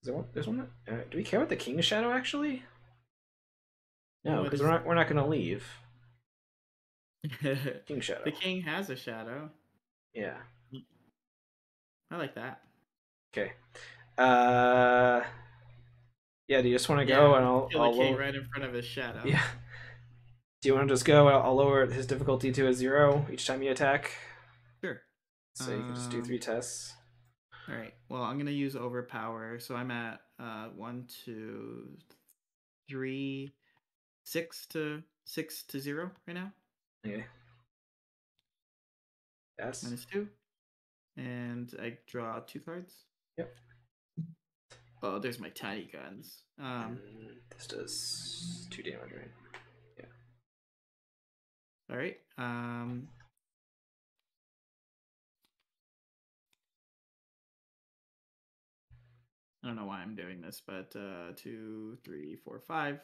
There's one. Do we care about the king's shadow actually? No, because we're not gonna leave. King shadow. The king has a shadow. Yeah. I like that. Okay. Yeah. Do you just want to go and I'll kill the king right in front of his shadow? Yeah. Do you want to just go? I'll lower his difficulty to a 0 each time you attack. Sure. So you can just do 3 tests. All right. Well, I'm gonna use overpower. So I'm at 1, 2, 3, 6 to 0 right now. Okay. Yes. -2, and I draw 2 cards. Yep. Oh, there's my tiny guns. This does 2 damage, right? Yeah. All right. I don't know why I'm doing this, but 2, 3, 4, 5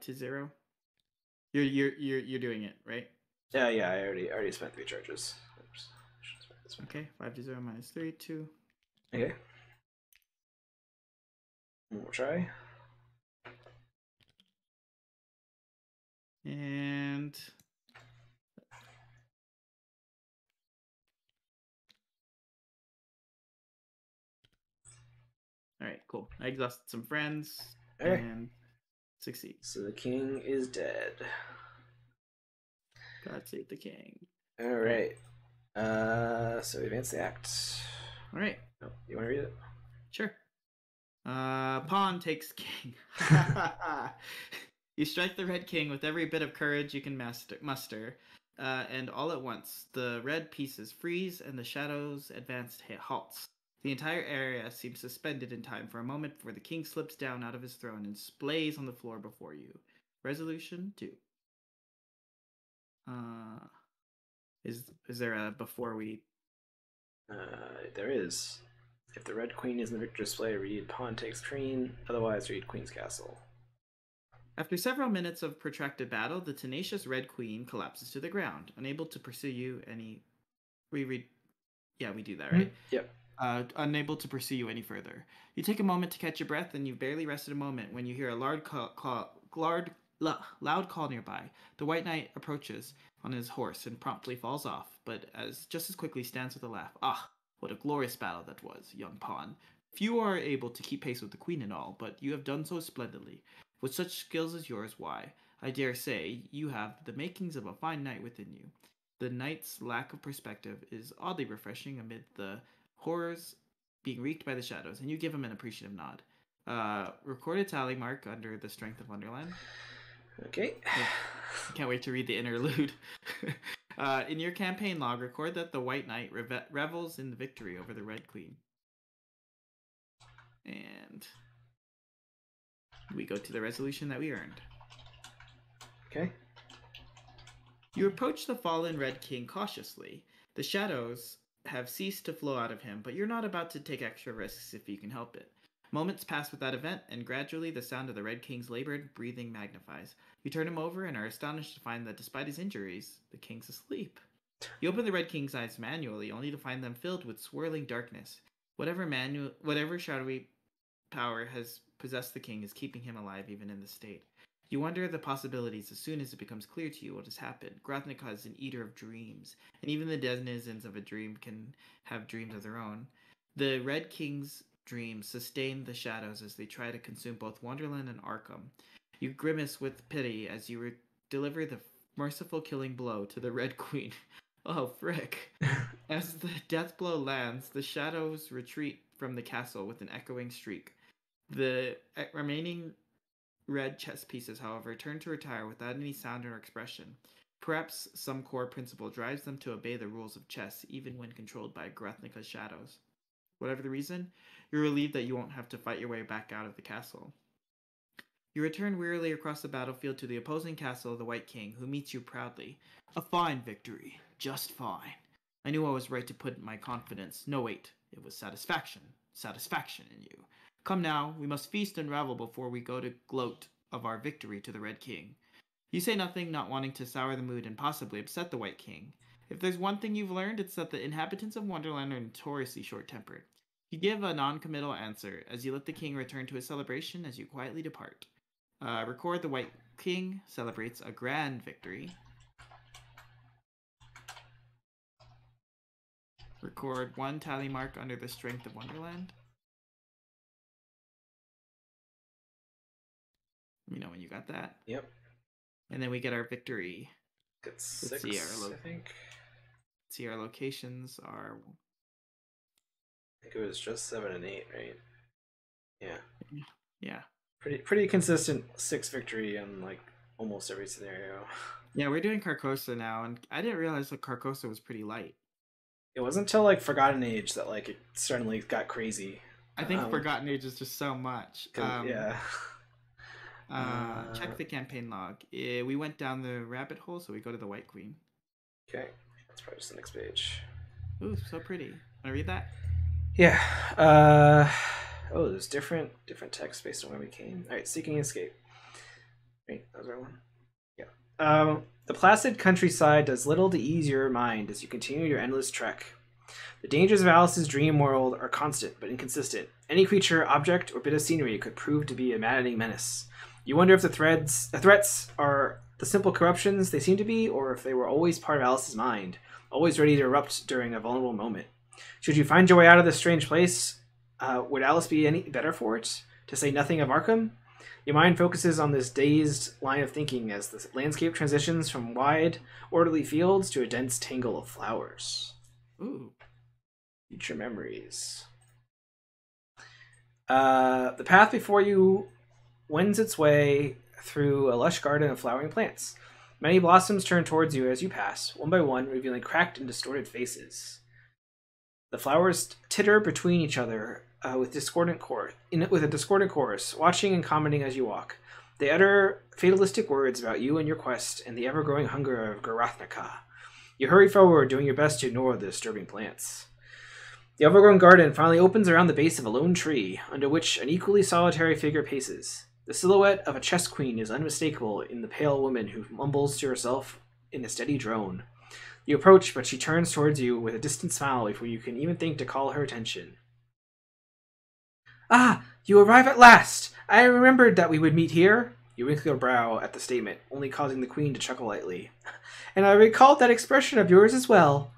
to 0. You're doing it, right? Yeah. I already spent 3 charges. Oops. Okay, 5 to 0 -3, 2. Okay. We'll try. And all right, cool. I exhausted some friends and succeed. So the king is dead. God save the king. All right. So advance the act. All right. Oh, you want to read it? Sure. Pawn takes king. You strike the red king with every bit of courage you can muster, and all at once the red pieces freeze and the shadow's advanced halts. The entire area seems suspended in time for a moment before the king slips down out of his throne and splays on the floor before you. Resolution 2. Is there a before we? There is. If the red queen is in the victor display, read pawn takes queen. Otherwise, read queen's castle. After several minutes of protracted battle, the tenacious red queen collapses to the ground, unable to pursue you any. We read. Yeah, we do that, right? Yep. Unable to pursue you any further. You take a moment to catch your breath, and you've barely rested a moment when you hear a loud call nearby. The White Knight approaches on his horse and promptly falls off, but just as quickly stands with a laugh. Ah, what a glorious battle that was, young pawn. Few are able to keep pace with the queen and all, but you have done so splendidly. With such skills as yours, why, I dare say you have the makings of a fine knight within you. The knight's lack of perspective is oddly refreshing amid the horrors being wreaked by the shadows, and you give him an appreciative nod. Record a tally mark under the strength of Wonderland. Okay. Can't wait to read the interlude. In your campaign log, record that the White Knight revels in the victory over the Red Queen. And we go to the resolution that we earned. Okay. You approach the fallen Red King cautiously. The shadows have ceased to flow out of him, but you're not about to take extra risks if you can help it. Moments pass without event, and gradually the sound of the Red King's labored breathing magnifies. You turn him over and are astonished to find that despite his injuries, the king's asleep. You open the Red King's eyes manually, only to find them filled with swirling darkness. Whatever shadowy power has possessed the king is keeping him alive even in this state. You wonder the possibilities as soon as it becomes clear to you what has happened. Grotnica is an eater of dreams, and even the denizens of a dream can have dreams of their own. The Red King's dreams sustain the shadows as they try to consume both Wonderland and Arkham. You grimace with pity as you deliver the merciful killing blow to the Red Queen. Oh, frick. As the death blow lands, the shadows retreat from the castle with an echoing shriek. The remaining red chess pieces, however, turn to retire without any sound or expression. Perhaps some core principle drives them to obey the rules of chess, even when controlled by Grothnika's shadows. Whatever the reason, you're relieved that you won't have to fight your way back out of the castle. You return wearily across the battlefield to the opposing castle of the White King, who meets you proudly. A fine victory. Just fine. I knew I was right to put my confidence. No, wait. It was satisfaction. Satisfaction in you. Come now, we must feast and revel before we go to gloat of our victory to the Red King. You say nothing, not wanting to sour the mood and possibly upset the White King. If there's one thing you've learned, it's that the inhabitants of Wonderland are notoriously short-tempered. You give a non-committal answer as you let the king return to his celebration as you quietly depart. Record the White King celebrates a grand victory. Record one tally mark under the strength of Wonderland. You know when you got that. Yep. And then we get our victory. It's 6, I think. See, our locations are... I think it was just 7 and 8, right? Yeah. Yeah. Pretty consistent 6 victory in like almost every scenario. Yeah, we're doing Carcosa now, and I didn't realize that Carcosa was pretty light. It wasn't until like Forgotten Age that like it suddenly got crazy. I think Forgotten Age is just so much. Yeah. Check the campaign log. We went down the rabbit hole, so we go to the White Queen. Okay, that's probably just the next page. Ooh, so pretty. Want to read that? Yeah. Oh, there's different text based on where we came. All right, seeking escape. Wait, that was our one. Yeah. The placid countryside does little to ease your mind as you continue your endless trek. The dangers of Alice's dream world are constant but inconsistent. Any creature, object, or bit of scenery could prove to be a maddening menace. You wonder if the threats are the simple corruptions they seem to be, or if they were always part of Alice's mind, always ready to erupt during a vulnerable moment. Should you find your way out of this strange place, would Alice be any better for it? To say nothing of Arkham? Your mind focuses on this dazed line of thinking as the landscape transitions from wide, orderly fields to a dense tangle of flowers. Ooh. Future memories. The path before you wends its way through a lush garden of flowering plants. Many blossoms turn towards you as you pass, one by one, revealing cracked and distorted faces. The flowers titter between each other with a discordant chorus, watching and commenting as you walk. They utter fatalistic words about you and your quest and the ever-growing hunger of Grotnica. You hurry forward, doing your best to ignore the disturbing plants. The overgrown garden finally opens around the base of a lone tree, under which an equally solitary figure paces. The silhouette of a chess queen is unmistakable in the pale woman who mumbles to herself in a steady drone. You approach, but she turns towards you with a distant smile before you can even think to call her attention. Ah, you arrive at last! I remembered that we would meet here. You wrinkle your brow at the statement, only causing the queen to chuckle lightly. And I recalled that expression of yours as well.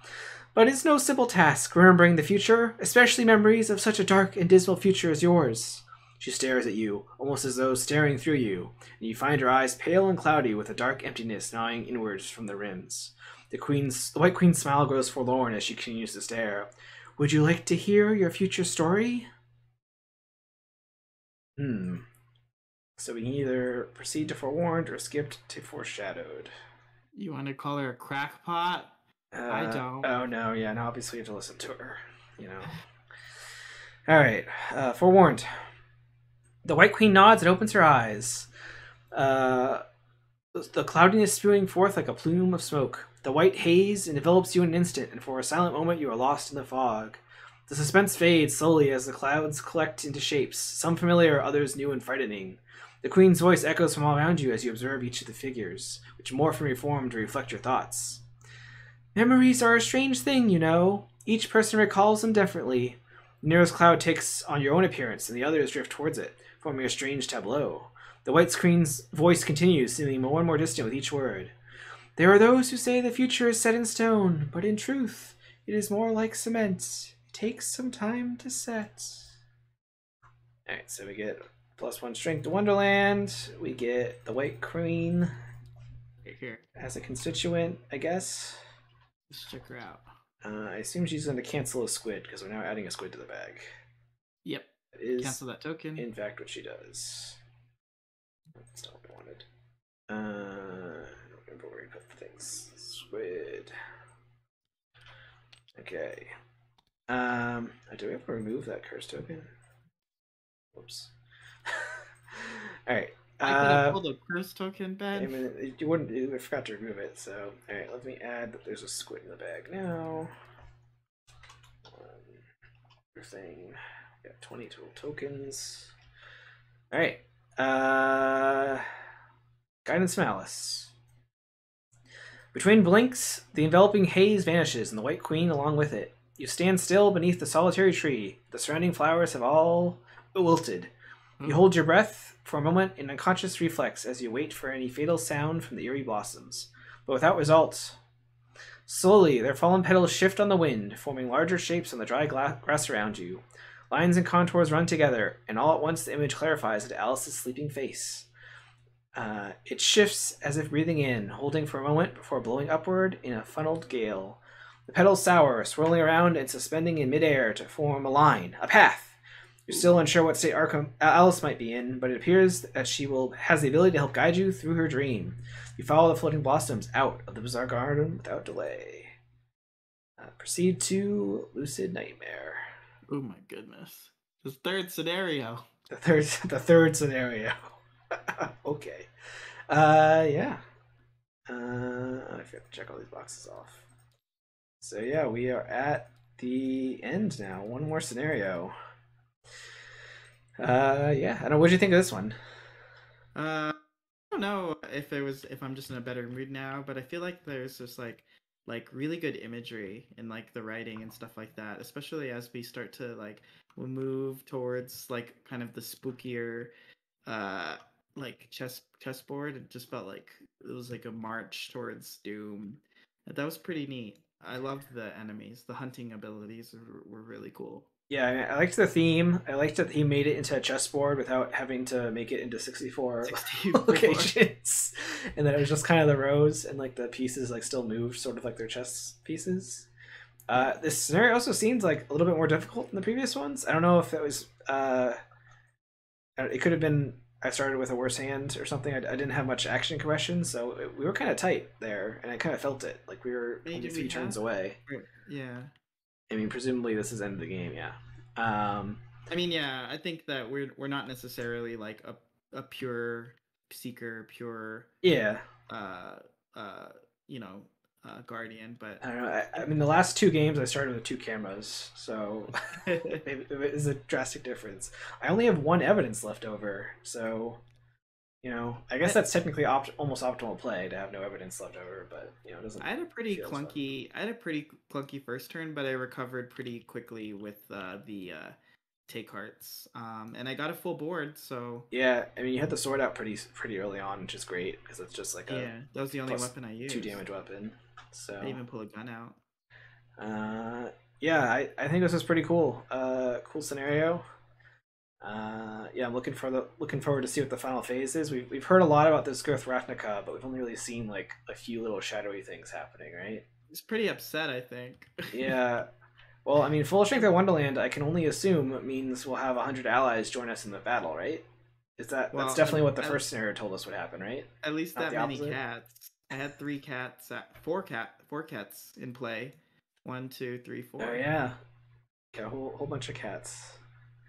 But it's no simple task, remembering the future, especially memories of such a dark and dismal future as yours. She stares at you, almost as though staring through you, and you find her eyes pale and cloudy with a dark emptiness gnawing inwards from the rims. The White Queen's smile grows forlorn as she continues to stare. Would you like to hear your future story? So we can either proceed to forewarned or skip to foreshadowed. You want to call her a crackpot? I don't. Oh no, yeah, and obviously you have to listen to her, Alright, forewarned. The White Queen nods and opens her eyes. The cloudiness spewing forth like a plume of smoke. The white haze envelops you in an instant, and for a silent moment you are lost in the fog. The suspense fades slowly as the clouds collect into shapes, some familiar, others new and frightening. The Queen's voice echoes from all around you as you observe each of the figures, which morph and reform to reflect your thoughts. Memories are a strange thing, you know. Each person recalls them differently. The nearest cloud takes on your own appearance, and the others drift towards it, forming a strange tableau. The White Queen's voice continues, seeming more and more distant with each word. There are those who say the future is set in stone, but in truth, it is more like cement. It takes some time to set. Alright, so we get +1 strength to Wonderland. We get the White Queen Here. as a constituent, I guess. Let's check her out. I assume she's going to cancel a squid, because we're now adding a squid to the bag. Yep. That is, cancel that token. in fact, what she does. That's not what I wanted. I don't remember where we put the things. Squid. Okay. Do we have to remove that curse token? Whoops. Alright. I could have pulled a curse token, Ben. I mean, you wouldn't. I forgot to remove it. So, all right. Let me add that there's a squid in the bag now. Other thing. We got 20 total tokens. All right. Guidance Malice. Between blinks, the enveloping haze vanishes, and the White Queen along with it. You stand still beneath the solitary tree. The surrounding flowers have all wilted. You hold your breath for a moment in unconscious reflex as you wait for any fatal sound from the eerie blossoms, but without result. Slowly, their fallen petals shift on the wind, forming larger shapes on the dry grass around you. Lines and contours run together, and all at once the image clarifies into Alice's sleeping face. It shifts as if breathing in, holding for a moment before blowing upward in a funneled gale. The petals sour, swirling around and suspending in midair to form a line, a path. You're still unsure what state Alice might be in, but it appears that she has the ability to help guide you through her dream. You follow the floating blossoms out of the bizarre garden without delay. Proceed to Lucid Nightmare. Oh my goodness. The third scenario. The third scenario. Okay. Yeah. I have to check all these boxes off. So yeah, we are at the end now. One more scenario. Yeah. I don't know. What did you think of this one? I don't know if I'm just in a better mood now, but I feel like there's just like really good imagery in like the writing and stuff like that, especially as we start to we move towards like kind of the spookier like chessboard. It just felt like it was like a march towards doom. That was pretty neat. I loved the enemies. The hunting abilities were really cool. Yeah, I liked the theme. I liked that he made it into a chessboard without having to make it into 64 locations. And then it was just kind of the rows and like the pieces like still moved sort of like their chess pieces. This scenario also seems like a little bit more difficult than the previous ones. I don't know if it was it could have been I started with a worse hand or something. I didn't have much action compression, so we were kind of tight there, and I kind of felt it. Like we were only 3 turns away. Yeah. I mean, presumably this is the end of the game, yeah. I mean, yeah, I think that we're not necessarily like a pure seeker, pure yeah. you know, Guardian, but I don't know. I mean, the last two games I started with two cameras, so it is a drastic difference. I only have one evidence left over, so I guess I, that's technically almost optimal play to have no evidence left over, but it doesn't I had a pretty feel as fun. clunky. I had a pretty clunky first turn, but I recovered pretty quickly with the take hearts. And I got a full board, so Yeah, I mean, you had the sword out pretty early on, which is great because it's just like a yeah, that was the only plus weapon I 2 damage used. weapon. I didn't So, even pull a gun out. yeah, I think this is pretty cool. Cool scenario. Yeah, I'm looking forward to see what the final phase is. We've heard a lot about this Girth Ravnica, but we've only really seen like a few little shadowy things happening, right? He's pretty upset, I think. Yeah. Well, I mean, full strength at Wonderland, I can only assume means we'll have 100 allies join us in the battle, right? That's Well, definitely what the first scenario told us would happen, right? at least Not that the many opposite. cats. I had four cats in play. One, two, three, Oh four, yeah, okay, a whole bunch of cats.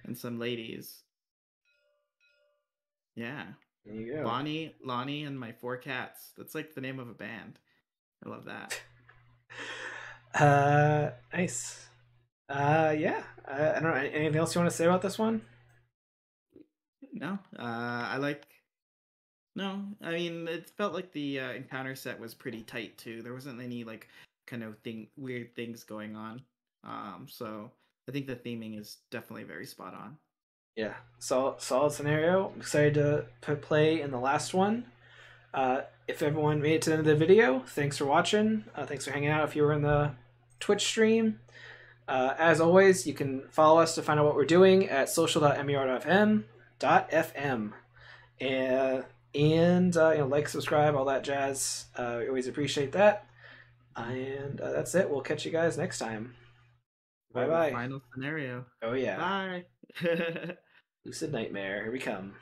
and some ladies. Yeah, There you go. Bonnie, Lonnie, and my four cats. That's like the name of a band. I love that. Nice. Yeah. I don't know. Anything else you want to say about this one? No, I like. No, I mean it felt like the encounter set was pretty tight too. There wasn't any like kind of weird things going on. So I think the theming is definitely very spot on. Yeah. Solid scenario. I'm excited to play in the last one. If everyone made it to the end of the video, thanks for watching. Thanks for hanging out if you were in the Twitch stream. As always, you can follow us to find out what we're doing at social.mer.fm. And like, subscribe, all that jazz. We always appreciate that. And that's it. We'll catch you guys next time. Bye For the bye. final scenario. Oh yeah. Bye. Lucid Nightmare. Here we come.